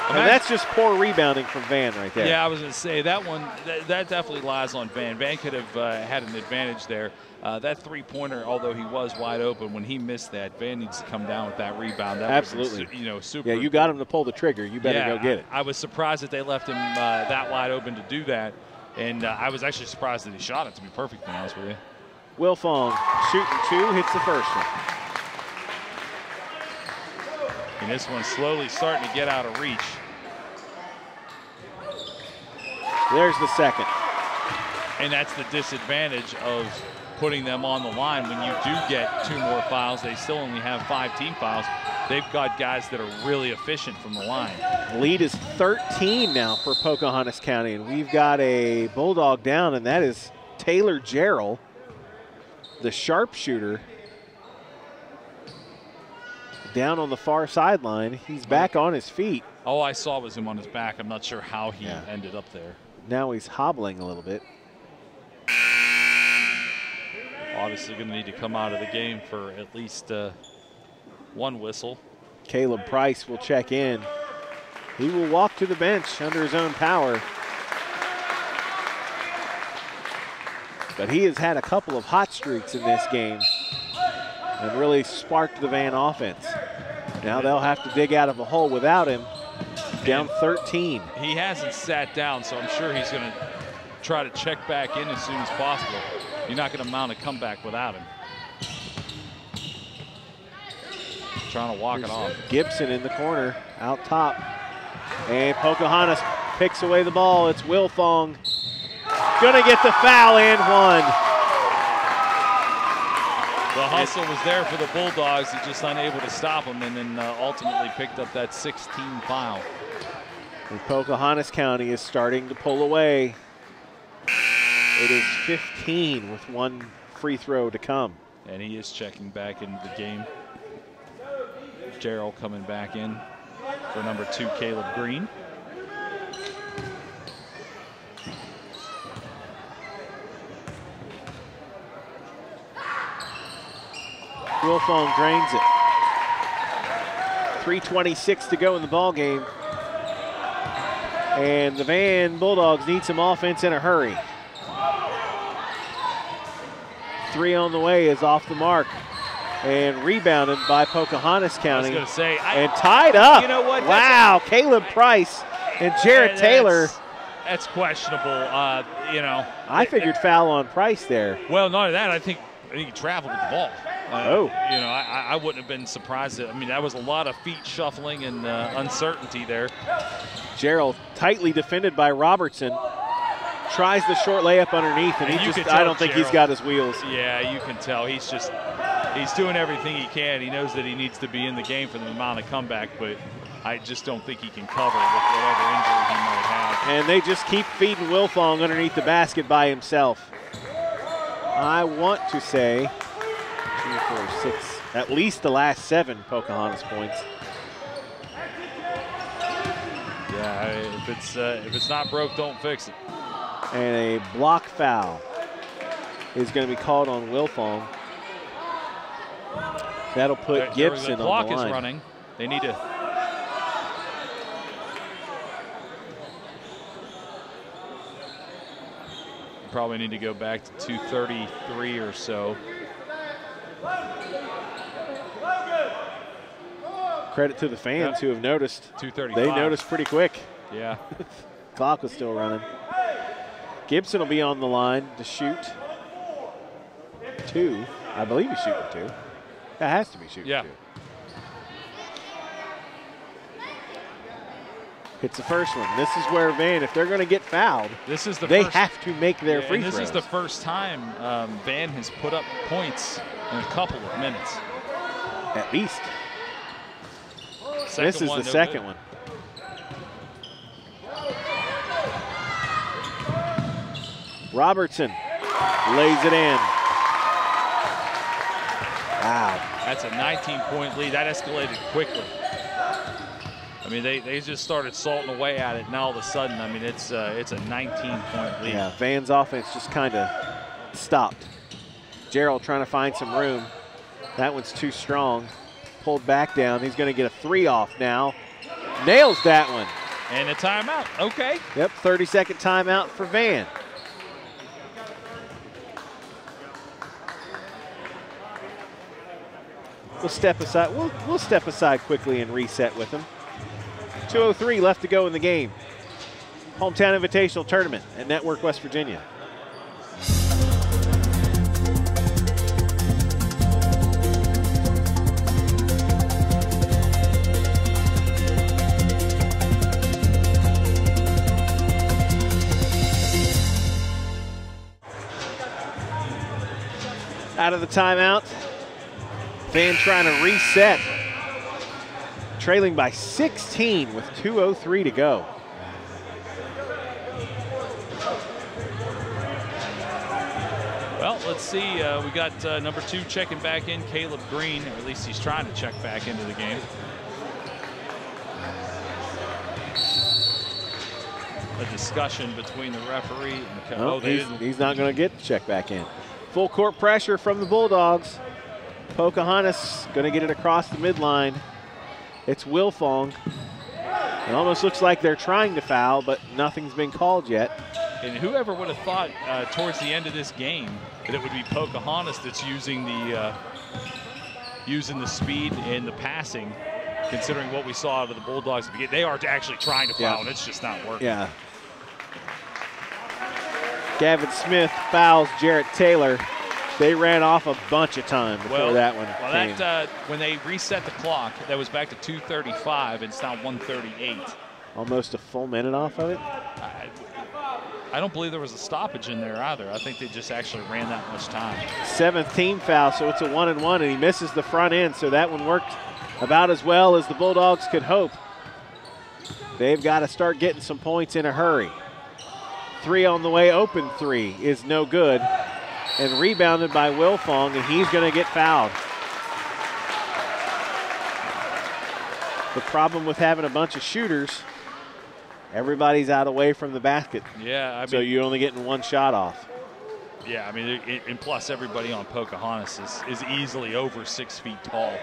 And that's just poor rebounding from Van right there. Yeah, I was going to say that one, that definitely lies on Van. Van could have had an advantage there. That three-pointer, although he was wide open, when he missed that, Van needs to come down with that rebound. That Absolutely. Was, super. Yeah, you got him to pull the trigger. You better go get it. I was surprised that they left him that wide open to do that. And I was actually surprised that he shot it, to be perfectly honest with you. Wilfong shooting 2, hits the first one. And this one's slowly starting to get out of reach. There's the second. And that's the disadvantage of putting them on the line. When you do get 2 more fouls, they still only have 5 team fouls. They've got guys that are really efficient from the line. Lead is 13 now for Pocahontas County, and we've got a Bulldog down, and that is Taylor Jarrell, the sharpshooter, down on the far sideline. He's back on his feet. All I saw was him on his back. I'm not sure how he ended up there. Now he's hobbling a little bit. Obviously going to need to come out of the game for at least 1 whistle. Caleb Price will check in. He will walk to the bench under his own power. But he has had a couple of hot streaks in this game and really sparked the Van offense. Now they'll have to dig out of a hole without him. Down 13. He hasn't sat down, so I'm sure he's going to try to check back in as soon as possible. You're not going to mount a comeback without him. Trying to walk it off. Gibson in the corner, out top. And Pocahontas picks away the ball. It's Wilfong. Gonna get the foul and one. The hustle was there for the Bulldogs. He's just unable to stop him, and then ultimately picked up that 16 foul. And Pocahontas County is starting to pull away. It is 15 with one free throw to come. And he is checking back into the game. Gerald coming back in for number 2, Caleb Green. Wilfong drains it. 3:26 to go in the ball game. And the Van Bulldogs need some offense in a hurry. 3 on the way is off the mark. And rebounded by Pocahontas County. I was going to say. And tied up. You know what? Wow, Caleb Price and Jarrett Taylor. That's questionable, you know. I figured foul on Price there. Well, not only that, I think he traveled with the ball. Oh. You know, I wouldn't have been surprised. I mean, that was a lot of feet shuffling and uncertainty there. Gerald tightly defended by Robertson. Tries the short layup underneath, and I don't think he's got his wheels. Yeah, you can tell. He's doing everything he can. He knows that he needs to be in the game for the amount of comeback, but I just don't think he can cover with whatever injury he might have. And they just keep feeding Wilfong underneath the basket by himself. I want to say 2, 4, 6, at least the last 7 Pocahontas points. Yeah, if it's not broke, don't fix it. And a block foul is going to be called on Wilfong. That'll put Gibson on the line. The clock is running. They need to. Probably need to go back to 2:33 or so. Credit to the fans who have noticed. 2:35. They noticed pretty quick. Yeah. Clock was still running. Gibson will be on the line to shoot 2. I believe he's shooting 2. That has to be shooting 2. Hits the first one. This is where Van, if they're going to get fouled, they have to make their free throws. This is the first time Van has put up points in a couple of minutes. At least. This is the second one. Robertson lays it in. Wow. That's a 19-point lead. That escalated quickly. I mean, they just started salting away at it, and all of a sudden, I mean, it's a 19-point lead. Yeah, Van's offense just kind of stopped. Gerald trying to find some room. That one's too strong. Pulled back down. He's going to get a 3 off now. Nails that one. And a timeout. Okay. Yep, 30-second timeout for Van. We'll step aside. We'll step aside quickly and reset with them. 2:03 left to go in the game. Hometown Invitational Tournament at Network West Virginia. Out of the timeout. Van trying to reset. Trailing by 16 with 2:03 to go. Well, let's see. We got number 2 checking back in, Caleb Green. Or at least he's trying to check back into the game. A discussion between the referee and the coach. He's not going to get the check back in. Full court pressure from the Bulldogs. Pocahontas going to get it across the midline. It's Wilfong. It almost looks like they're trying to foul, but nothing's been called yet. And whoever would have thought towards the end of this game that it would be Pocahontas that's using the speed and the passing, considering what we saw out of the Bulldogs. They are actually trying to foul, and it's just not working. Yeah. Gavin Smith fouls Jarrett Taylor. They ran off a bunch of time before that one came. When they reset the clock, that was back to 2:35, and it's now 1:38. Almost a full minute off of it. I don't believe there was a stoppage in there either. I think they just actually ran that much time. 7th team foul, so it's a 1-and-1, and he misses the front end, so that one worked about as well as the Bulldogs could hope. They've got to start getting some points in a hurry. 3 on the way, open 3 is no good, and rebounded by Wilfong, and he's going to get fouled. The problem with having a bunch of shooters, everybody's out away from the basket. Yeah, I mean, so you're only getting one shot off. Yeah, I mean, and plus everybody on Pocahontas is easily over 6 feet tall.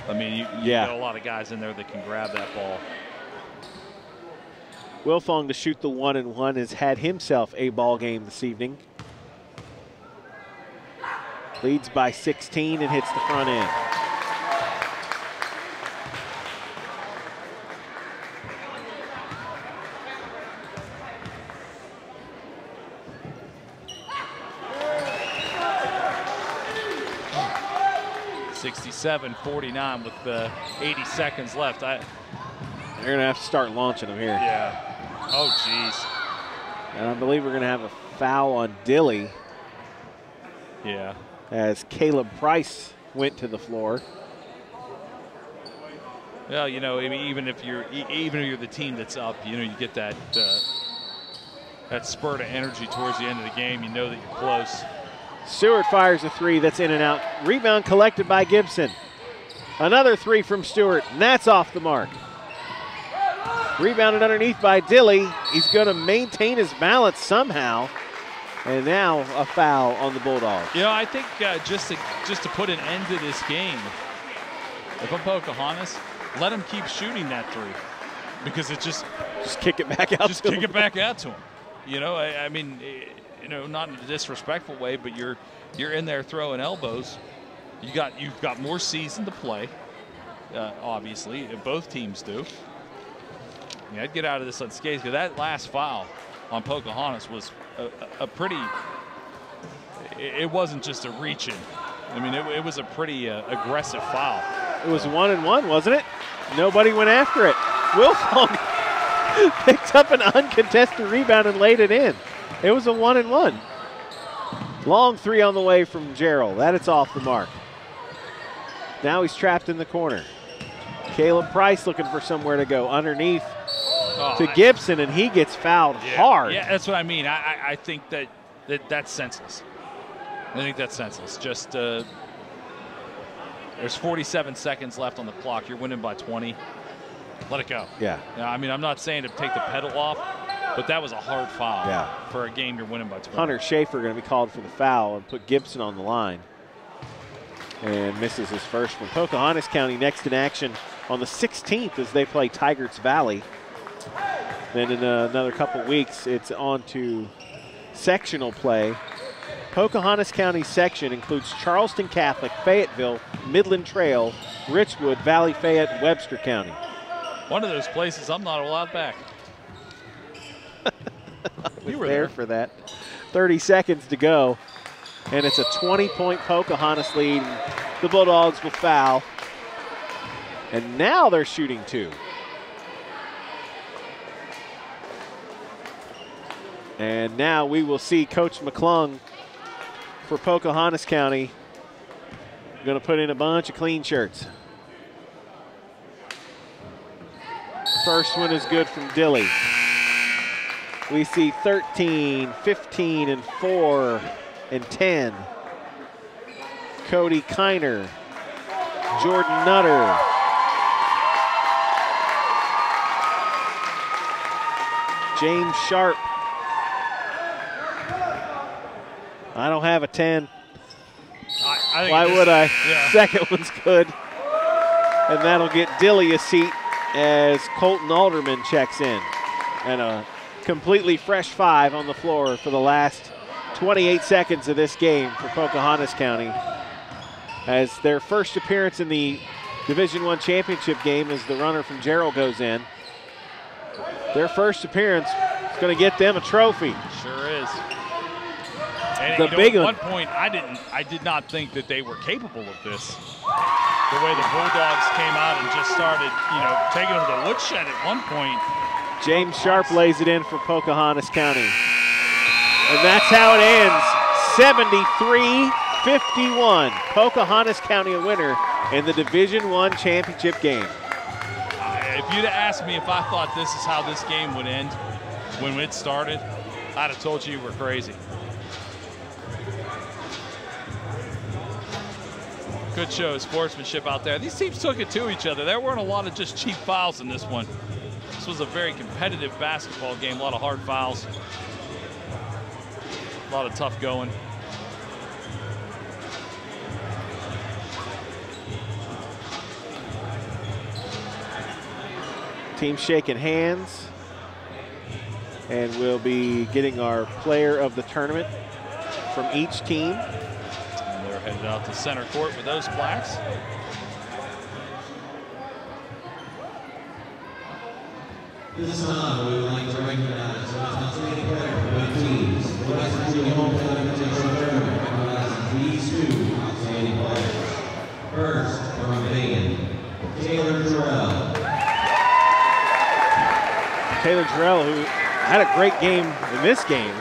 I mean, you got a lot of guys in there that can grab that ball. Wilfong to shoot the 1-and-1 has had himself a ball game this evening. Leads by 16 and hits the front end. .47-49 with 80 seconds left. They're going to have to start launching them here. Yeah. Oh, geez. And I believe we're going to have a foul on Dilly. Yeah. As Caleb Price went to the floor. Well, you know, even if you're the team that's up, you know, you get that spurt of energy towards the end of the game. You know that you're close. Stewart fires a 3 that's in and out. Rebound collected by Gibson. Another 3 from Stewart, and that's off the mark. Rebounded underneath by Dilly. He's going to maintain his balance somehow. And now a foul on the Bulldogs. You know, I think just to put an end to this game, if I'm Pocahontas, let him keep shooting that 3, because it just kick it back out. Just kick it back out to him. You know, I mean, you know, not in a disrespectful way, but you're in there throwing elbows. You've got more season to play. Obviously, both teams do. Yeah, I'd get out of this unscathed, because that last foul on Pocahontas was a pretty. It wasn't just a reach in. I mean, it was a pretty aggressive foul. It was 1-and-1, wasn't it? Nobody went after it. Wilfong picked up an uncontested rebound and laid it in. It was a 1-and-1. Long 3 on the way from Gerald. That it's off the mark. Now he's trapped in the corner. Caleb Price looking for somewhere to go. Underneath to Gibson, and he gets fouled hard. Yeah, that's what I mean. I think that's senseless. I think that's senseless. Just there's 47 seconds left on the clock. You're winning by 20. Let it go. Yeah. I mean, I'm not saying to take the pedal off, but that was a hard foul for a game you're winning by 20. Hunter Schaefer going to be called for the foul and put Gibson on the line. And misses his first one. Pocahontas County next in action on the 16th as they play Tygarts Valley. Then in another couple weeks, it's on to sectional play. Pocahontas County section includes Charleston Catholic, Fayetteville, Midland Trail, Richwood, Valley Fayette, Webster County. One of those places I'm not allowed back. You were there for that. 30 seconds to go, and it's a 20-point Pocahontas lead. The Bulldogs will foul, and now they're shooting 2. And now we will see Coach McClung for Pocahontas County going to put in a bunch of clean shirts. First one is good from Dilly. We see 13, 15, and 4, and 10. Cody Kiner, Jordan Nutter, James Sharp. I don't have a 10. Why would I? Yeah. Second one's good. And that'll get Dilly a seat as Colton Alderman checks in. And a completely fresh 5 on the floor for the last 28 seconds of this game for Pocahontas County, as their first appearance in the Division I championship game as the runner from Gerald goes in. Their first appearance is going to get them a trophy. Sure is. And The big at one. one point, I did not think that they were capable of this. The way the Bulldogs came out and just started, taking them to the woodshed at one point. James Sharp lays it in for Pocahontas County. And that's how it ends, 73-51. Pocahontas County a winner in the Division I championship game. If you'd have asked me if I thought this is how this game would end when it started, I'd have told you were crazy. Good show of sportsmanship out there. These teams took it to each other. There weren't a lot of just cheap fouls in this one. This was a very competitive basketball game. A lot of hard fouls. A lot of tough going. Team shaking hands. And we'll be getting our player of the tournament from each team. And they're headed out to center court with those plaques. This time we would like to recognize the outstanding player for both teams. The West Virginia Hometown Invitational Tournament recognizes these 2 outstanding players. First, from Van, Taylor Jarrell. Taylor Jarrell, who had a great game in this game.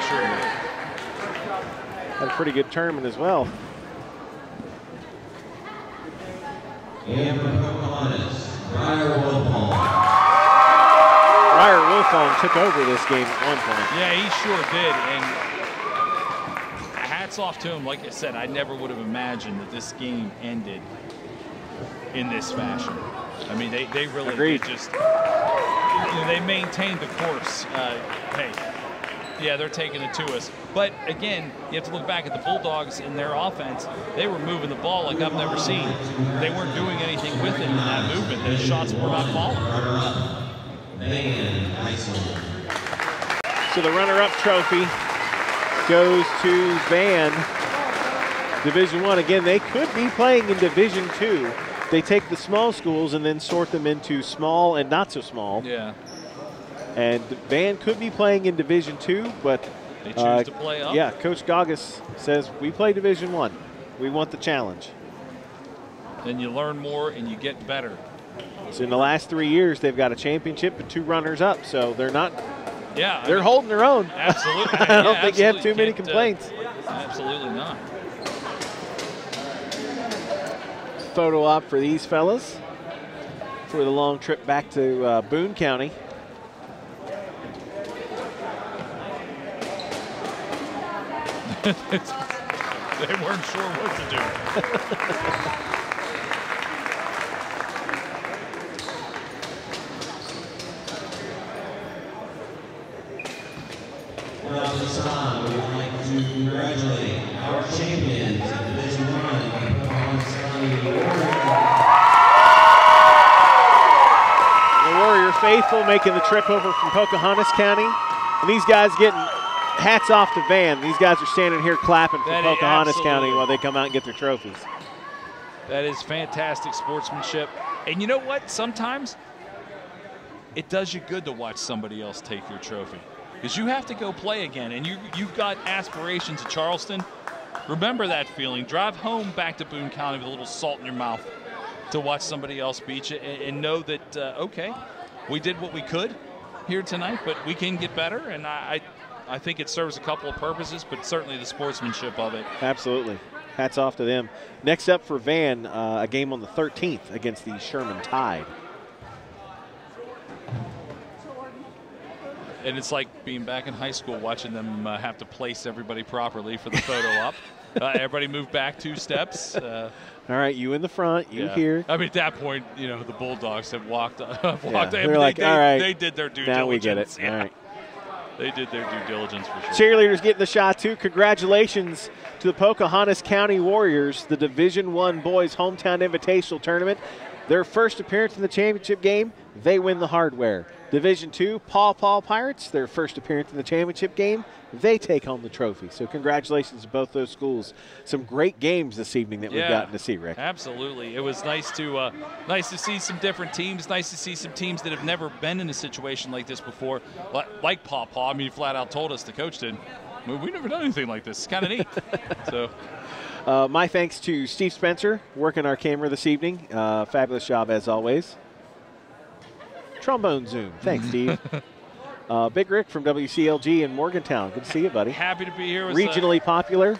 Sure. Had a pretty good tournament as well. And from Pocahontas, Briar Wolfhall. Briar Wolfhall took over this game at one point. Yeah, he sure did. And hats off to him. Like I said, I never would have imagined that this game ended in this fashion. I mean, they really did just, they maintained the course. Hey, yeah, they're taking it to us. But again, you have to look back at the Bulldogs in their offense. They were moving the ball like I've never seen. They weren't doing anything with it in that movement. Those shots were not falling. So the runner-up trophy goes to Van. Division I. Again, they could be playing in Division II. They take the small schools and then sort them into small and not so small. Yeah. And Van could be playing in Division II, but they choose to play up. Yeah, Coach Goggis says we play Division I. We want the challenge. Then you learn more and you get better. So in the last 3 years, they've got a championship and 2 runners-up, so they're not. Yeah, they're holding their own. Absolutely. I don't think you have too many complaints. Absolutely not. Photo op for these fellas for the long trip back to Boone County. They weren't sure what to do. Now at this time, we would like to congratulate our champions in Division I, Pocahontas County The Warrior faithful making the trip over from Pocahontas County. And these guys getting hats off to Van. These guys are standing here clapping for Pocahontas County while they come out and get their trophies. That is fantastic sportsmanship. And you know what? Sometimes it does you good to watch somebody else take your trophy, because you have to go play again, and you've got aspirations at Charleston. Remember that feeling. Drive home back to Boone County with a little salt in your mouth to watch somebody else beat you, and know that, okay, we did what we could here tonight, but we can get better, and I think it serves a couple of purposes, but certainly the sportsmanship of it. Absolutely. Hats off to them. Next up for Van, a game on the 13th against the Sherman Tide. And it's like being back in high school, watching them have to place everybody properly for the photo op. Everybody move back 2 steps. All right, you in the front, you yeah. here. I mean, at that point, you know, the Bulldogs have walked Yeah, in. they're like, all right. They did their due diligence. Now we get it. Yeah. All right. They did their due diligence for sure. Cheerleaders getting the shot, too. Congratulations to the Pocahontas County Warriors, the Division I Boys Hometown Invitational Tournament. their first appearance in the championship game, they win the hardware. Division II, Paw Paw Pirates, their first appearance in the championship game, they take home the trophy. So congratulations to both those schools. Some great games this evening that we've gotten to see, Rick. Absolutely. It was nice to see some different teams, nice to see some teams that have never been in a situation like this before, like Paw Paw. I mean, he flat out told us, the coach did, we've never done anything like this. It's kind of neat. So. My thanks to Steve Spencer, working our camera this evening. Fabulous job as always. Trombone Zoom. Thanks, Steve. Big Rick from WCLG in Morgantown. Good to see you, buddy. Happy to be here. Regionally popular.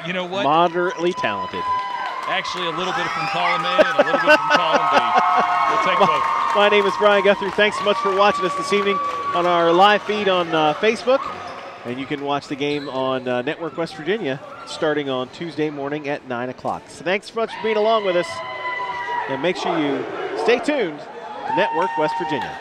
You know what? Moderately talented. Actually, a little bit from column A and a little bit from column B. We'll take both. My name is Brian Guthrie. Thanks so much for watching us this evening on our live feed on Facebook. And you can watch the game on Network West Virginia starting on Tuesday morning at 9 o'clock. So thanks so much for being along with us. And make sure you stay tuned to Network West Virginia.